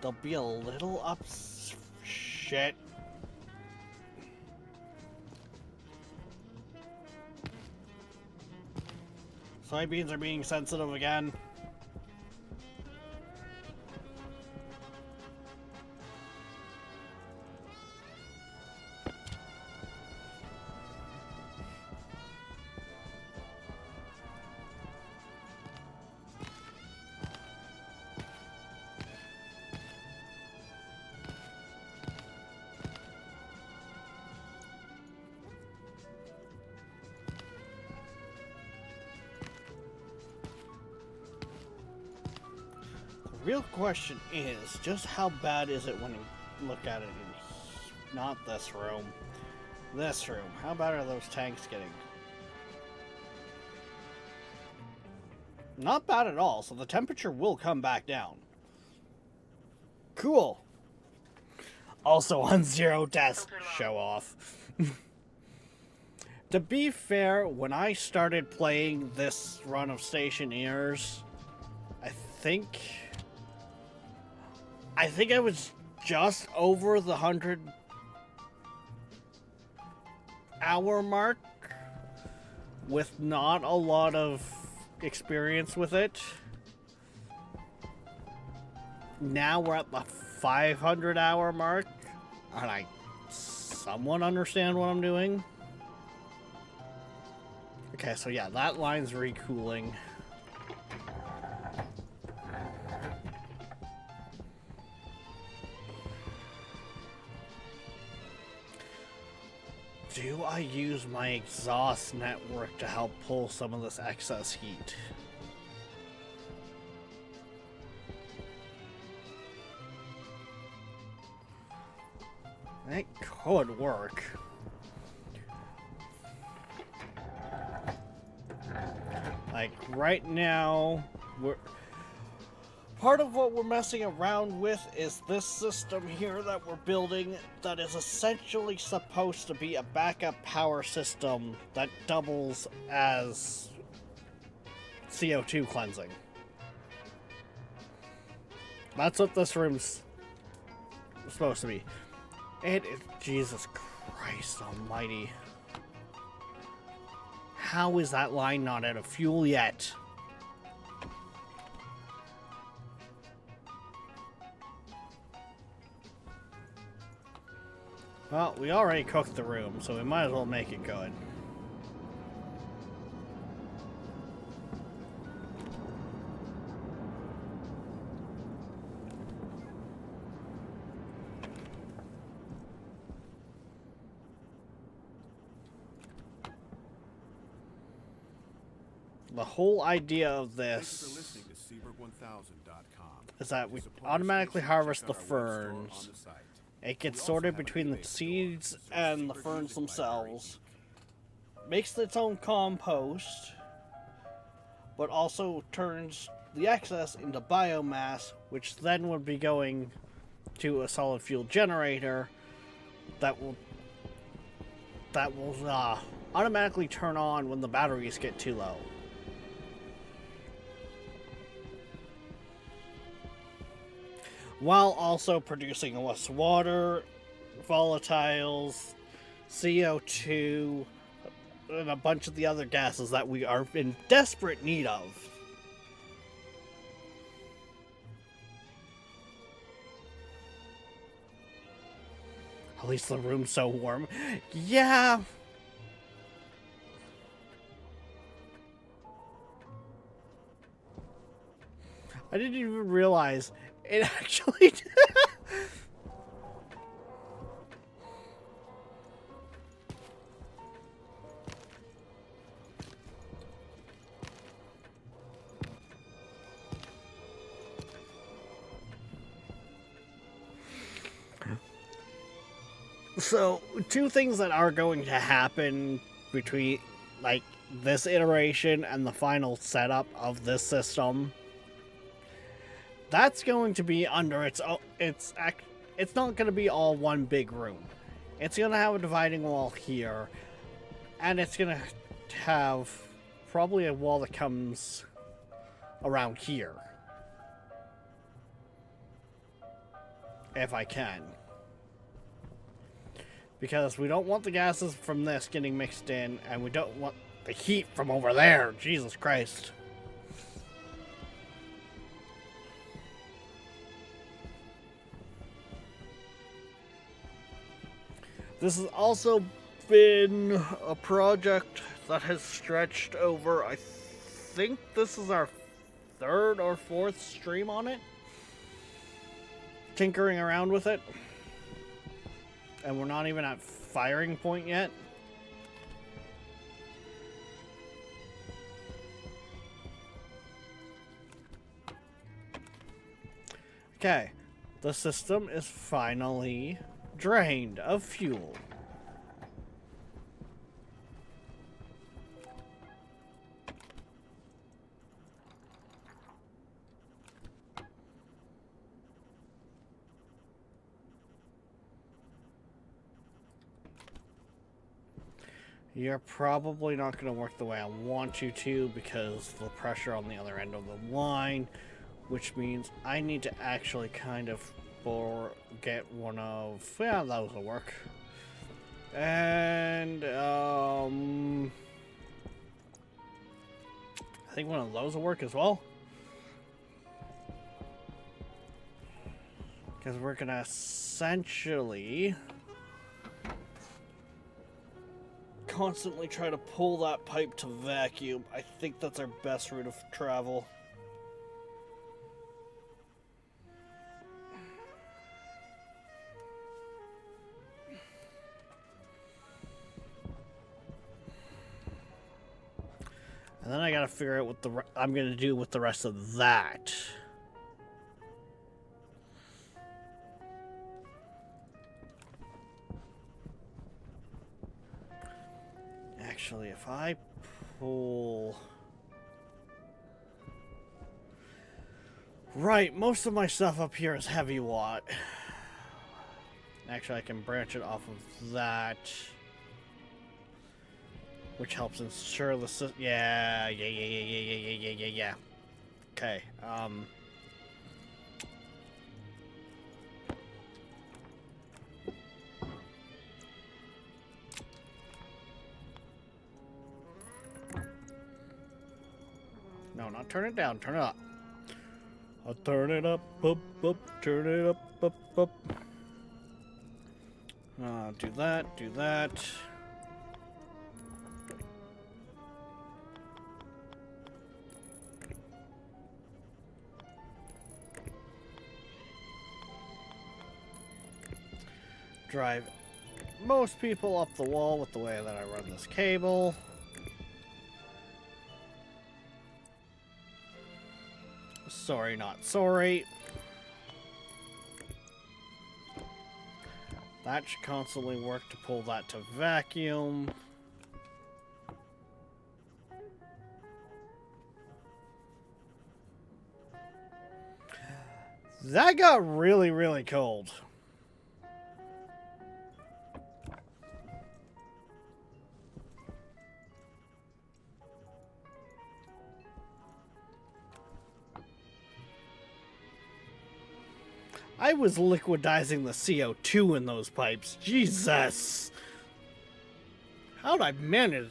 Speaker 2: they'll be a little shit. Soybeans are being sensitive again. The real question is, just how bad is it when you look at it in not this room, this room? How bad are those tanks getting? Not bad at all, so the temperature will come back down. Cool. Also on zero deaths. Show off. To be fair, when I started playing this run of Stationeers, I think I was just over the 100-hour mark with not a lot of experience with it. Now we're at the 500-hour mark, and I somewhat understand what I'm doing. Okay, so yeah, that line's recooling. Do I use my exhaust network to help pull some of this excess heat? That could work. Like, right now, part of what we're messing around with is this system here that we're building that is essentially supposed to be a backup power system that doubles as CO2 cleansing. That's what this room's supposed to be. It is, Jesus Christ almighty. How is that line not out of fuel yet? Well, we already cooked the room, so we might as well make it good. The whole idea of this is that we automatically harvest the ferns. It gets sorted between the seeds and the ferns themselves. Makes its own compost, but also turns the excess into biomass, which then would be going to a solid fuel generator that will automatically turn on when the batteries get too low. While also producing less water, volatiles, CO2, and a bunch of the other gases that we are in desperate need of. At least the room's so warm. Yeah. I didn't even realize it actually So, two things that are going to happen between, like, this iteration and the final setup of this system That's going to be under its own. It's not going to be all one big room. It's going to have a dividing wall here, and it's going to have probably a wall that comes around here. If I can. Because we don't want the gases from this getting mixed in, and we don't want the heat from over there. Jesus Christ. This has also been a project that has stretched over, I think this is our 3rd or 4th stream on it. Tinkering around with it. And we're not even at firing point yet. Okay. The system is finally drained of fuel. You're probably not going to work the way I want you to because the pressure on the other end of the line, which means I need to actually kind of get one of, yeah, those will work. And I think one of those will work as well. Because we're going to essentially constantly try to pull that pipe to vacuum. I think that's our best route of travel. And then I gotta figure out what I'm gonna do with the rest of that. Actually, if I pull... Right, most of my stuff up here is heavy watt. Actually, I can branch it off of that. Which helps ensure the system. Yeah. Okay, no, not turn it down, turn it up. I'll turn it up, turn it up. Do that. Drive most people up the wall with the way that I run this cable. Sorry, not sorry. That should constantly work to pull that to vacuum. That got really, really cold. I was liquidizing the CO2 in those pipes. Jesus! How'd I manage?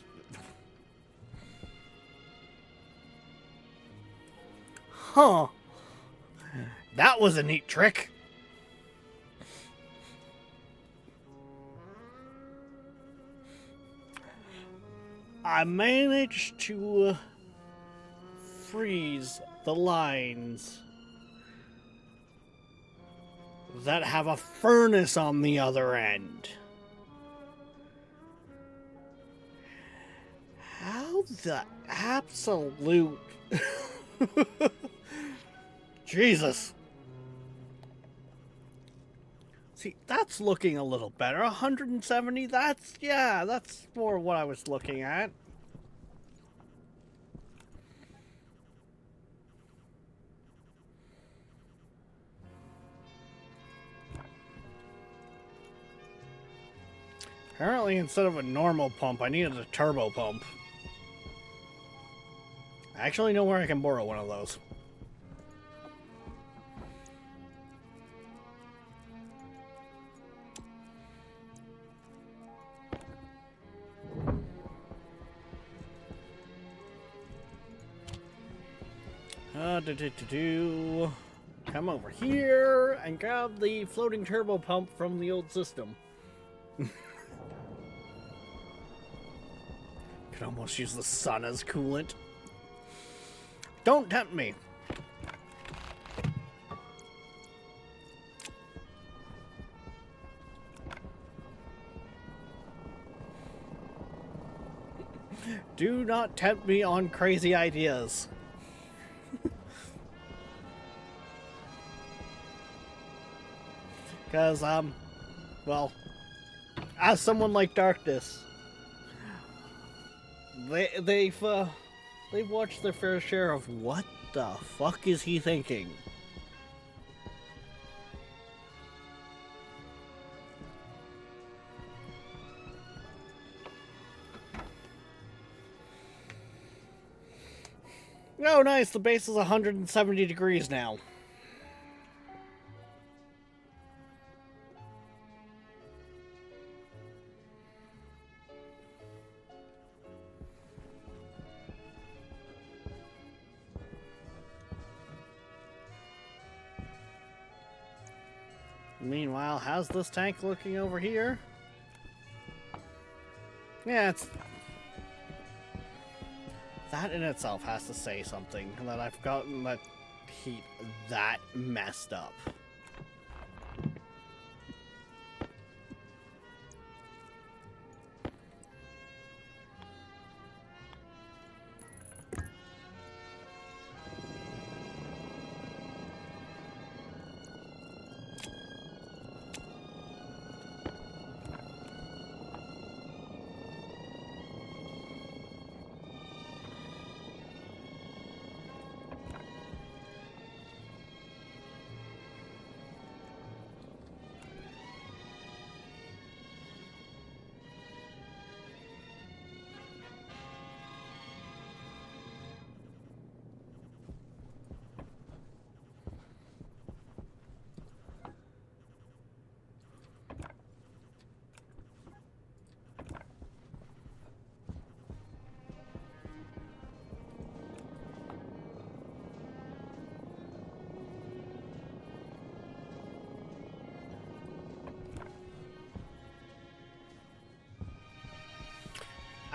Speaker 2: Huh. That was a neat trick. I managed to freeze the lines that have a furnace on the other end. How the absolute... Jesus. See, that's looking a little better. 170, that's more what I was looking at. Apparently, instead of a normal pump, I needed a turbo pump. I actually know where I can borrow one of those. Come over here and grab the floating turbo pump from the old system. Could almost use the sun as coolant. Don't tempt me. Do not tempt me on crazy ideas. Because, well, as someone like Darkness, they've watched their fair share of what the fuck is he thinking? Oh, nice, the base is 170 degrees now. Meanwhile, how's this tank looking over here? Yeah, it's... That in itself has to say something, that I've gotten that heat that messed up.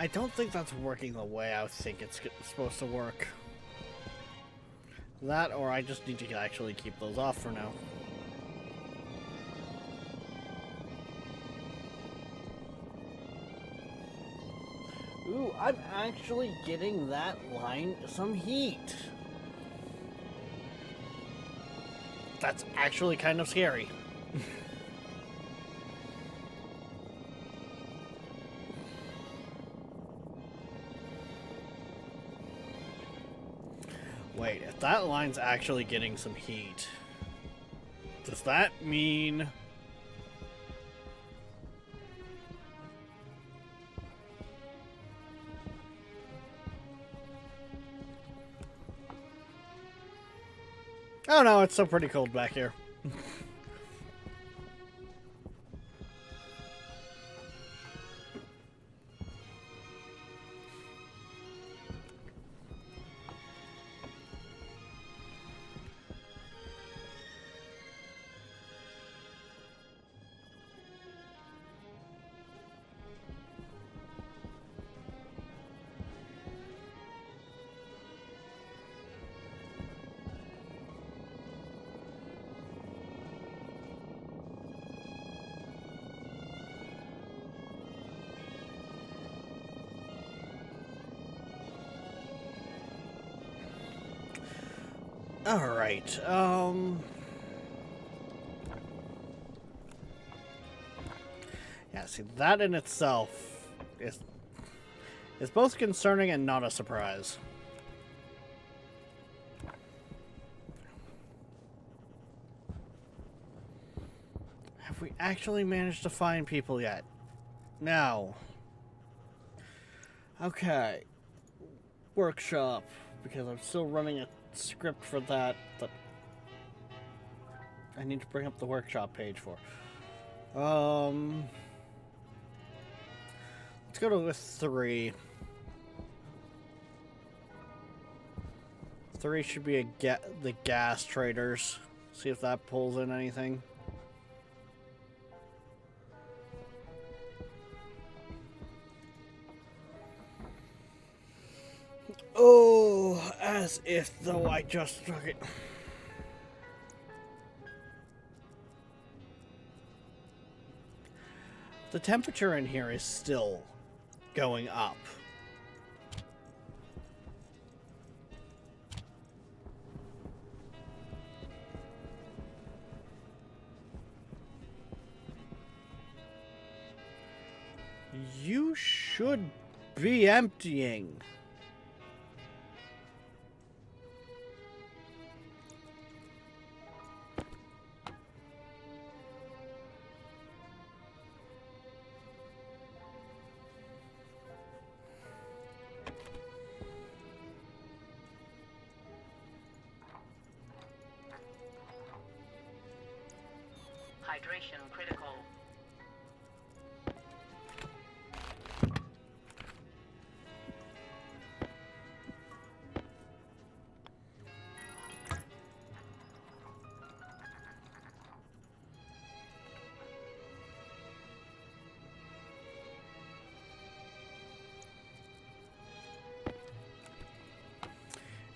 Speaker 2: I don't think that's working the way I think it's supposed to work. That, or I just need to actually keep those off for now. Ooh, I'm actually getting that line some heat. That's actually kind of scary. Wait, if that line's actually getting some heat, does that mean... Oh no, it's still pretty cold back here. Alright, yeah, see, that in itself is both concerning and not a surprise. Have we actually managed to find people yet? Now. Okay. Workshop. Because I'm still running a script for that I need to bring up the workshop page for. Let's go to 3. 3 should be the gas traders. See if that pulls in anything. Oh, as if though I just took it. The temperature in here is still going up. You should be emptying.
Speaker 4: Hydration critical.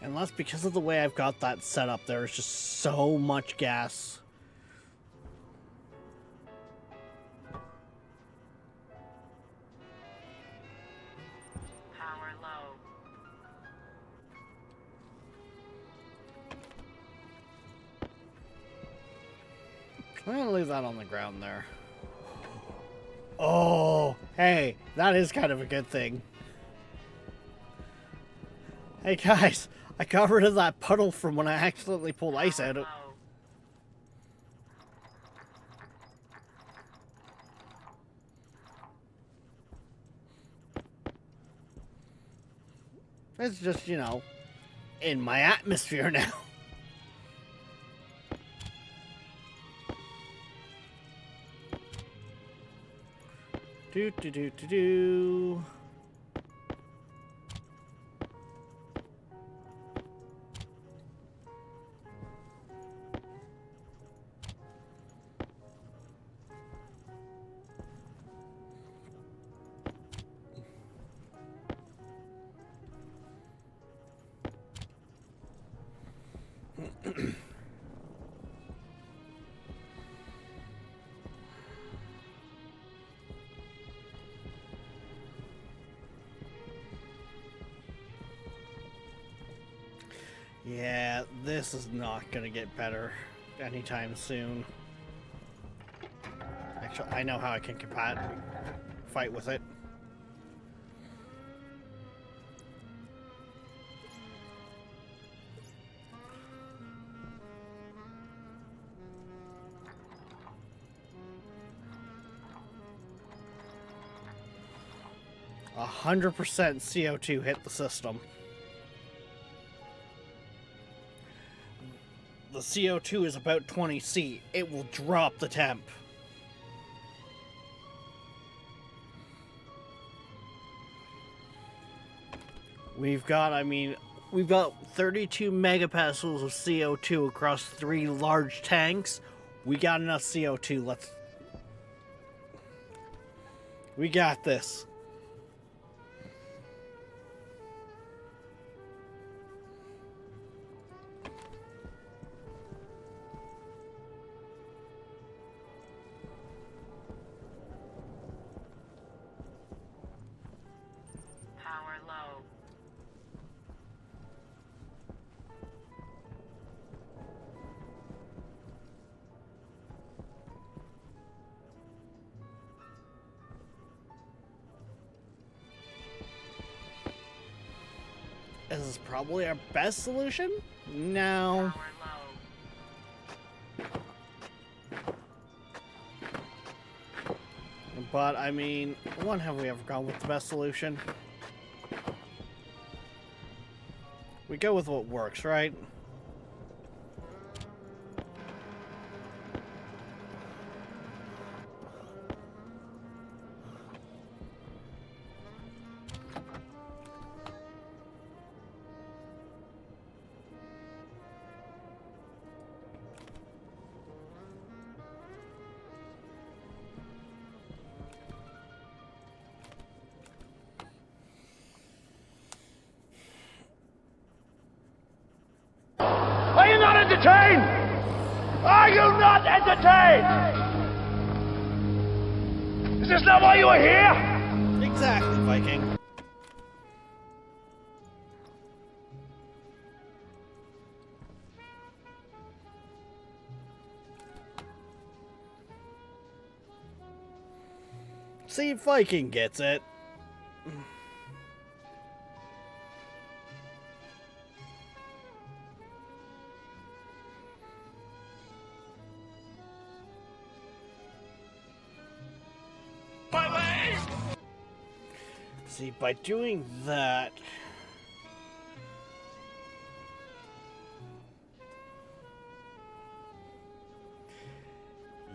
Speaker 2: And that's because of the way I've got that set up. There's just so much gas.
Speaker 4: Power low.
Speaker 2: I'm gonna leave that on the ground there. Oh, hey, that is kind of a good thing. Hey guys, I got rid of that puddle from when I accidentally pulled ice out of.
Speaker 4: Low.
Speaker 2: It's just, you know, in my atmosphere now. Do do do do do. Yeah, this is not gonna get better anytime soon. Actually, I know how I can fight with it. A 100% CO2 hit the system. The CO2 is about 20 C. It will drop the temp. We've got 32 megapascals of CO2 across 3 large tanks. We got enough CO2. We got this.
Speaker 4: Power low.
Speaker 2: Is this probably our best solution? No.
Speaker 4: Power low.
Speaker 2: But, I mean, when have we ever gone with the best solution? We go with what works, right?
Speaker 5: Are you not entertained? Are you not entertained? Is this not why you are here?
Speaker 2: Exactly, Viking. See, Viking gets it. See, by doing that...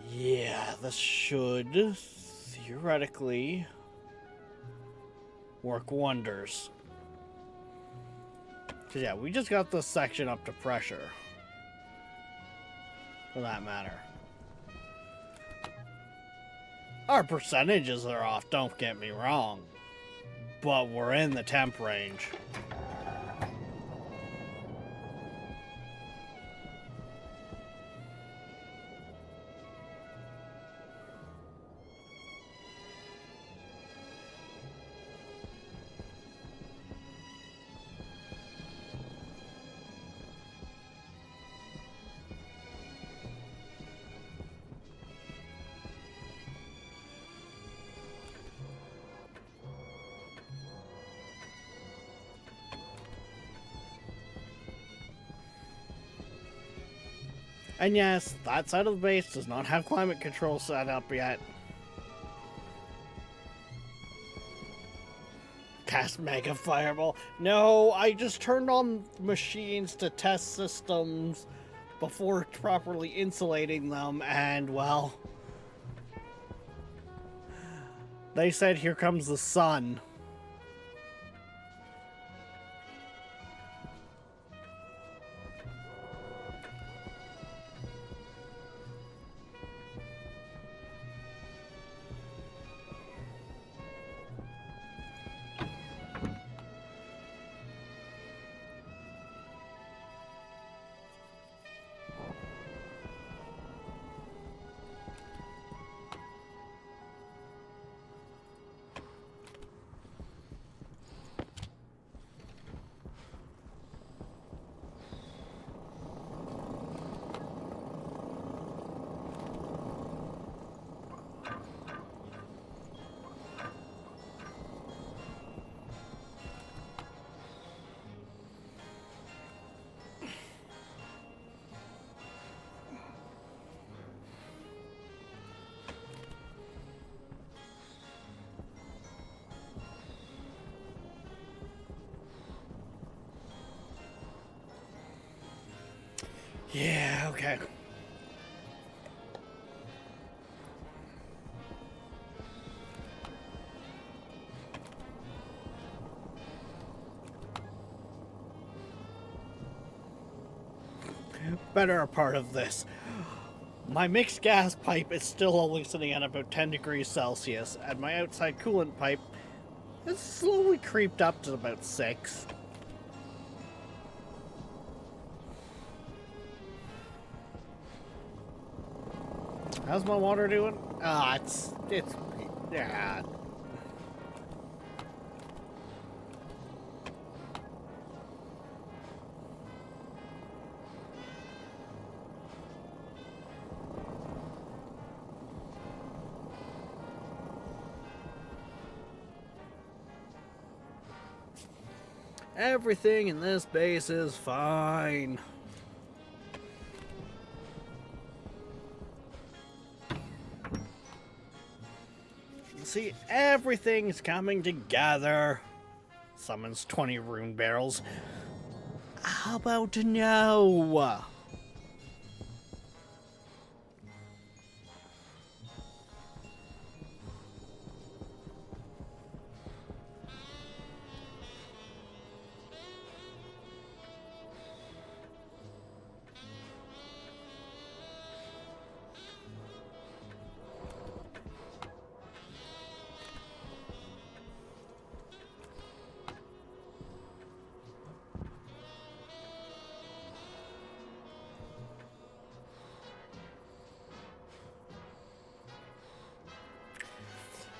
Speaker 2: Yeah, this should theoretically work wonders. Cause yeah, we just got this section up to pressure. For that matter. Our percentages are off, don't get me wrong. But we're in the temp range. And yes, that side of the base does not have climate control set up yet. Cast Mega Fireball. No, I just turned on machines to test systems before properly insulating them, and well... They said, here comes the sun. Yeah, okay. Better part of this. My mixed gas pipe is still only sitting at about 10 degrees Celsius, and my outside coolant pipe has slowly creeped up to about 6. How's my water doing? Ah, it's, yeah. Everything in this base is fine. See, everything's coming together. Summons 20 rune barrels. How about no?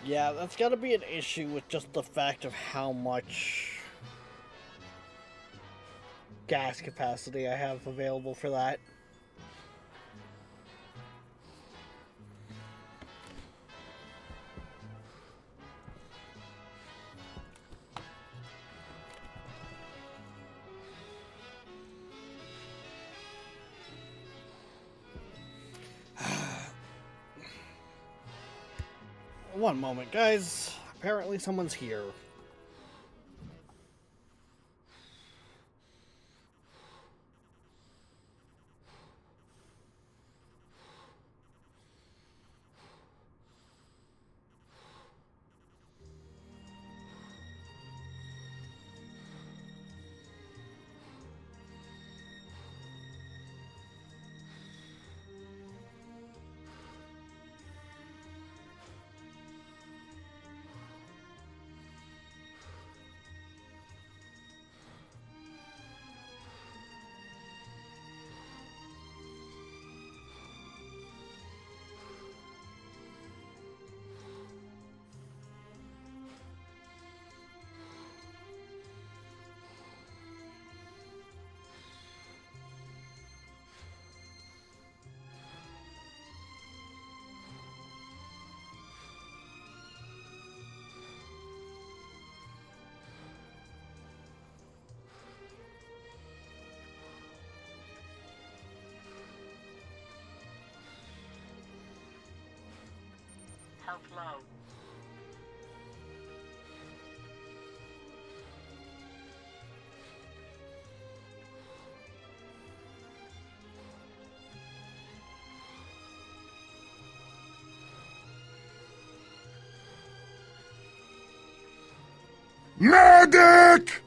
Speaker 2: Yeah, that's gotta be an issue with just the fact of how much gas capacity I have available for that. One moment, guys. Apparently someone's here.
Speaker 4: Health low.
Speaker 5: Medic!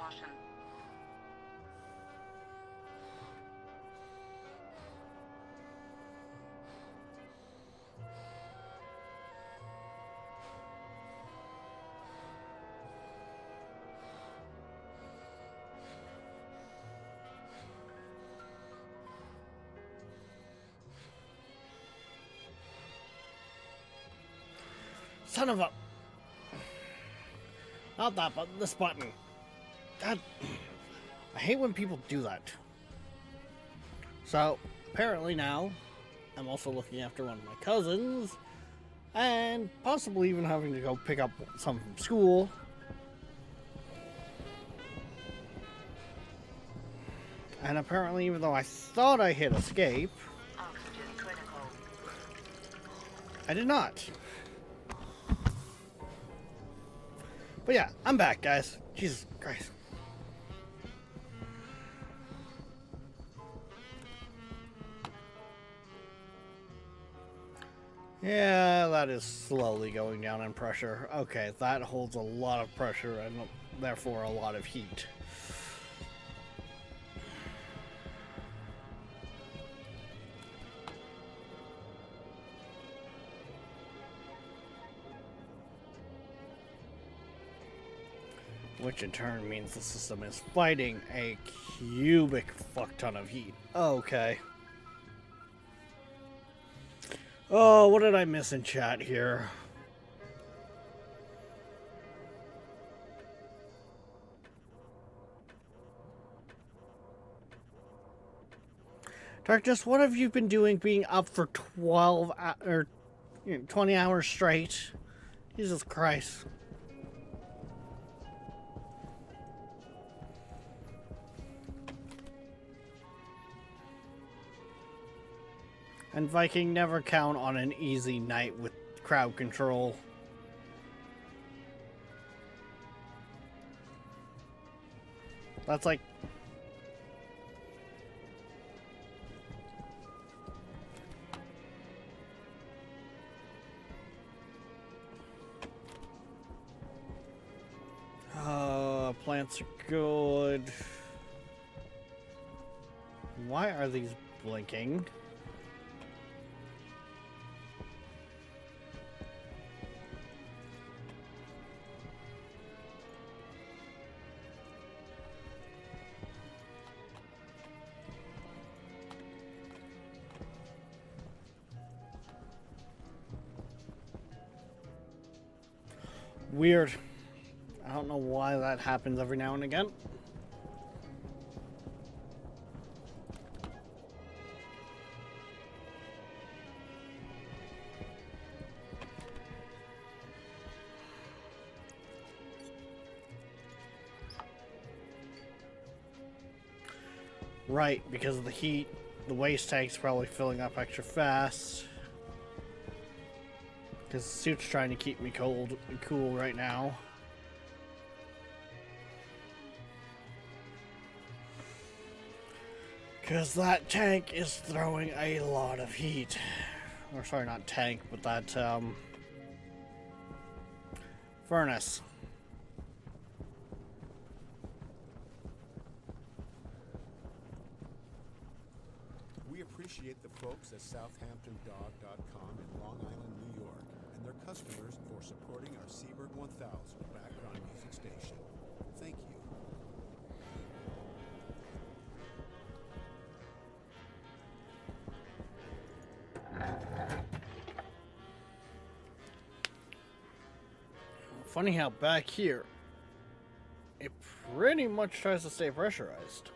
Speaker 4: caution.
Speaker 2: Son of a... Not that button, this button. God, I hate when people do that. So, apparently now, I'm also looking after one of my cousins, and possibly even having to go pick up some from school. And apparently, even though I thought I hit escape,
Speaker 4: Oxygen critical.
Speaker 2: I did not. But yeah, I'm back, guys. Jesus Christ. Yeah, that is slowly going down in pressure. Okay, that holds a lot of pressure and therefore a lot of heat. Which in turn means the system is fighting a cubic fuck ton of heat. Okay. Oh, what did I miss in chat here? Darkness, what have you been doing being up for 12 or 20 hours straight? Jesus Christ. And Viking, never count on an easy night with crowd control. That's like... plants are good. Why are these blinking? Weird. I don't know why that happens every now and again. Right, because of the heat, the waste tank's probably filling up extra fast. Because the suit's trying to keep me cool right now. Because that tank is throwing a lot of heat. Or sorry, not tank, but that furnace.
Speaker 1: We appreciate the folks at SouthamptonDog.com in Long Island, New York, and their customers for supporting our Seabird 1000 background music station. Thank you.
Speaker 2: Funny how back here, it pretty much tries to stay pressurized.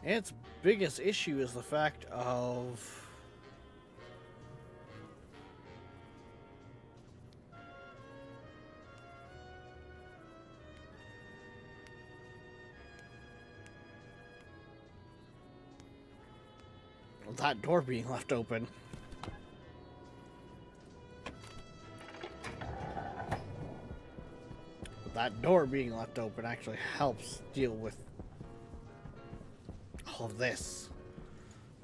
Speaker 2: Its biggest issue is the fact of that door being left open. That door being left open actually helps deal with all of this.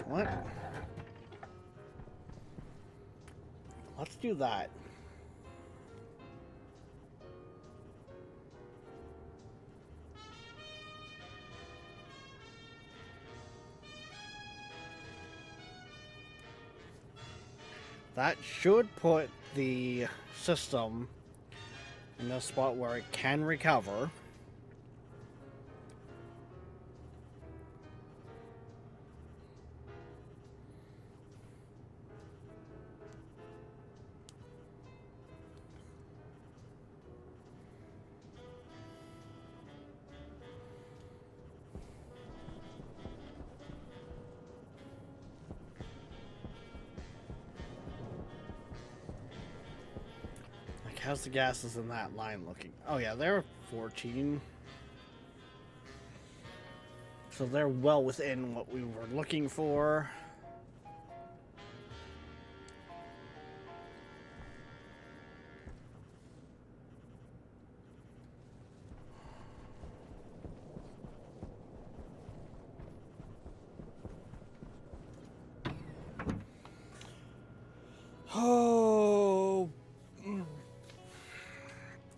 Speaker 2: What? Let's do that. That should put the system in a spot where it can recover. How's the gases in that line looking? Oh yeah, they're 14. So they're well within what we were looking for. Oh,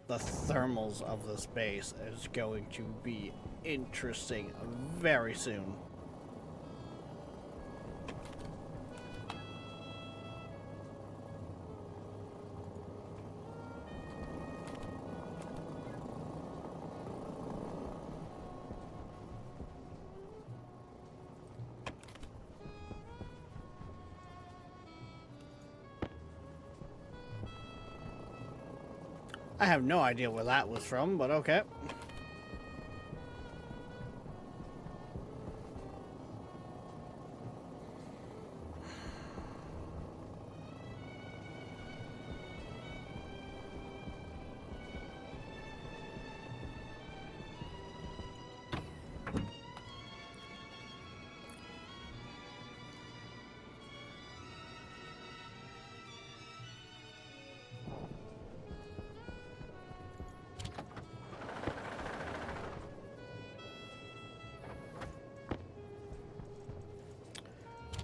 Speaker 2: the thermals of this base is going to be interesting very soon. I have no idea where that was from, but okay.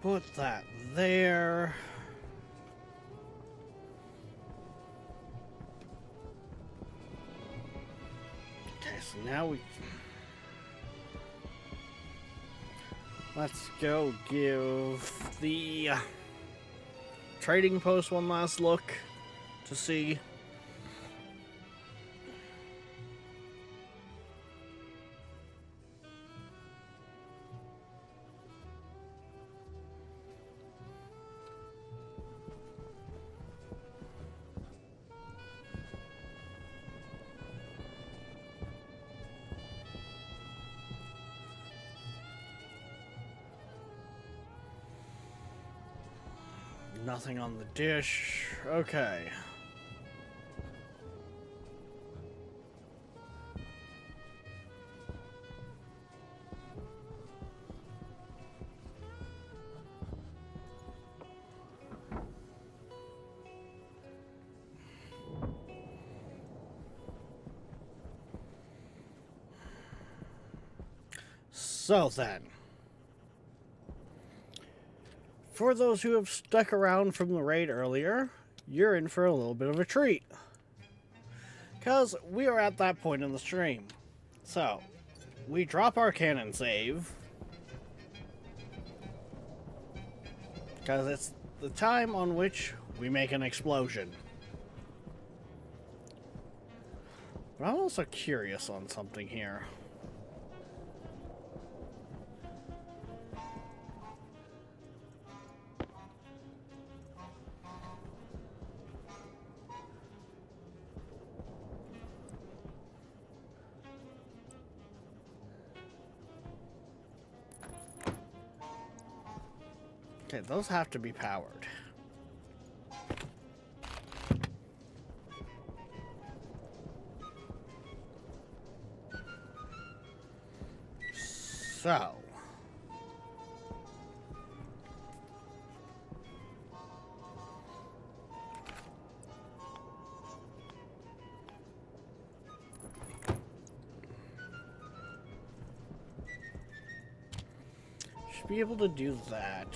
Speaker 2: Put that there. Okay, so now let's go give the trading post one last look to see. Nothing on the dish. Okay. So then, for those who have stuck around from the raid earlier, you're in for a little bit of a treat. Because we are at that point in the stream. So, we drop our cannon save. Because it's the time on which we make an explosion. But I'm also curious on something here. Okay, those have to be powered. So. Should be able to do that.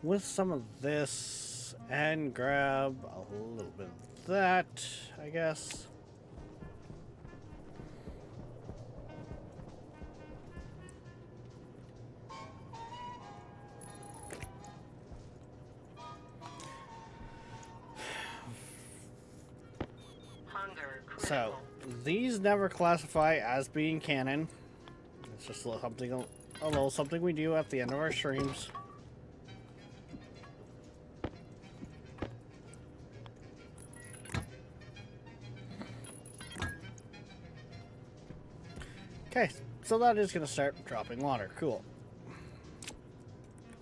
Speaker 2: With some of this, and grab a little bit of that, I guess. So, these never classify as being canon. It's just a little something we do at the end of our streams. Okay, so that is going to start dropping water. Cool.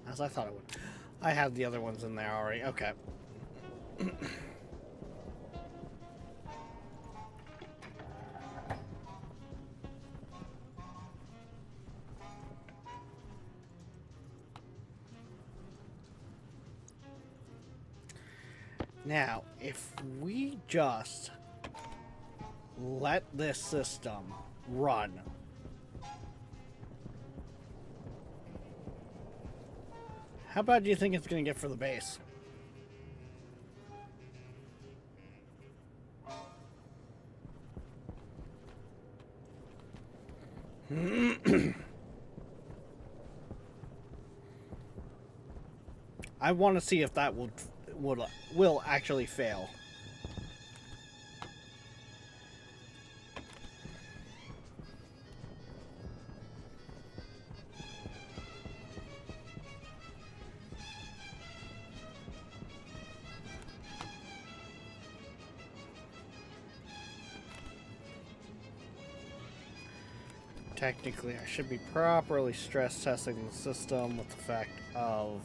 Speaker 2: As I thought it would. I have the other ones in there already. Okay. Now, if we just let this system run, how bad do you think it's going to get for the base? I want to see if that will actually fail. Technically, I should be properly stress testing the system with the fact of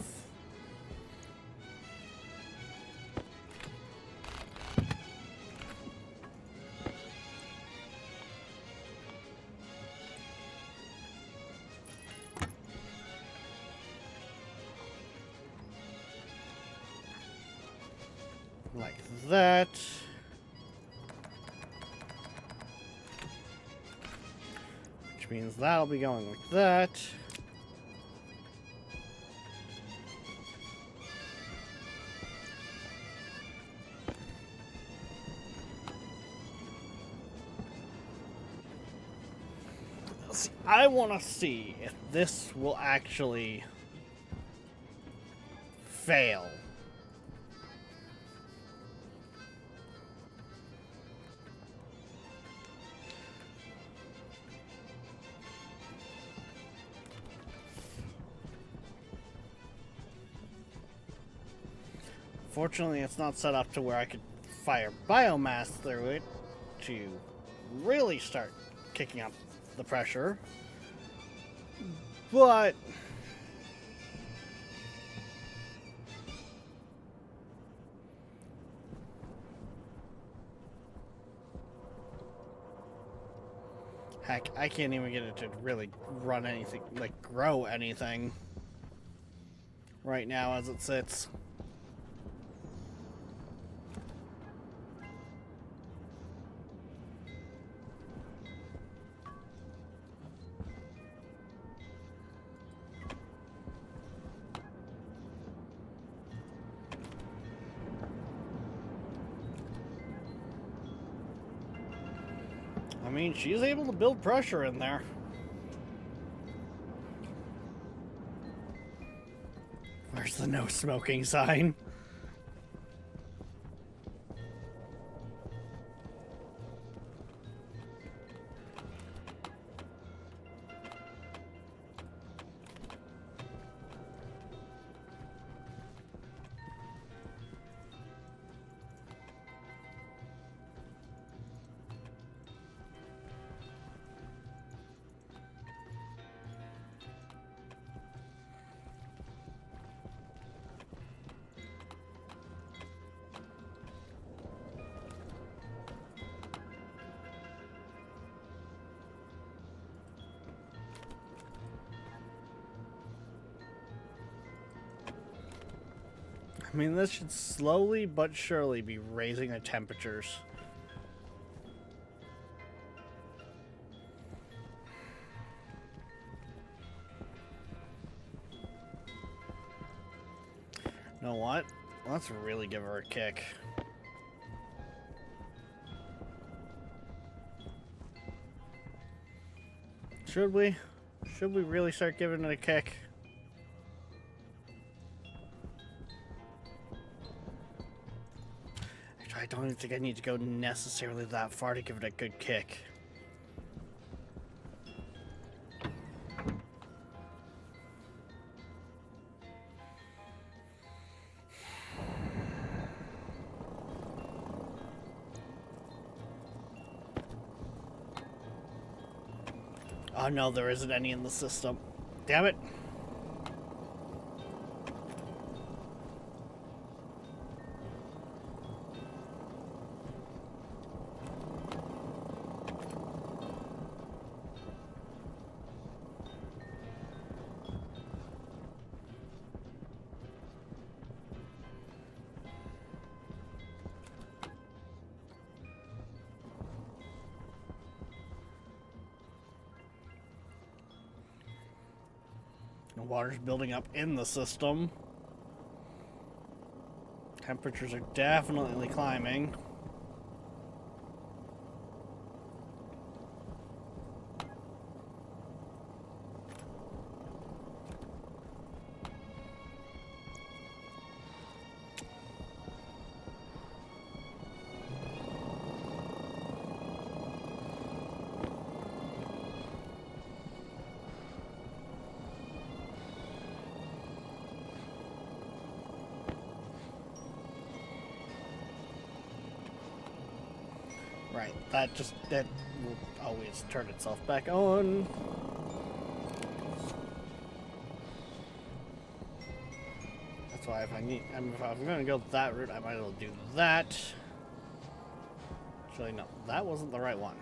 Speaker 2: like that. Which means that'll be going like that. See, I want to see if this will actually fail. Fortunately, it's not set up to where I could fire biomass through it to really start kicking up the pressure. But heck, I can't even get it to really run anything, like grow anything right now as it sits. I mean, she's able to build pressure in there. Where's the no smoking sign? I mean, this should slowly but surely be raising the temperatures. You know what? Let's really give her a kick. Should we? Should we really start giving it a kick? I don't even think I need to go necessarily that far to give it a good kick. Oh no, there isn't any in the system. Damn it. The water's building up in the system. Temperatures are definitely climbing. Right, that will always turn itself back on. That's why if I'm gonna go that route, I might as well do that. Actually, no, that wasn't the right one.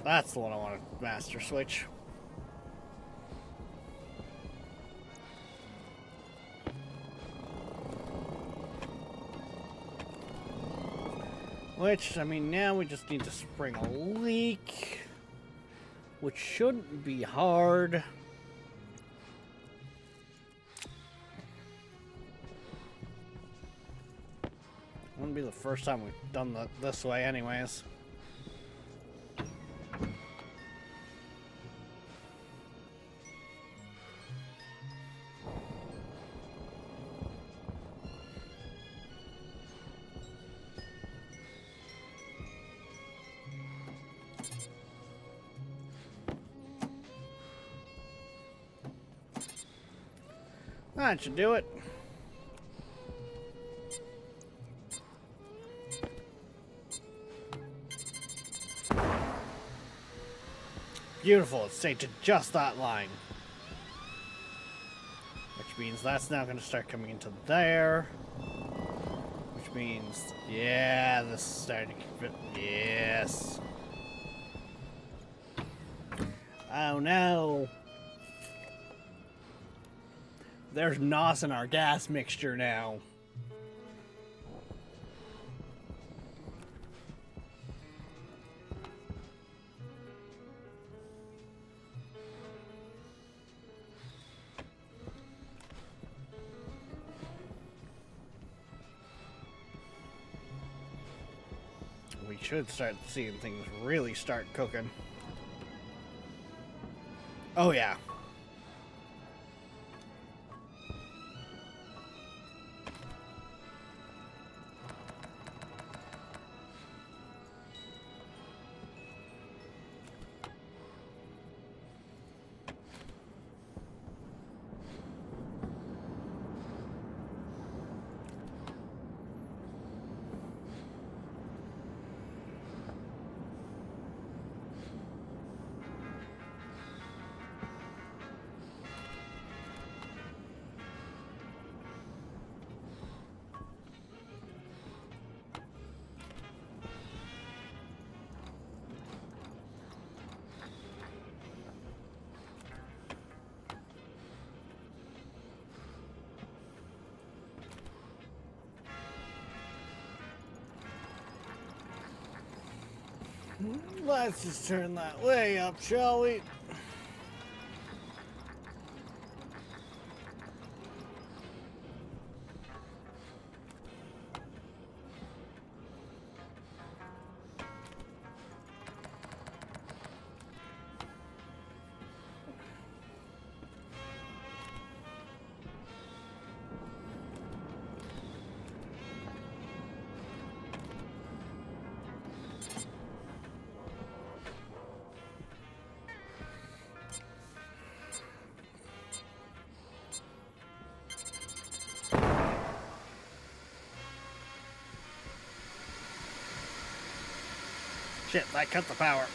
Speaker 2: That's the one I want to master switch. Which, I mean, now we just need to spring a leak, which shouldn't be hard. Wouldn't be the first time we've done that this way anyways. That should do it. Beautiful, it's stayed to just that line. Which means that's now going to start coming into there. Which means, yeah, this is starting to fit. Yes. Oh no. There's NOS in our gas mixture now. We should start seeing things really start cooking. Oh yeah. Let's just turn that way up, shall we? Shit, that cut the power.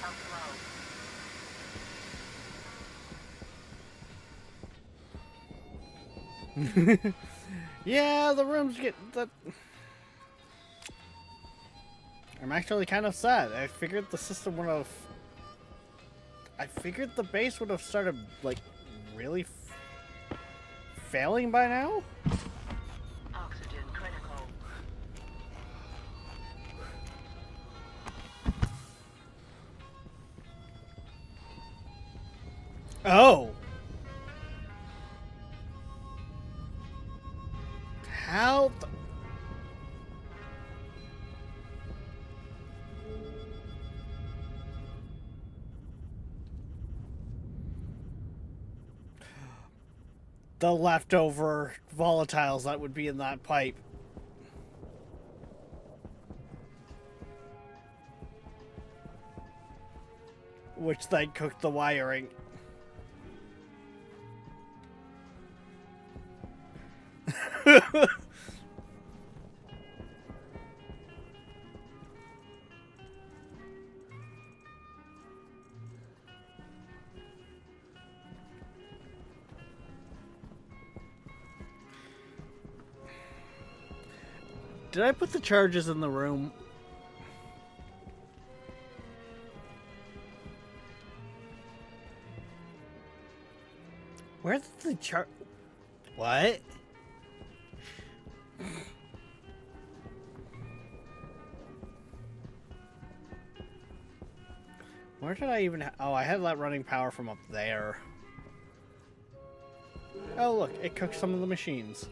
Speaker 4: Up low.
Speaker 2: Yeah, the rooms get that. I'm actually kind of sad. I figured the system would have. I figured the base would have started like really failing by now.
Speaker 4: Oxygen critical.
Speaker 2: Oh. How the... The leftover volatiles that would be in that pipe. Which then cooked the wiring. Did I put the charges in the room? Where did the char... What? Where did I even... Oh, I had that running power from up there. Oh, look. It cooked some of the machines.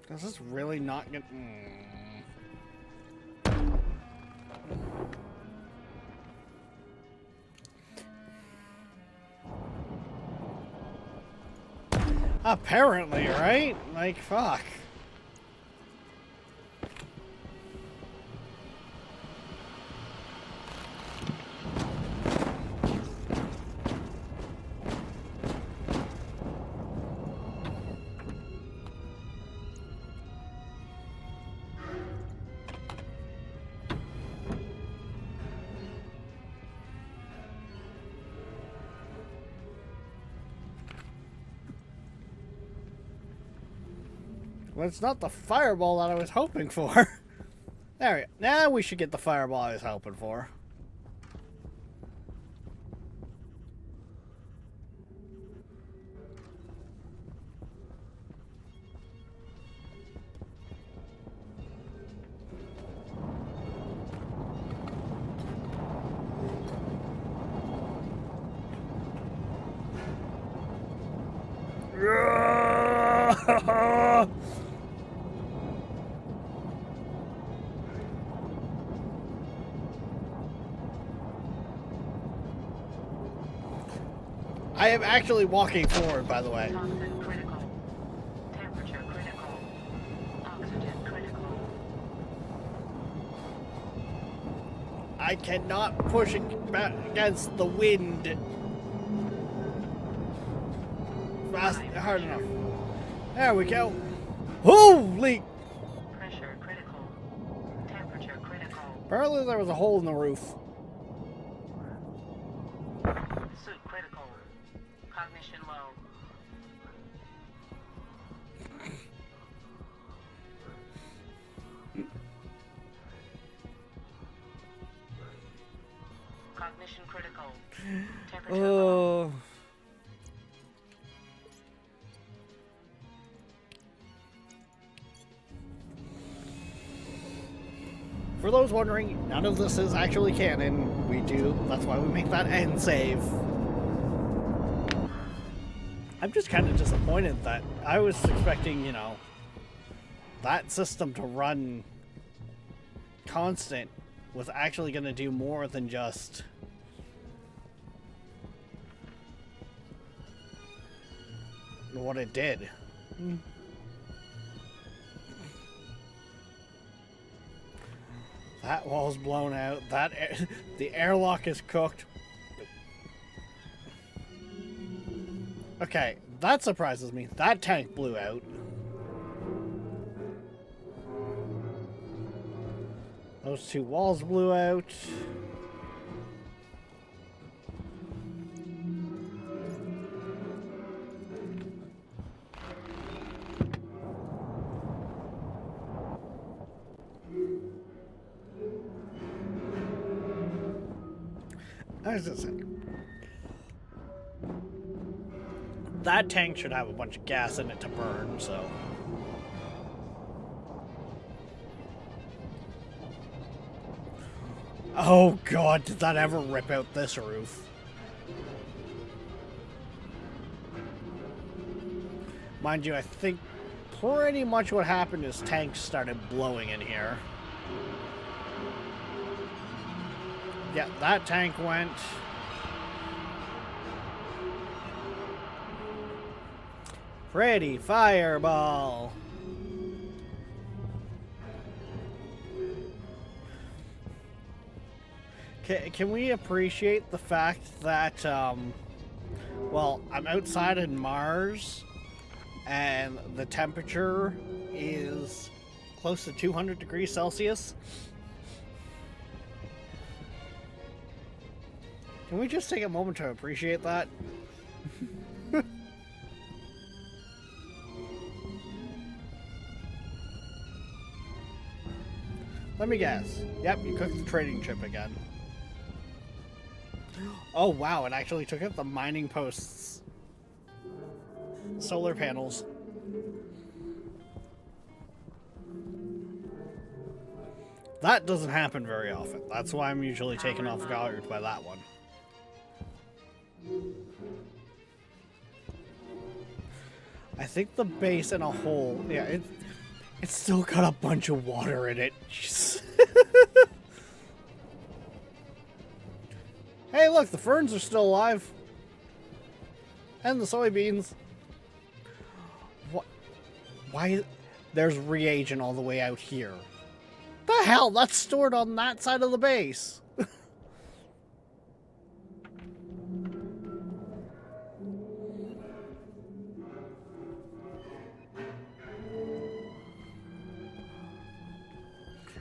Speaker 2: This is really not good. Apparently, right? Like, fuck. Well, it's not the fireball that I was hoping for. There we go. Now we should get the fireball I was hoping for. I am actually walking forward, by the way.
Speaker 4: Toxin critical. Temperature critical. Oxygen critical.
Speaker 2: I cannot push it back against the wind fast, hard enough. There we go. Holy!
Speaker 4: Pressure critical. Temperature critical.
Speaker 2: Apparently there was a hole in the roof.
Speaker 4: Suit critical. Cognition low. Cognition critical. Temperature low.
Speaker 2: Oh. For those wondering, none of this is actually canon. We do. That's why we make that end save. I'm just kind of disappointed that I was expecting, you know, that system to run constant was actually going to do more than just what it did. That wall's blown out. The airlock is cooked. Okay, that surprises me. That tank blew out. Those two walls blew out. I was just saying. That tank should have a bunch of gas in it to burn, so. Oh god, did that ever rip out this roof? Mind you, I think pretty much what happened is tanks started blowing in here. Yeah, that tank went. Pretty fireball. Can we appreciate the fact that, well, I'm outside in Mars, and the temperature is close to 200 degrees Celsius? Can we just take a moment to appreciate that? Let me guess. Yep, you cooked the trading chip again. Oh wow, it actually took out the mining post's solar panels. That doesn't happen very often. That's why I'm usually taken off guard by that one. I think the base in a whole, yeah, it's still got a bunch of water in it. Hey, look, the ferns are still alive. And the soybeans. What? Why? There's reagent all the way out here. The hell? That's stored on that side of the base.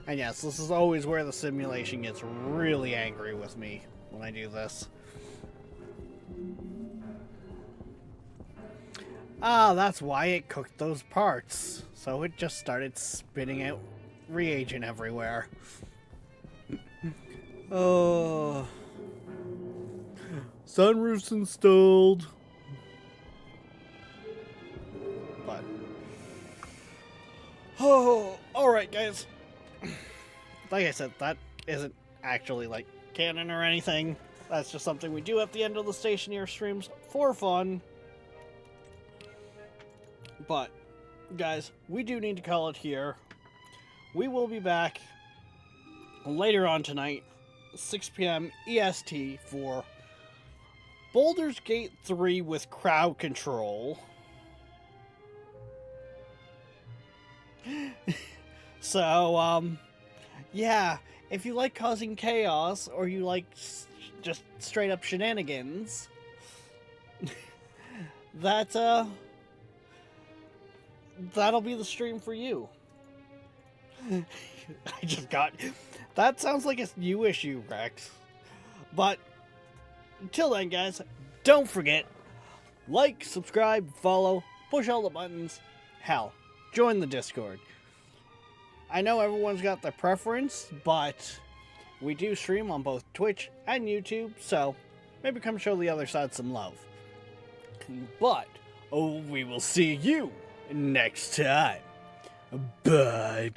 Speaker 2: And yes, this is always where the simulation gets really angry with me when I do this. Ah, that's why it cooked those parts. So it just started spitting out reagent everywhere. Oh. Sunroof's installed. But. Oh, alright, guys. Like I said, that isn't actually like canon or anything. That's just something we do at the end of the Stationeer streams for fun. But, guys, we do need to call it here. We will be back later on tonight, 6 p.m. EST, for Baldur's Gate 3 with crowd control. So, yeah, if you like causing chaos, or you like just straight up shenanigans, that'll be the stream for you. I just got... That sounds like a you issue, Rex. But, until then, guys, don't forget, like, subscribe, follow, push all the buttons. Hell, join the Discord. I know everyone's got their preference, but we do stream on both Twitch and YouTube, so maybe come show the other side some love. But, we will see you next time. Bye-bye.